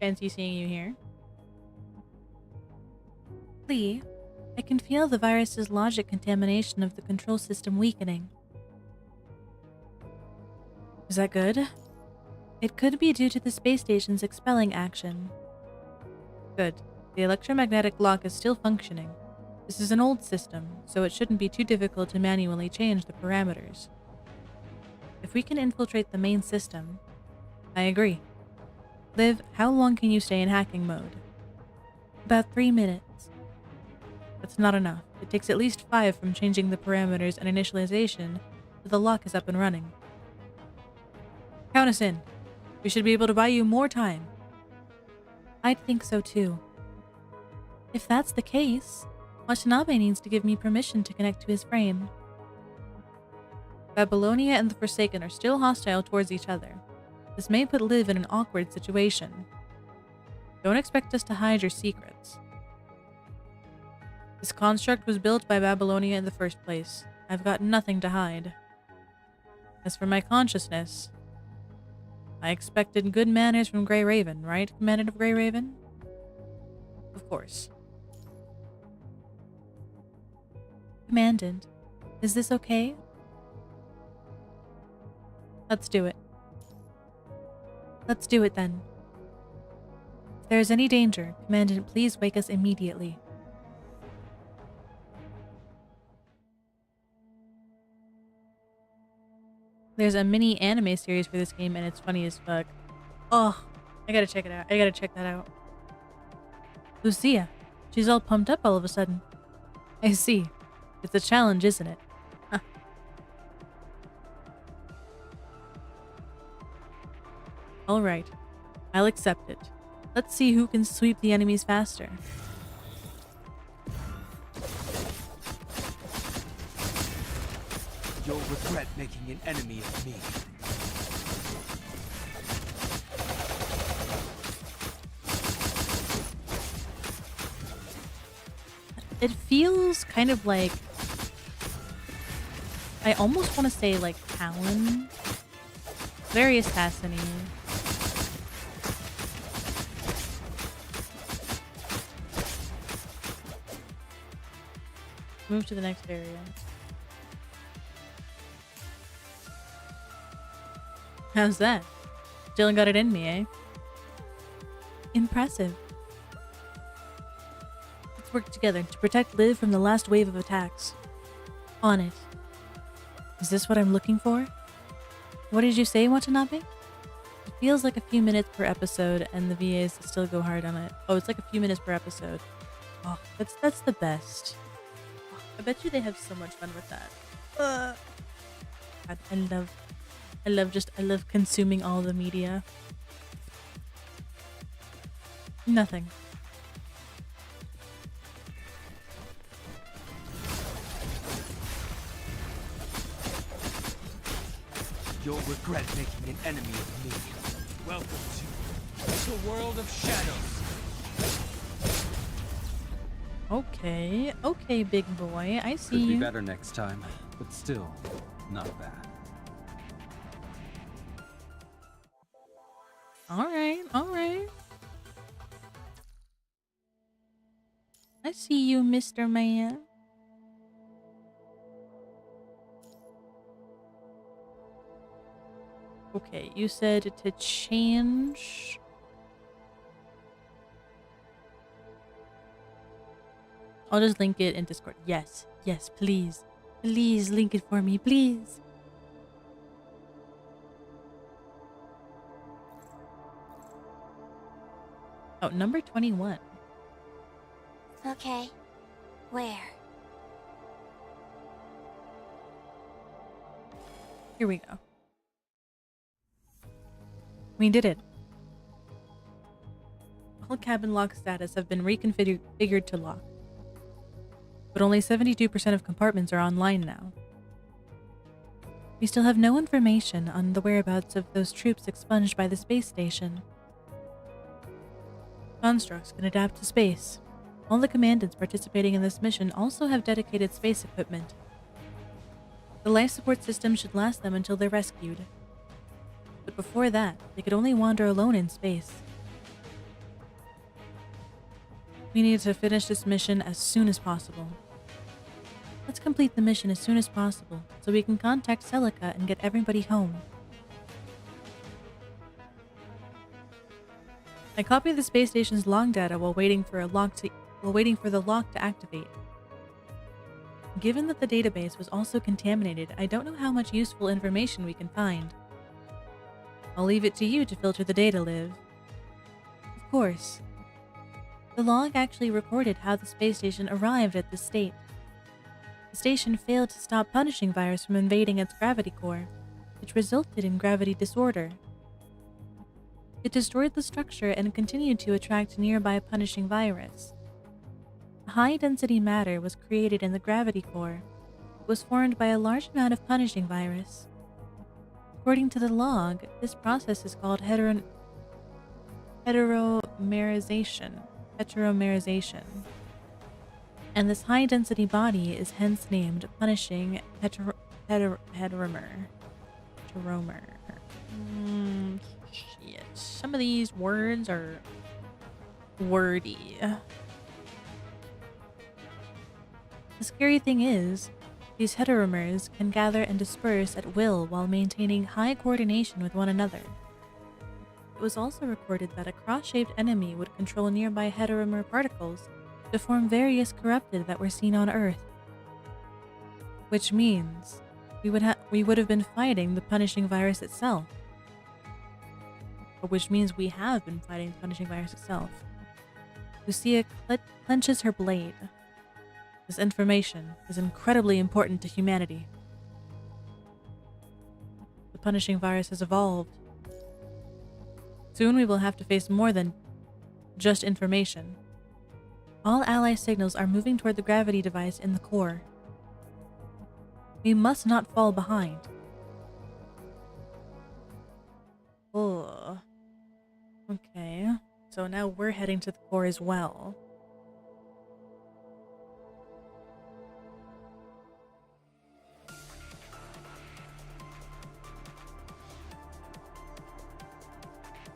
Fancy seeing you here. Lee, I can feel the virus's logic contamination of the control system weakening. Is that good? It could be due to the space station's expelling action. Good. The electromagnetic lock is still functioning. This is an old system, so it shouldn't be too difficult to manually change the parameters. If we can infiltrate the main system... I agree. Liv, how long can you stay in hacking mode? About 3 minutes. That's not enough. It takes at least 5 from changing the parameters and initialization till the lock is up and running. Count us in. We should be able to buy you more time. I'd think so too. If that's the case, Watanabe needs to give me permission to connect to his frame. Babylonia and the Forsaken are still hostile towards each other. This may put Liv in an awkward situation. Don't expect us to hide your secrets. This construct was built by Babylonia in the first place. I've got nothing to hide. As for my consciousness, I expected good manners from Grey Raven, right, Commandant of Grey Raven? Of course. Commandant, is this okay? Let's do it. Let's do it then. If there is any danger, Commandant, please wake us immediately. There's a mini anime series for this game and it's funny as fuck. Oh, I gotta check it out. I gotta check that out. Lucia, she's all pumped up all of a sudden. I see. It's a challenge, isn't it? Huh. Alright. I'll accept it. Let's see who can sweep the enemies faster. regret making an enemy of me. It feels kind of like, I almost want to say like Talon. Very assassiny. Move to the next area. How's that? Still got it in me, eh? Impressive. Let's work together to protect Liv from the last wave of attacks. On it. Is this what I'm looking for? What did you say, Watanabe? It feels like a few minutes per episode, and the VAs still go hard on it. Oh, it's like a few minutes per episode. Oh, that's the best. Oh, I bet you they have so much fun with that. God, I love consuming all the media. Nothing. You'll regret making an enemy of me. Welcome to the world of shadows. Okay, okay, big boy. I see Could be you. better next time, but still not bad. Alright, alright. I see you, Mr. Man. Okay, you said to change. I'll just link it in Discord. Yes, yes, please. Please link it for me, please. Oh, number 21. Okay. Where? Here we go. We did it. All cabin lock status have been reconfigured to lock. But only 72% of compartments are online now. We still have no information on the whereabouts of those troops expunged by the space station. Constructs can adapt to space. All the commandants participating in this mission also have dedicated space equipment. The life support system should last them until they're rescued. But before that, they could only wander alone in space. We need to finish this mission as soon as possible. Let's complete the mission as soon as possible, so we can contact Celica and get everybody home. I copied the space station's log data while waiting for the lock to activate. Given that the database was also contaminated, I don't know how much useful information we can find. I'll leave it to you to filter the data, Liv. Of course. The log actually recorded how the space station arrived at this state. The station failed to stop punishing virus from invading its gravity core, which resulted in gravity disorder. It destroyed the structure and continued to attract nearby punishing virus. High-density matter was created in the gravity core. It was formed by a large amount of punishing virus. According to the log, this process is called heteromerization. And this high-density body is hence named punishing heteromer. Shit. Some of these words are wordy. The scary thing is, these heteromers can gather and disperse at will while maintaining high coordination with one another. It was also recorded that a cross-shaped enemy would control nearby heteromer particles to form various corrupted that were seen on Earth. Which means we would have been fighting the punishing virus itself. Or which means we have been fighting the punishing virus itself. Lucia clenches her blade. This information is incredibly important to humanity. The punishing virus has evolved. Soon we will have to face more than just information. All ally signals are moving toward the gravity device in the core. We must not fall behind. Oh. Okay. So now we're heading to the core as well.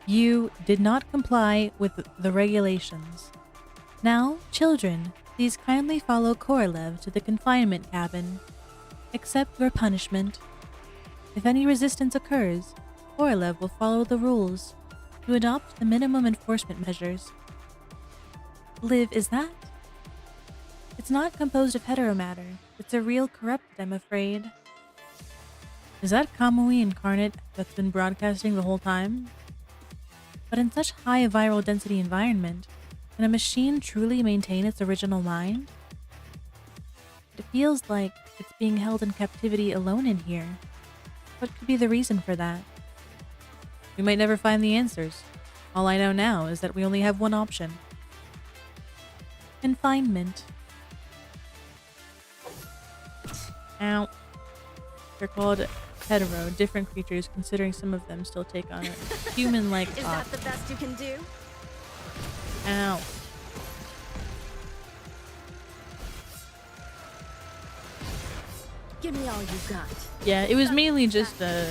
You did not comply with the regulations. Now, children, please kindly follow Korolev to the confinement cabin. Accept your punishment. If any resistance occurs, Korolev will follow the rules to adopt the minimum enforcement measures. Liv, is that? It's not composed of heteromatter. It's a real corrupted, I'm afraid. Is that Kamui incarnate that's been broadcasting the whole time? But in such high viral density environment, can a machine truly maintain its original mind? It feels like it's being held in captivity alone in here. What could be the reason for that? We might never find the answers. All I know now is that we only have one option. Confinement. Ow. They're called hetero, different creatures, considering some of them still take on a human-like Is thought. that the best you can do? Ow. Give me all you got. Yeah, it was mainly just a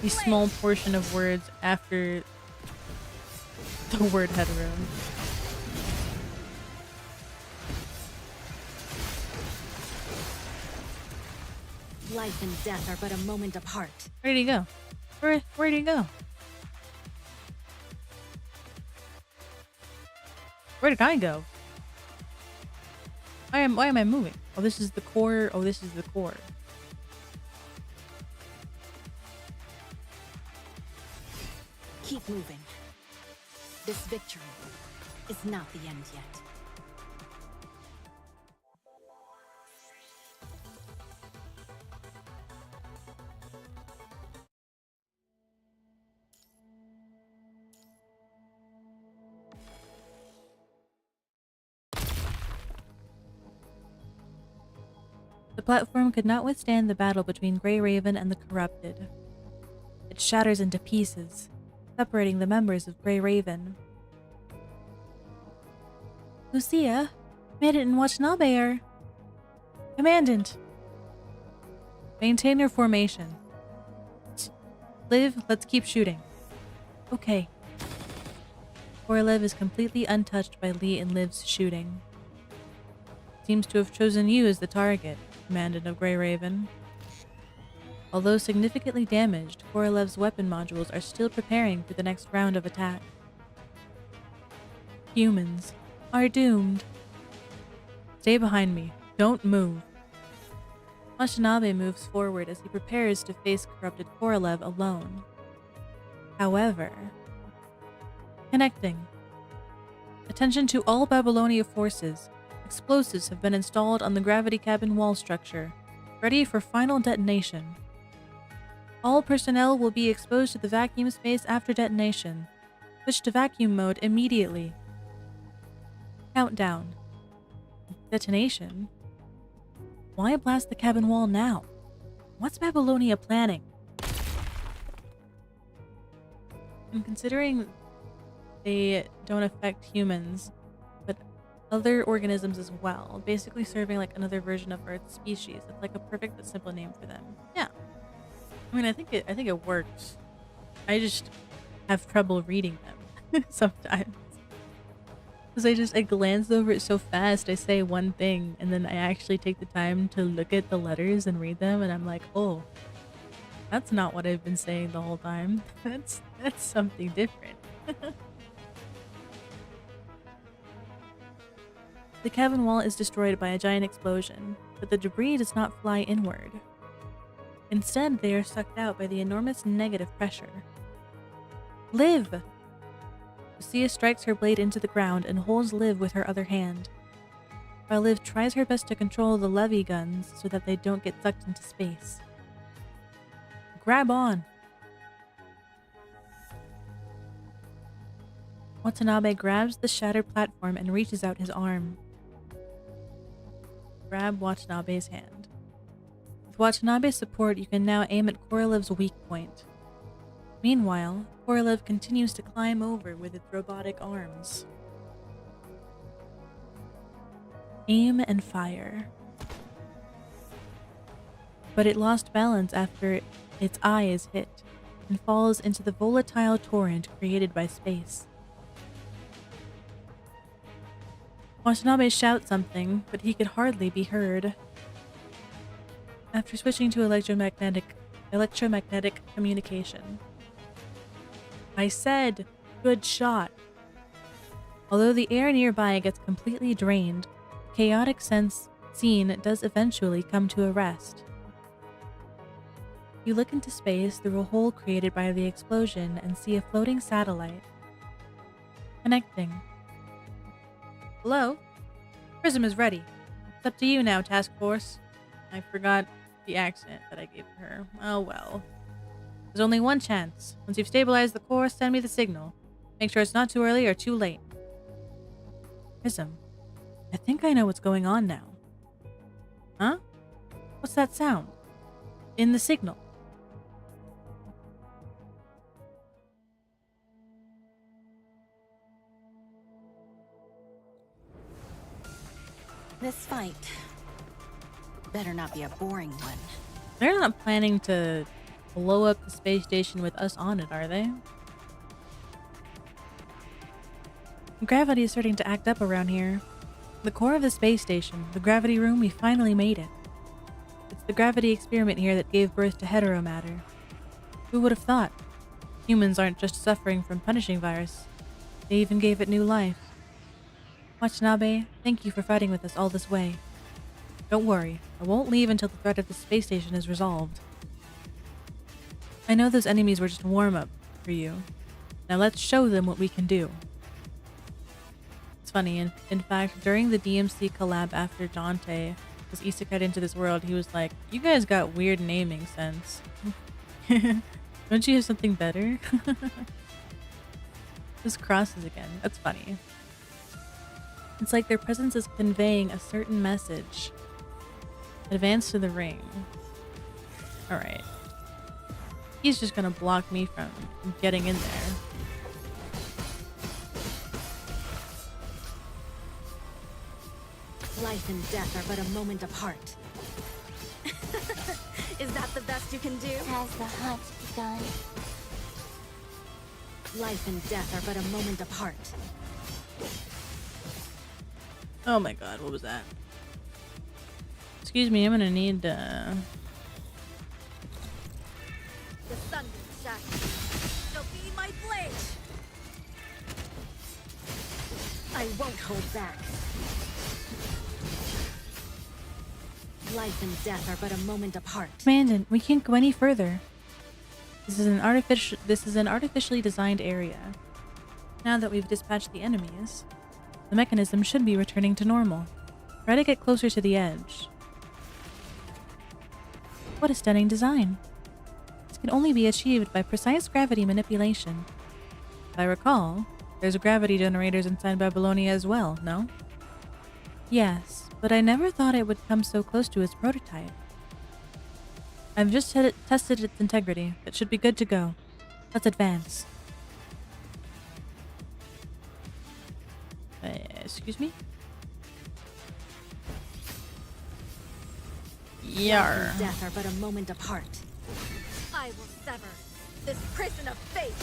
Be my small portion of words after the word hetero. Life and death are but a moment apart. Where'd he go? Where'd he go? Where did I go? Why am I moving? Oh, this is the core. Oh, this is the core. Keep moving. This victory is not the end yet. The platform could not withstand the battle between Grey Raven and the Corrupted. It shatters into pieces, separating the members of Grey Raven. Lucia, made it in Watanabe are... Commandant! Maintain your formation. Liv, let's keep shooting. Okay. Liv is completely untouched by Lee and Liv's shooting. Seems to have chosen you as the target, Commandant of Grey Raven. Although significantly damaged, Korolev's weapon modules are still preparing for the next round of attack. Humans are doomed. Stay behind me. Don't move. Watanabe moves forward as he prepares to face corrupted Korolev alone. However... Connecting. Attention to all Babylonia forces. Explosives have been installed on the gravity cabin wall structure, ready for final detonation. All personnel will be exposed to the vacuum space after detonation. Switch to vacuum mode immediately. Countdown. Detonation? Why blast the cabin wall now? What's Babylonia planning? And considering they don't affect humans, but other organisms as well, basically serving like another version of Earth's species. It's like a perfect but simple name for them. Yeah. I mean, I think it works. I just have trouble reading them sometimes. Because I glance over it so fast, I say one thing, and then I actually take the time to look at the letters and read them, and I'm like, oh, that's not what I've been saying the whole time. That's something different. The cabin wall is destroyed by a giant explosion, but the debris does not fly inward. Instead, they are sucked out by the enormous negative pressure. Liv! Lucia strikes her blade into the ground and holds Liv with her other hand, while Liv tries her best to control the levy guns so that they don't get sucked into space. Grab on! Watanabe grabs the shattered platform and reaches out his arm. Grab Watanabe's hand. With Watanabe's support, you can now aim at Korolev's weak point. Meanwhile, Korolev continues to climb over with its robotic arms. Aim and fire. But it lost balance after its eye is hit and falls into the volatile torrent created by space. Watanabe shouts something, but he could hardly be heard. After switching to electromagnetic communication. I said, good shot. Although the air nearby gets completely drained, the chaotic scene does eventually come to a rest. You look into space through a hole created by the explosion and see a floating satellite. Connecting. Hello? Prism is ready. It's up to you now, Task Force. I forgot the accent that I gave her. Oh well. There's only one chance. Once you've stabilized the core, send me the signal. Make sure it's not too early or too late. Prism, I think I know what's going on now. Huh? What's that sound? In the signal. This fight better not be a boring one. They're not planning to blow up the space station with us on it, are they? Gravity is starting to act up around here. The core of the space station, the gravity room, we finally made it. It's the gravity experiment here that gave birth to heteromatter. Who would have thought? Humans aren't just suffering from punishing virus. They even gave it new life. Watanabe, thank you for fighting with us all this way. Don't worry, I won't leave until the threat of the space station is resolved. I know those enemies were just a warm-up for you. Now let's show them what we can do. It's funny, in fact, during the DMC collab after Dante was isekai'd into this world, he was like, you guys got weird naming sense. Don't you have something better? Just crosses again. That's funny. It's like their presence is conveying a certain message. Advance to the ring. Alright. He's just gonna block me from getting in there. Life and death are but a moment apart. Is that the best you can do? Has the hunt begun? Life and death are but a moment apart. Oh my god, what was that? Excuse me, I'm gonna need The sun will shine. It'll be my blade. I won't hold back. Life and death are but a moment apart. Commandant, we can't go any further. This is an artificially designed area. Now that we've dispatched the enemies, the mechanism should be returning to normal. Try to get closer to the edge. What a stunning design. This can only be achieved by precise gravity manipulation. If I recall, there's gravity generators inside Babylonia as well, no? Yes, but I never thought it would come so close to its prototype. I've just tested its integrity. It should be good to go. Let's advance. Excuse me? Yar. Life and death are but a moment apart. I will sever this prison of fate.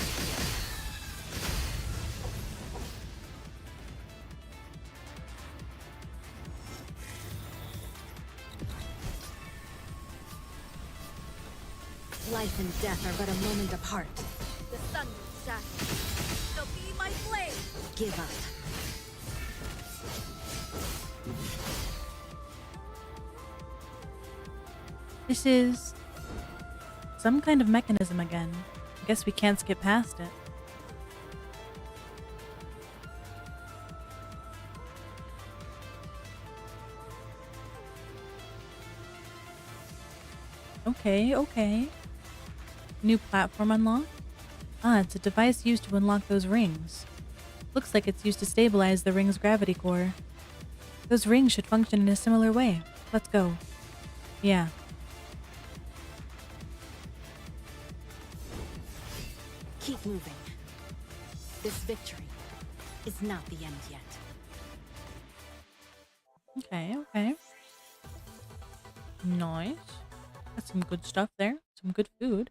Life and death are but a moment apart. The sun will shine. It'll be my blade. Give up. This is some kind of mechanism again. I guess we can't skip past it. Okay. New platform unlocked? Ah, it's a device used to unlock those rings. Looks like it's used to stabilize the ring's gravity core. Those rings should function in a similar way. Let's go. Yeah. Keep moving. This victory is not the end yet. Okay, okay. Nice. Got some good stuff there. Some good food.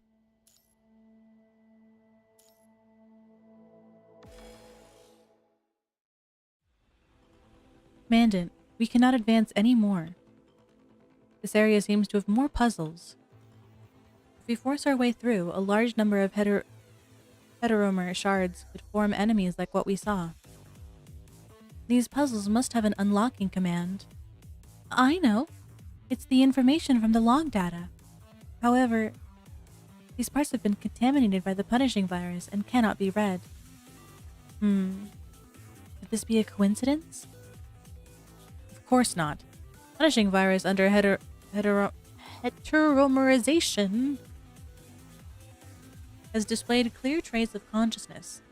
Mandant, we cannot advance any more. This area seems to have more puzzles. If we force our way through, a large number of heteromer shards could form enemies like what we saw. These puzzles must have an unlocking command. I know. It's the information from the log data. However, these parts have been contaminated by the punishing virus and cannot be read. Could this be a coincidence? Of course not. Punishing virus under heteromerization has displayed clear trace of consciousness.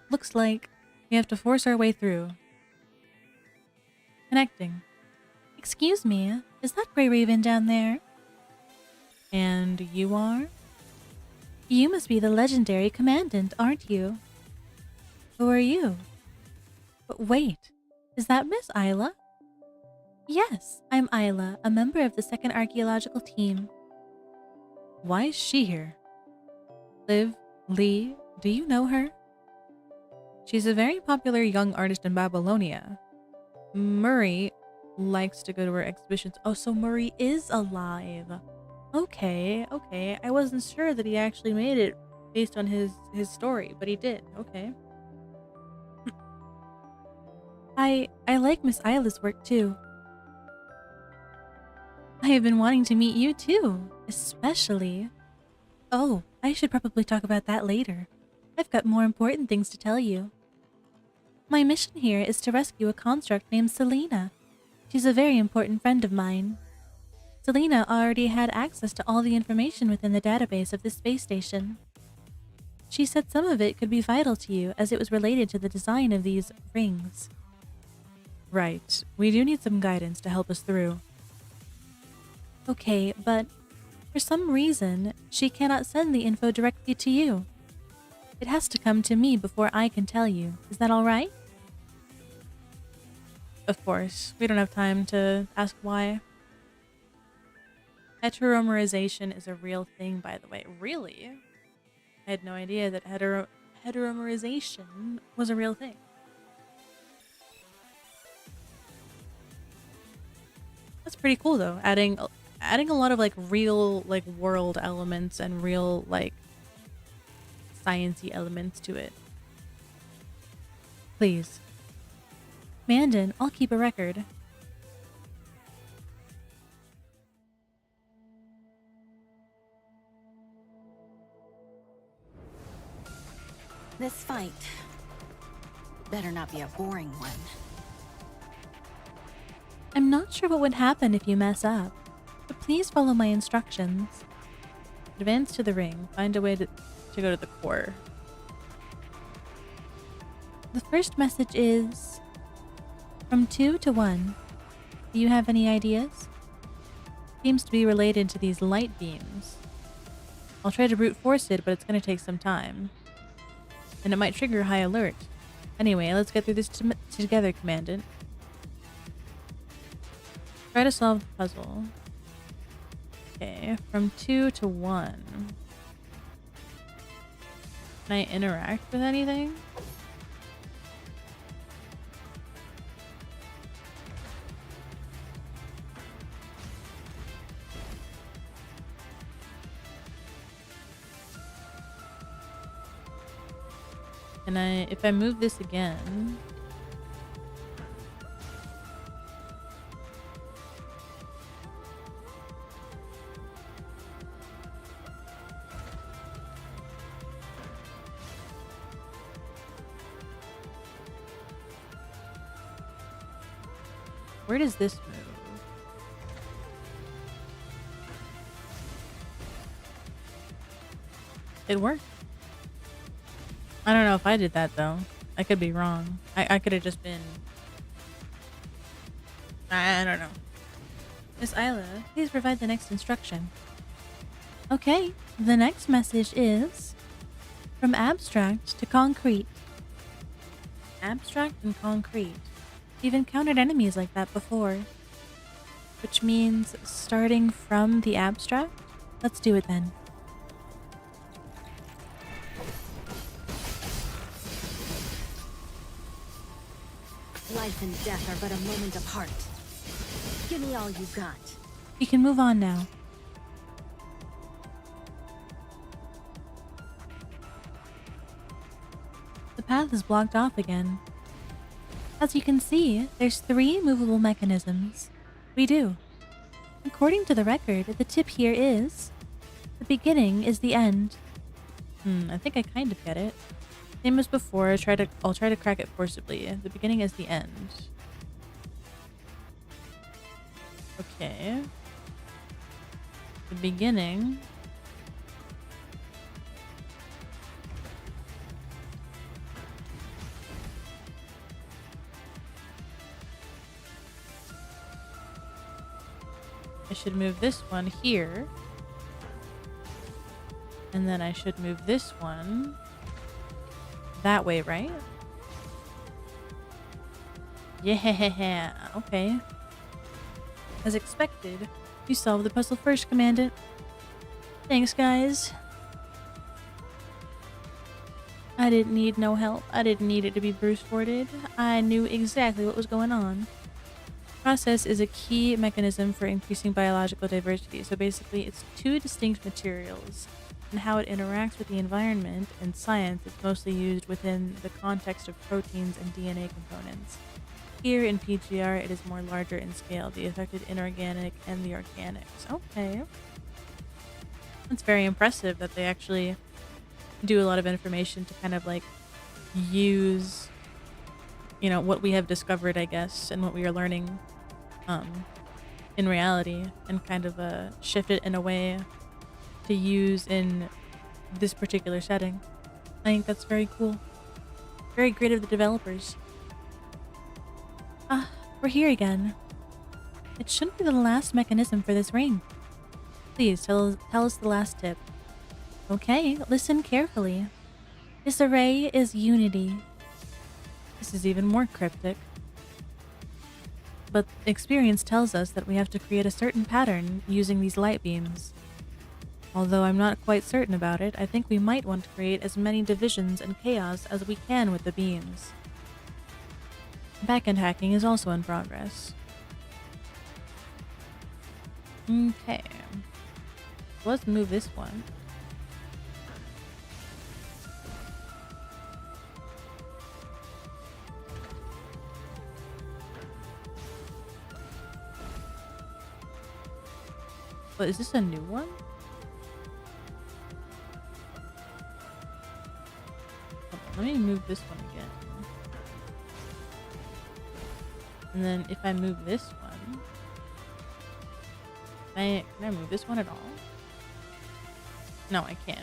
Looks like we have to force our way through. Connecting. Excuse me, is that Grey Raven down there? And you are? You must be the legendary commandant, aren't you? Who are you? But wait, is that Miss Isla? Yes, I'm Isla, a member of the 2nd Archaeological Team. Why is she here? Liv, Lee, do you know her? She's a very popular young artist in Babylonia. Murray likes to go to her exhibitions. Oh, so Murray is alive. Okay, okay. I wasn't sure that he actually made it based on his story, but he did. Okay. I like Miss Isla's work too. I have been wanting to meet you too, especially. Oh, I should probably talk about that later. I've got more important things to tell you. My mission here is to rescue a construct named Selena. She's a very important friend of mine. Selena already had access to all the information within the database of this space station. She said some of it could be vital to you as it was related to the design of these rings. Right. We do need some guidance to help us through. Okay, but for some reason, she cannot send the info directly to you. It has to come to me before I can tell you. Is that alright? Of course. We don't have time to ask why. Heteromerization is a real thing, by the way. Really? I had no idea that heteromerization was a real thing. That's pretty cool, though. Adding a lot of like real like world elements and real like sciencey elements to it. Please. Mandan, I'll keep a record. This fight better not be a boring one. I'm not sure what would happen if you mess up, but please follow my instructions. Advance to the ring. Find a way to go to the core. The first message is from 2 to 1. Do you have any ideas? Seems to be related to these light beams. I'll try to brute force it, but it's going to take some time. And it might trigger high alert. Anyway, let's get through this together, Commandant. Try to solve the puzzle. Okay, from 2 to 1. Can I interact with anything? And if I move this again... Where does this move? It worked. I don't know if I did that though. I could be wrong. I could have just been... I don't know. Miss Isla, please provide the next instruction. Okay, the next message is... From abstract to concrete. Abstract and concrete. We've encountered enemies like that before. Which means starting from the abstract? Let's do it then. Life and death are but a moment apart. Give me all you got. We can move on now. The path is blocked off again. As you can see, there's 3 movable mechanisms. We do. According to the record, the tip here is... the beginning is the end. I think I kind of get it. Same as before, I'll try to crack it forcibly. The beginning is the end. Okay. The beginning... I should move this one here. And then I should move this one that way, right? Yeah, okay. As expected, you solved the puzzle first, Commandant. Thanks, guys. I didn't need no help. I didn't need it to be Bruce Forted. I knew exactly what was going on. Process is a key mechanism for increasing biological diversity. So basically, it's 2 distinct materials, and how it interacts with the environment and science is mostly used within the context of proteins and DNA components. Here in PGR, it is more larger in scale, the affected inorganic and the organics. Okay. It's very impressive that they actually do a lot of information to kind of like use, you know, what we have discovered, I guess, and what we are learning in reality, and kind of shift it in a way to use in this particular setting. I think that's very cool. Very great of the developers. We're here again. It shouldn't be the last mechanism for this ring. Please tell us the last tip. Okay, listen carefully. This array is unity. This is even more cryptic. But experience tells us that we have to create a certain pattern using these light beams. Although I'm not quite certain about it, I think we might want to create as many divisions and chaos as we can with the beams. Backend hacking is also in progress. Okay. Let's move this one. But is this a new one? Hold on, let me move this one again. And then if I move this one, can I move this one at all? No, I can't.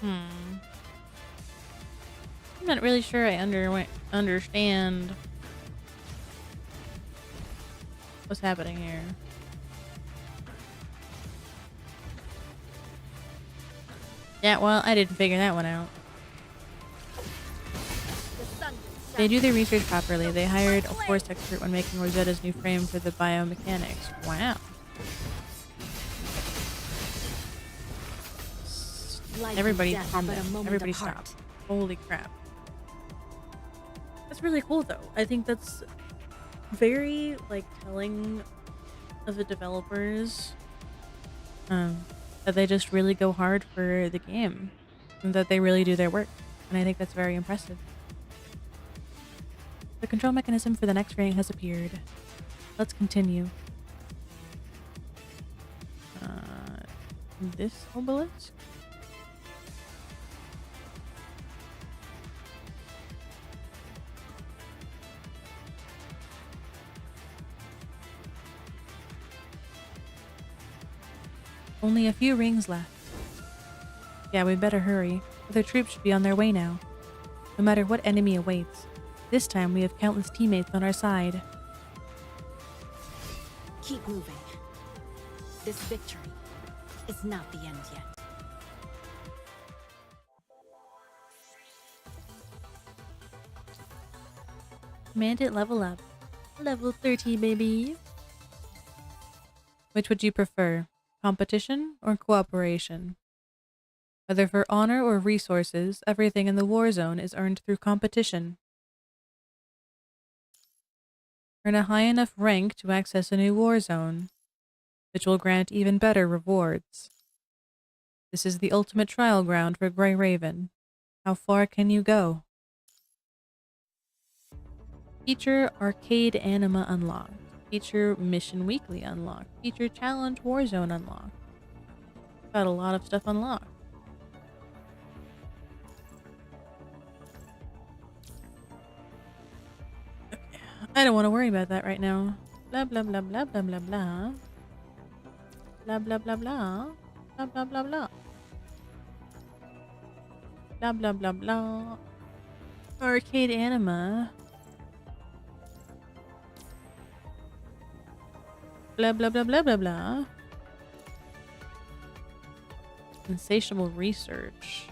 I'm not really sure I understand what's happening here. Yeah, well, I didn't figure that one out. They do their research properly. They hired a force expert when making Rosetta's new frame for the biomechanics. Wow. Everybody calm down. Everybody stop. Holy crap. That's really cool though. I think that's very like telling of the developers that they just really go hard for the game and that they really do their work. And I think that's very impressive. The control mechanism for the next ring has appeared. Let's continue. This obelisk? Only a few rings left. Yeah, we better hurry. Other troops should be on their way now. No matter what enemy awaits, This time we have countless teammates on our side. Keep moving. This victory is not the end yet. Command it level up. Level 30, baby. Which would you prefer? Competition or cooperation? Whether for honor or resources, everything in the war zone is earned through competition. Earn a high enough rank to access a new war zone, which will grant even better rewards. This is the ultimate trial ground for Grey Raven. How far can you go? Feature Arcade Anima unlocked. Feature Mission Weekly unlocked. Feature Challenge Warzone unlocked. Got a lot of stuff unlocked. Okay. I don't want to worry about that right now. Blah blah blah blah blah blah blah. Blah blah blah blah. Blah blah blah blah. Blah blah blah blah. Arcade Anima. Blah blah blah blah blah blah. Insatiable research.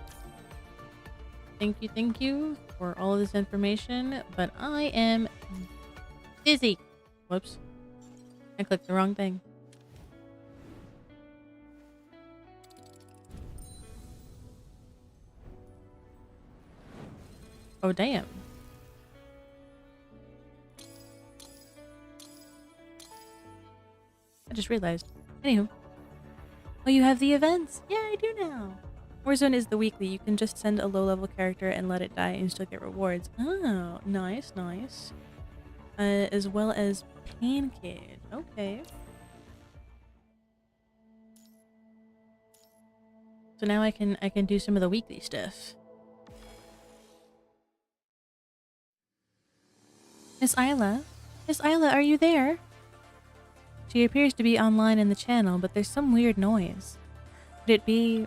Thank you for all of this information, but I am busy. Whoops. I clicked the wrong thing. Oh, damn. I just realized. Anywho. Oh, you have the events? Yeah, I do now. Warzone is the weekly. You can just send a low-level character and let it die and you still get rewards. Oh, nice, nice. As well as Pancake. Okay. So now I can do some of the weekly stuff. Miss Isla? Miss Isla, are you there? She appears to be online in the channel, but there's some weird noise. Could it be...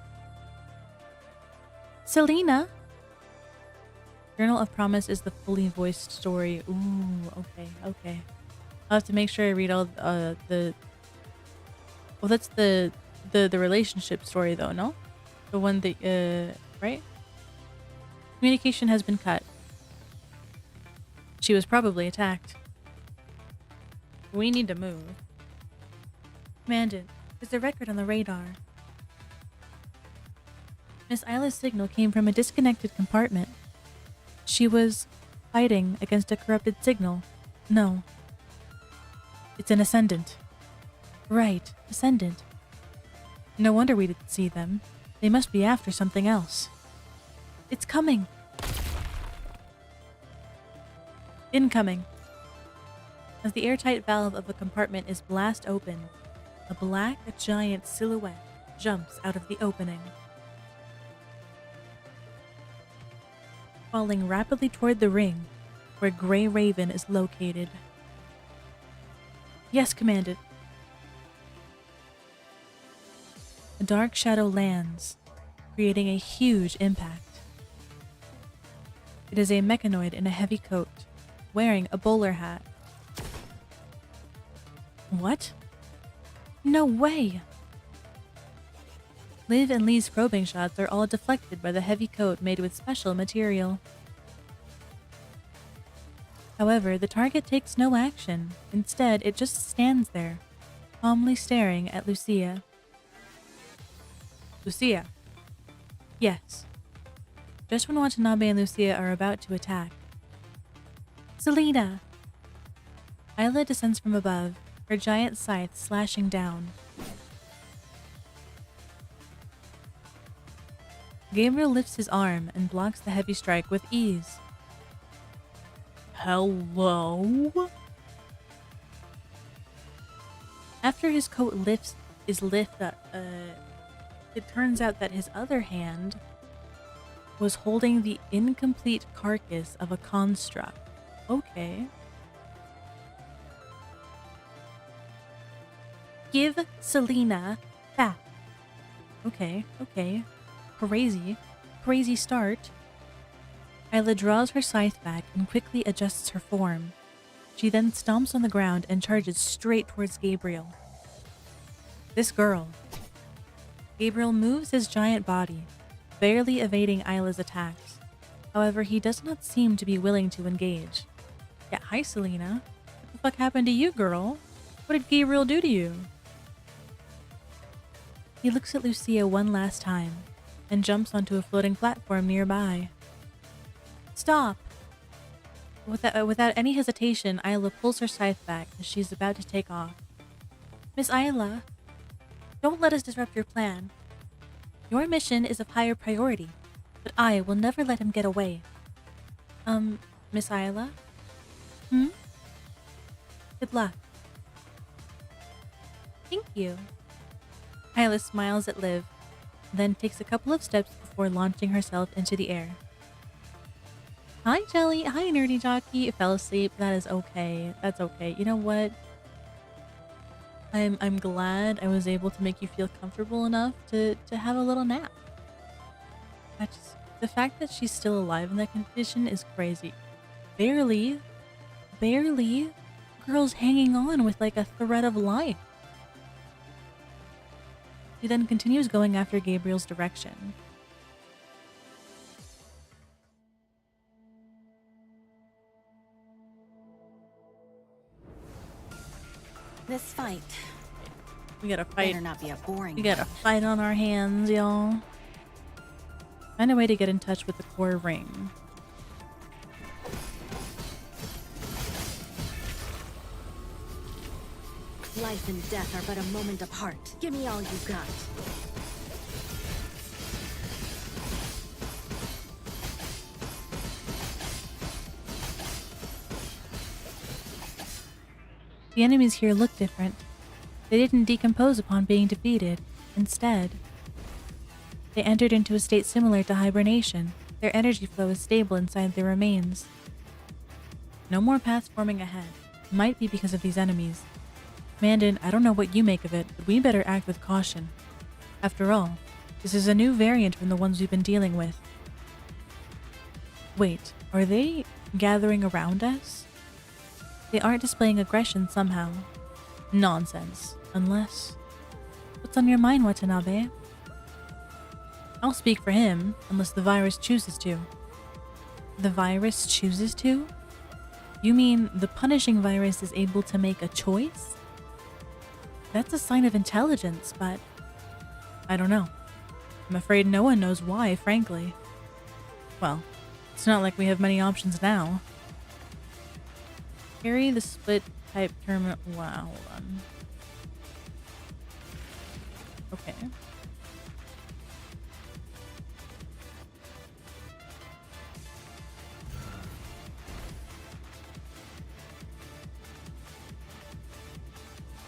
Selena? Journal of Promise is the fully voiced story. Ooh, okay, okay. I'll have to make sure I read all the... Well, that's the relationship story, though, no? The one that, right? Communication has been cut. She was probably attacked. We need to move. Commandant, there's a record on the radar. Miss Isla's signal came from a disconnected compartment. She was fighting against a corrupted signal. No. It's an Ascendant. Right, Ascendant. No wonder we didn't see them. They must be after something else. It's coming! Incoming. As the airtight valve of a compartment is blast open, a black giant silhouette jumps out of the opening. Falling rapidly toward the ring, where Grey Raven is located. Yes, Commandant. A dark shadow lands, creating a huge impact. It is a mechanoid in a heavy coat, wearing a bowler hat. What? No way! Liv and Lee's probing shots are all deflected by the heavy coat made with special material. However, the target takes no action. Instead, it just stands there, calmly staring at Lucia. Lucia. Yes. Just when Watanabe and Lucia are about to attack. Selena! Isla descends from above, her giant scythe slashing down. Gabriel lifts his arm and blocks the heavy strike with ease. Hello? After his coat is lifted, it turns out that his other hand was holding the incomplete carcass of a construct. Okay. Give Selena back. Okay, okay. Crazy. Crazy start. Isla draws her scythe back and quickly adjusts her form. She then stomps on the ground and charges straight towards Gabriel. This girl. Gabriel moves his giant body, barely evading Isla's attacks. However, he does not seem to be willing to engage. Yeah, hi Selena. What the fuck happened to you, girl? What did Gabriel do to you? He looks at Lucia one last time and jumps onto a floating platform nearby. Stop! Without any hesitation, Isla pulls her scythe back as she's about to take off. Miss Isla, don't let us disrupt your plan. Your mission is of higher priority, but I will never let him get away. Miss Isla? Good luck. Thank you. Isla smiles at Liv, then takes a couple of steps before launching herself into the air. Hi, Jelly. Hi, Nerdy Jockey. Fell asleep. That is okay. That's okay. You know what? I'm glad I was able to make you feel comfortable enough to have a little nap. The fact that she's still alive in that condition is crazy. Barely. Girl's hanging on with like a thread of life. She then continues going after Gabriel's direction. This fight. We gotta fight. Better not be a boring. We got a fight on our hands, y'all. Find a way to get in touch with the core ring. Life and death are but a moment apart. Give me all you got. The enemies here look different. They didn't decompose upon being defeated. Instead, they entered into a state similar to hibernation. Their energy flow is stable inside their remains. No more paths forming ahead. Might be because of these enemies. Mandan, I don't know what you make of it, but we better act with caution. After all, this is a new variant from the ones we've been dealing with. Wait, are they gathering around us? They aren't displaying aggression somehow. Nonsense. Unless... What's on your mind, Watanabe? I'll speak for him, unless the virus chooses to. The virus chooses to? You mean the punishing virus is able to make a choice? That's a sign of intelligence, but... I don't know. I'm afraid no one knows why, frankly. Well, it's not like we have many options now. Carry the split type terminal. Wow, hold on. Okay.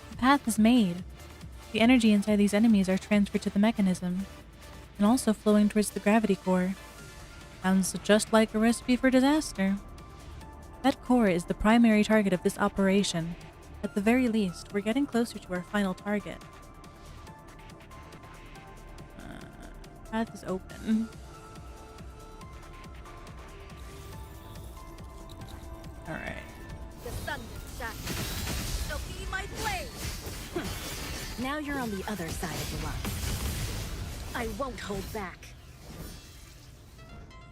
The path is made. The energy inside these enemies are transferred to the mechanism, and also flowing towards the gravity core. Sounds just like a recipe for disaster. That core is the primary target of this operation. At the very least, we're getting closer to our final target. Path is open. Alright. The sun will shine. It'll be my blade. Now you're on the other side of the line. I won't hold back.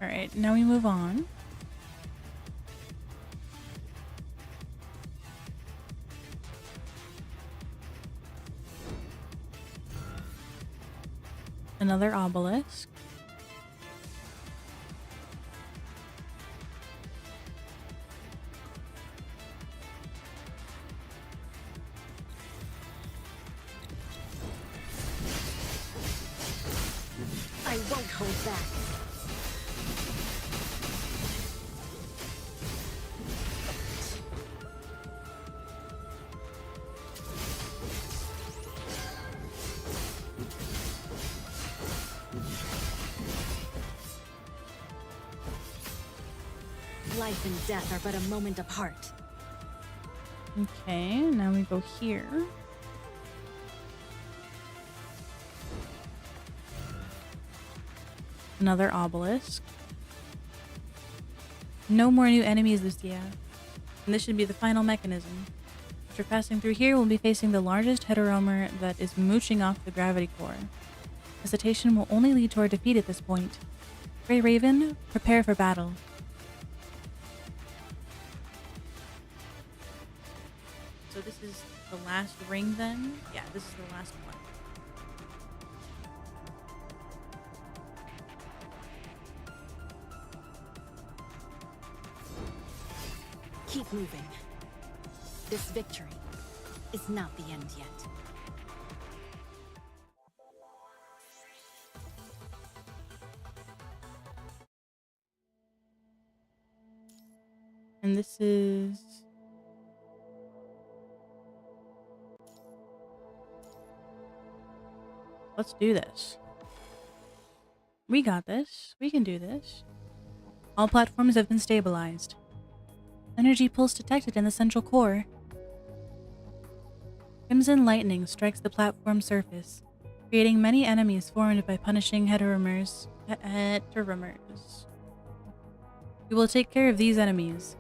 Alright, now we move on. Another obelisk. I won't hold back. Life and death are but a moment apart. Okay, now we go here. Another obelisk. No more new enemies, Lucia. And this should be the final mechanism. After passing through here, we'll be facing the largest heteromer that is mooching off the gravity core. Hesitation will only lead to our defeat at this point. Grey Raven, prepare for battle. So this is the last ring then? Yeah, this is the last one. Keep moving. This victory is not the end yet. And this is... Let's do this. We got this. We can do this. All platforms have been stabilized. Energy pulse detected in the central core. Crimson lightning strikes the platform surface, creating many enemies formed by punishing heteromers. We will take care of these enemies.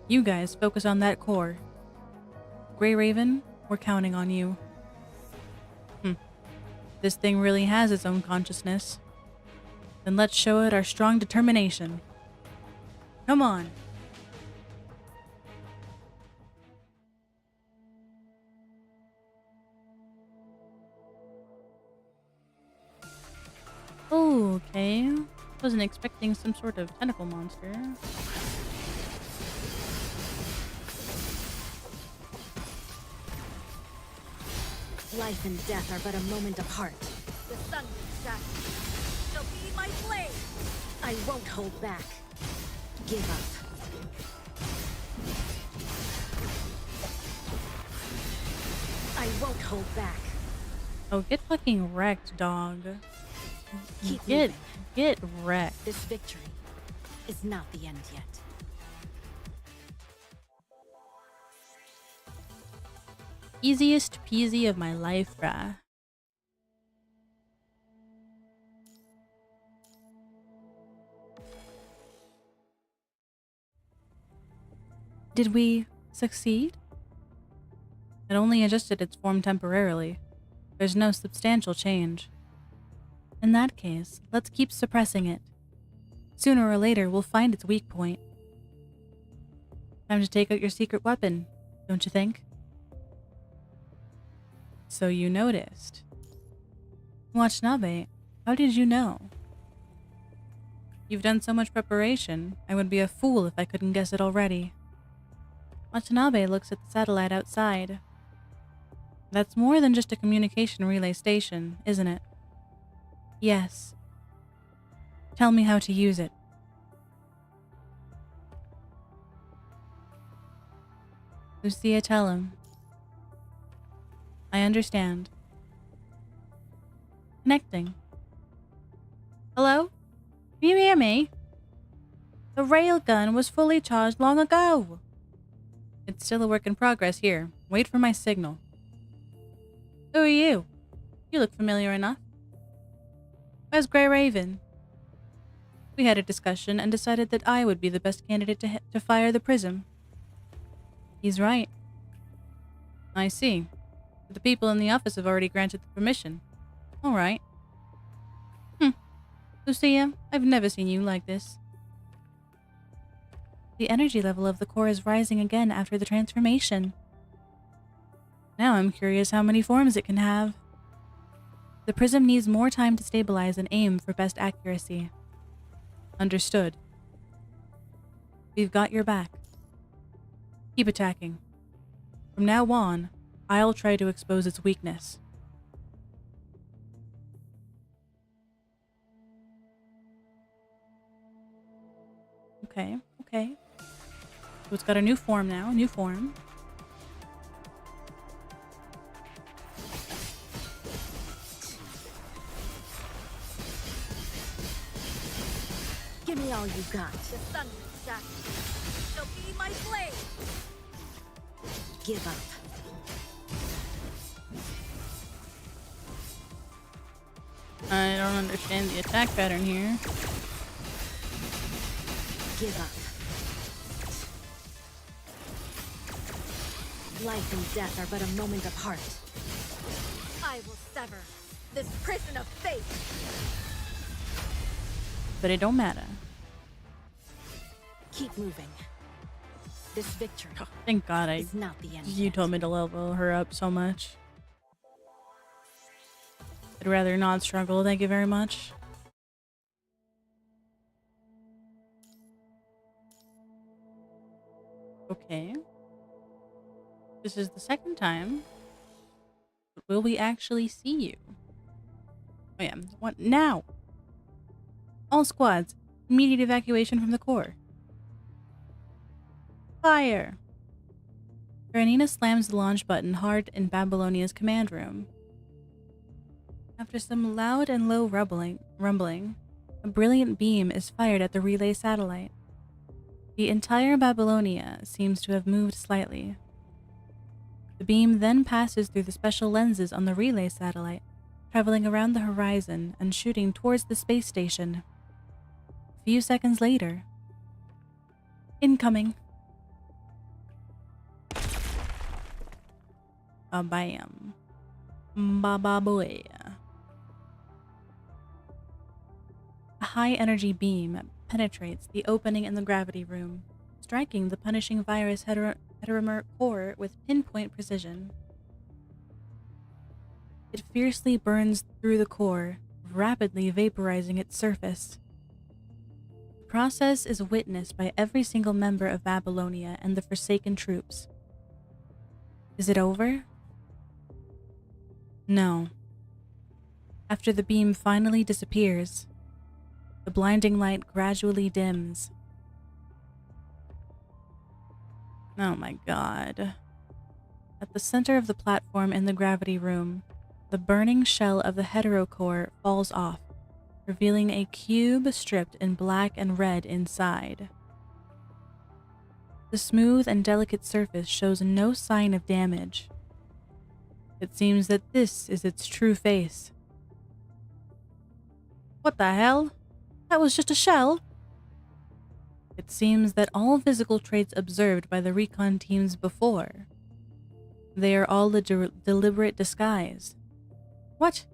You guys focus on that core. Grey Raven, we're counting on you. This thing really has its own consciousness. Then let's show it our strong determination. Come on. Oh, okay. Wasn't expecting some sort of tentacle monster. Life and death are but a moment apart. The sun will shine. Shall be my blade. I won't hold back. Give up. I won't hold back. Oh, get fucking wrecked, dog. Keep Get moving. wrecked. This victory is not the end yet. Easiest peasy of my life, brah. Did we succeed? It only adjusted its form temporarily. There's no substantial change. In that case, let's keep suppressing it. Sooner or later, we'll find its weak point. Time to take out your secret weapon, don't you think? So you noticed. Watchnabe, how did you know? You've done so much preparation, I would be a fool if I couldn't guess it already. Watchnabe looks at the satellite outside. That's more than just a communication relay station, isn't it? Yes. Tell me how to use it. Lucia, tell him. I understand. Connecting. Hello? Can you hear me? The railgun was fully charged long ago. It's still a work in progress here. Wait for my signal. Who are you? You look familiar enough. Where's Grey Raven? We had a discussion and decided that I would be the best candidate to fire the prism. He's right. I see. But the people in the office have already granted the permission. All right. Lucia, I've never seen you like this. The energy level of the core is rising again after the transformation. Now I'm curious how many forms it can have. The prism needs more time to stabilize and aim for best accuracy. Understood. We've got your back. Keep attacking. From now on, I'll try to expose its weakness. Okay, okay. So it's got a new form now, new form. Give me all you got. The sun will shine. Shall be my blade. Give up. I don't understand the attack pattern here. Give up. Life and death are but a moment apart. I will sever this prison of fate. But it don't matter. Keep moving. This victory Thank God is not the end. you yet. told me to level her up so much. I'd rather not struggle, thank you very much. Okay. This is the second time. But will we actually see you? Oh yeah, what now? All squads, immediate evacuation from the core. Fire! Karenina slams the launch button hard in Babylonia's command room. After some loud and low rumbling, a brilliant beam is fired at the relay satellite. The entire Babylonia seems to have moved slightly. The beam then passes through the special lenses on the relay satellite, traveling around the horizon and shooting towards the space station. A few seconds later, incoming. Bam. Ba boy. A high-energy beam penetrates the opening in the gravity room, striking the punishing virus heteromer core with pinpoint precision. It fiercely burns through the core, rapidly vaporizing its surface. The process is witnessed by every single member of Babylonia and the Forsaken troops. Is it over? No. After the beam finally disappears, the blinding light gradually dims. Oh my god. At the center of the platform in the gravity room, the burning shell of the heterocore falls off, revealing a cube stripped in black and red inside. The smooth and delicate surface shows no sign of damage. It seems that this is its true face. What the hell? That was just a shell? It seems that all physical traits observed by the recon teams before, they are all a deliberate disguise. What?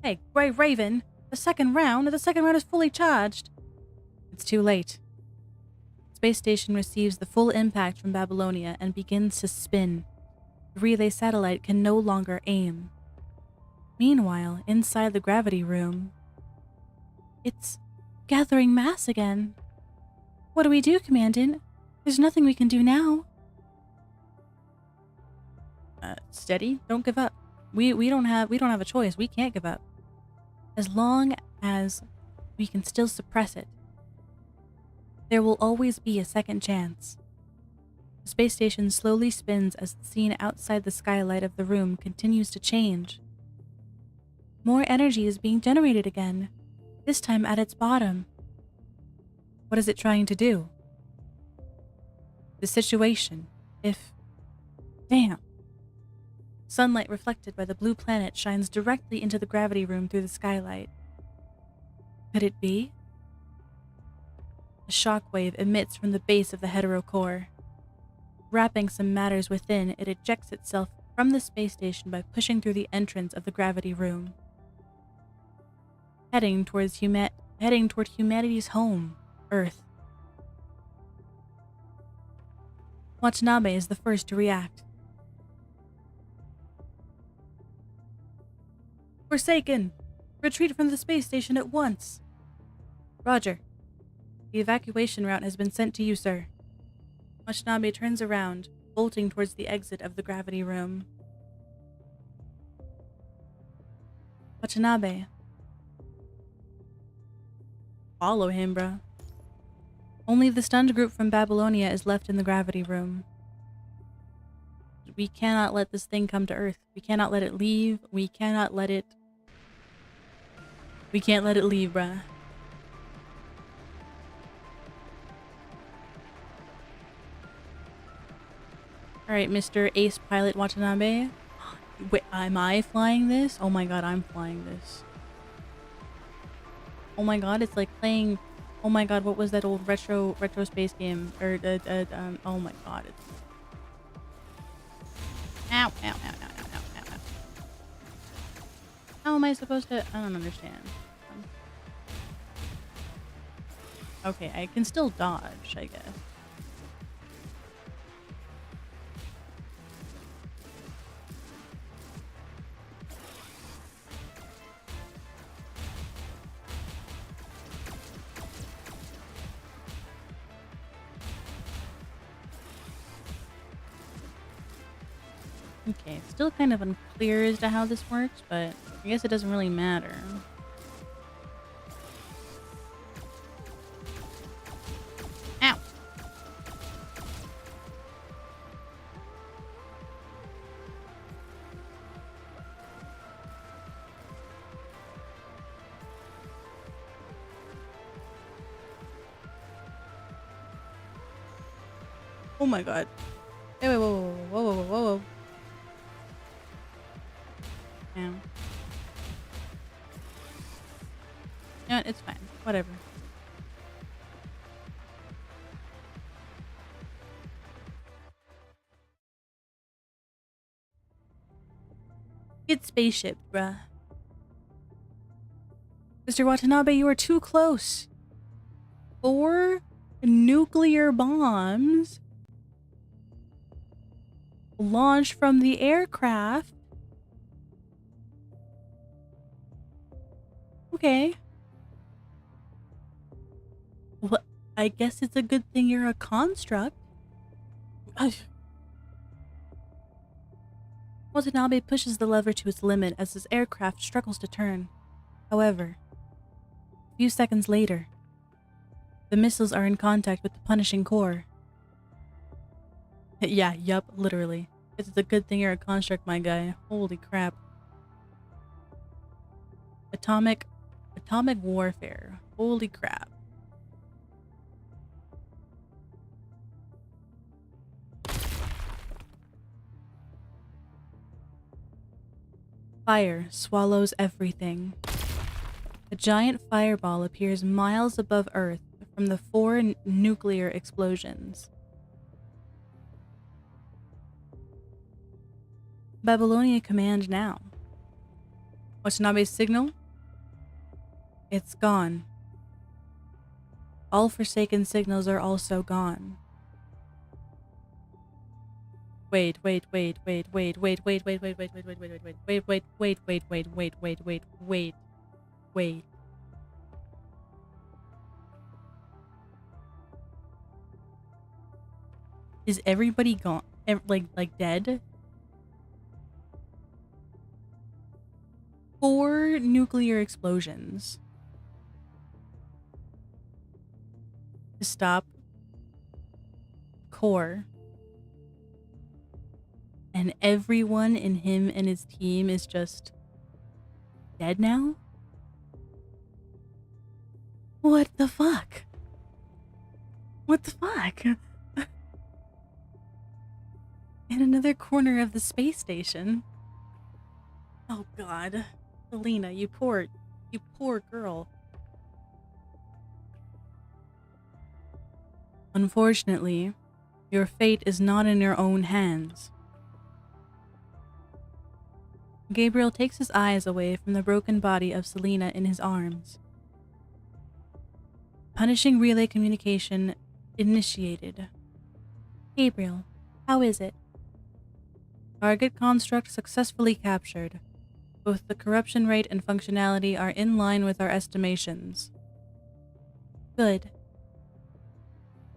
Hey, Grey Raven, the second round is fully charged. It's too late. The space station receives the full impact from Babylonia and begins to spin. The relay satellite can no longer aim. Meanwhile, inside the gravity room, it's gathering mass again. What do we do, Commandant? There's nothing we can do now. Steady. Don't give up. We don't have a choice. We can't give up. As long as we can still suppress it, there will always be a second chance. The space station slowly spins as the scene outside the skylight of the room continues to change. More energy is being generated again, this time at its bottom. What is it trying to do? The situation, if... Damn. Sunlight reflected by the blue planet shines directly into the gravity room through the skylight. Could it be? A shockwave emits from the base of the heterocore. Wrapping some matters within, it ejects itself from the space station by pushing through the entrance of the gravity room, heading toward humanity's home, Earth. Watanabe is the first to react. Forsaken! Retreat from the space station at once! Roger. The evacuation route has been sent to you, sir. Watanabe turns around, bolting towards the exit of the gravity room. Watanabe. Follow him, bruh. Only the stunned group from Babylonia is left in the gravity room. We cannot let this thing come to Earth. We cannot let it leave. We can't let it leave, bruh. Alright, Mr. Ace Pilot Watanabe. Wait, am I flying this? Oh my god, I'm flying this. Oh my god, it's like playing... Oh my god, what was that old retro space game? Oh my god, it's... Ow, ow, ow, ow, ow, ow, ow, ow. How am I supposed to? I don't understand. Okay, I can still dodge, I guess. Okay, it's still kind of unclear as to how this works, but I guess it doesn't really matter. Ow! Oh my god. Wait, wait, whoa, whoa, whoa, whoa, whoa, whoa, whoa. Ow. You know what? It's fine. Whatever. Get spaceship, bruh. Mr. Watanabe, you are too close. 4 nuclear bombs launched from the aircraft. Okay. Well, I guess it's a good thing you're a construct. Watanabe pushes the lever to its limit as his aircraft struggles to turn. However, a few seconds later, the missiles are in contact with the punishing core. Yeah, yup, literally. It's a good thing you're a construct, my guy. Holy crap. Atomic warfare. Holy crap. Fire swallows everything. A giant fireball appears miles above Earth from the 4 nuclear explosions. Babylonia command now. Watanabe's signal? It's gone. All Forsaken signals are also gone. Wait. Is everybody gone? Like dead? 4 nuclear explosions. To stop core. And everyone in him and his team is just dead now? What the fuck? What the fuck? In another corner of the space station. Oh god. Selena, you poor girl. Unfortunately, your fate is not in your own hands. Gabriel takes his eyes away from the broken body of Selena in his arms. Punishing relay communication initiated. Gabriel, how is it? Target construct successfully captured. Both the corruption rate and functionality are in line with our estimations. Good.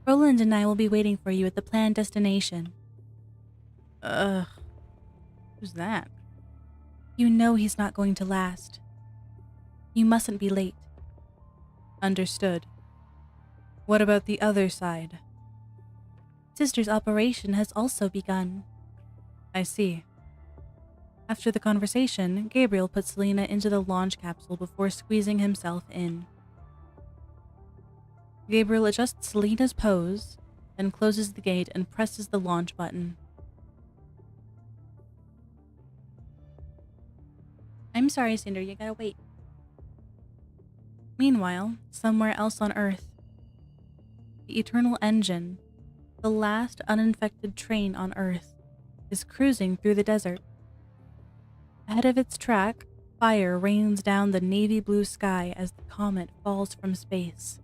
Roland and I will be waiting for you at the planned destination. Ugh. Who's that? You know he's not going to last. You mustn't be late. Understood. What about the other side? Sister's operation has also begun. I see. After the conversation, Gabriel put Selena into the launch capsule before squeezing himself in. Gabriel adjusts Selena's pose, then closes the gate and presses the launch button. I'm sorry, Cinder, you gotta wait. Meanwhile, somewhere else on Earth, the Eternal Engine, the last uninfected train on Earth, is is cruising through the desert. Ahead of its track, fire rains down the navy blue sky as the comet falls from space.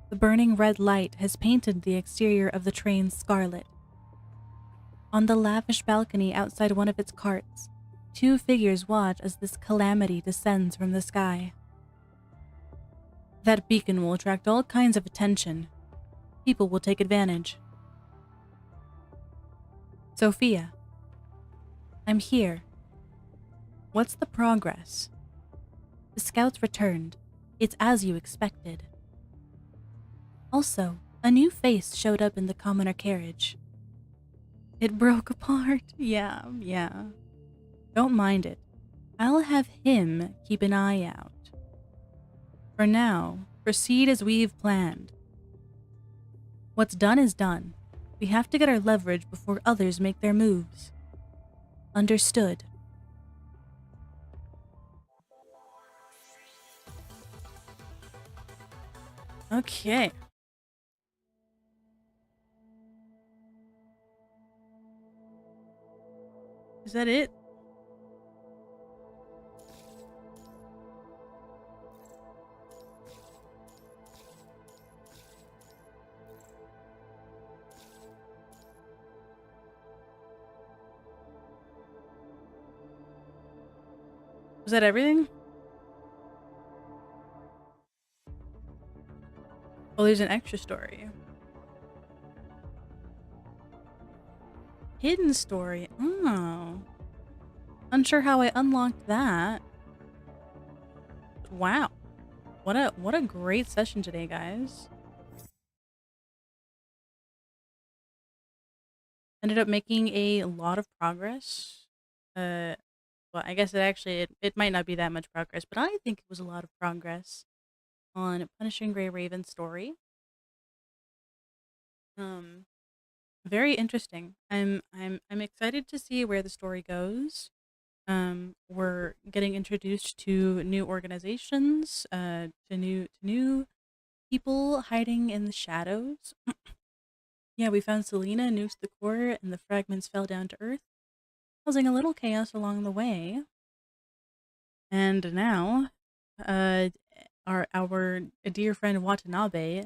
The burning red light has painted the exterior of the train scarlet. On the lavish balcony outside one of its carts, two figures watch as this calamity descends from the sky. That beacon will attract all kinds of attention. People will take advantage. Sophia, I'm here. What's the progress? The scouts returned. It's as you expected. Also, a new face showed up in the commoner carriage. It broke apart. Yeah. Don't mind it. I'll have him keep an eye out. For now, proceed as we've planned. What's done is done. We have to get our leverage before others make their moves. Understood. Okay. Is that it? Was that everything? Oh, there's an extra story. Hidden story. Oh. Unsure how I unlocked that. Wow. What a great session today, guys. Ended up making a lot of progress. Well, I guess it might not be that much progress, but I think it was a lot of progress on Punishing Grey Raven's story. Very interesting. I'm excited to see where the story goes. We're getting introduced to new organizations, to new people hiding in the shadows. Yeah, we found Selena, nuked the core, and the fragments fell down to Earth, causing a little chaos along the way. And now, our dear friend Watanabe,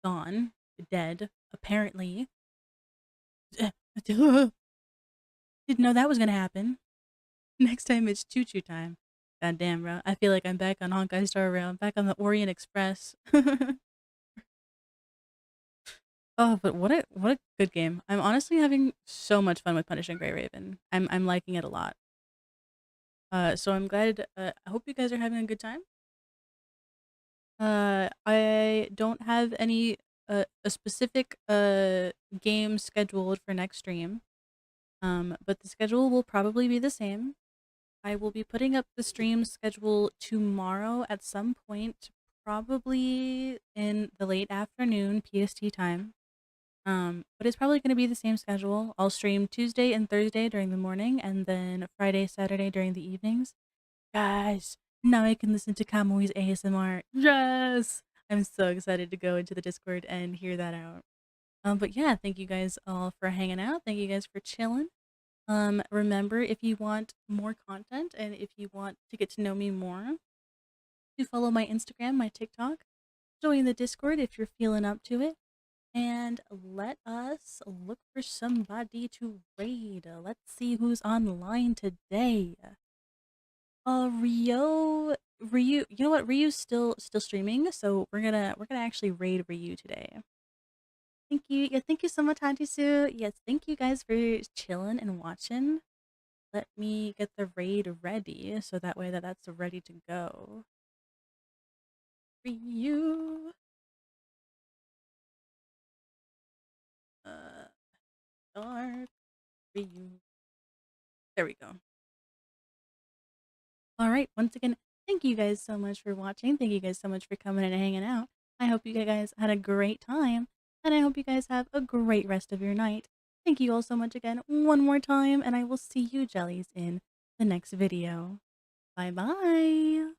gone, dead, apparently. Didn't know that was gonna happen. Next time it's choo-choo time. God damn, bro. I feel like I'm back on Honkai Star Rail. I'm back on the Orient Express. Oh, but what a good game. I'm honestly having so much fun with Punishing Grey Raven. I'm liking it a lot. So I'm glad. I hope you guys are having a good time. I don't have any a specific game scheduled for next stream. But the schedule will probably be the same. I will be putting up the stream schedule tomorrow at some point, probably in the late afternoon PST time. But it's probably going to be the same schedule. I'll stream Tuesday and Thursday during the morning, and then Friday, Saturday during the evenings. Guys, now I can listen to Kamui's ASMR. Yes! I'm so excited to go into the Discord and hear that out. But yeah, thank you guys all for hanging out. Thank you guys for chilling. Remember, if you want more content and if you want to get to know me more, do follow my Instagram, my TikTok, join the Discord if you're feeling up to it, and let us look for somebody to raid. Let's see who's online today. Ryu, you know what? Ryu's still streaming, so we're gonna actually raid Ryu today. Thank you. Yeah, thank you so much, Hantisu. Yes, thank you guys for chilling and watching. Let me get the raid ready so that way that's ready to go. Ryu. Dark Ryu. There we go. All right. Once again, thank you guys so much for watching. Thank you guys so much for coming and hanging out. I hope you guys had a great time, and I hope you guys have a great rest of your night. Thank you all so much again one more time, and I will see you jellies in the next video. Bye bye.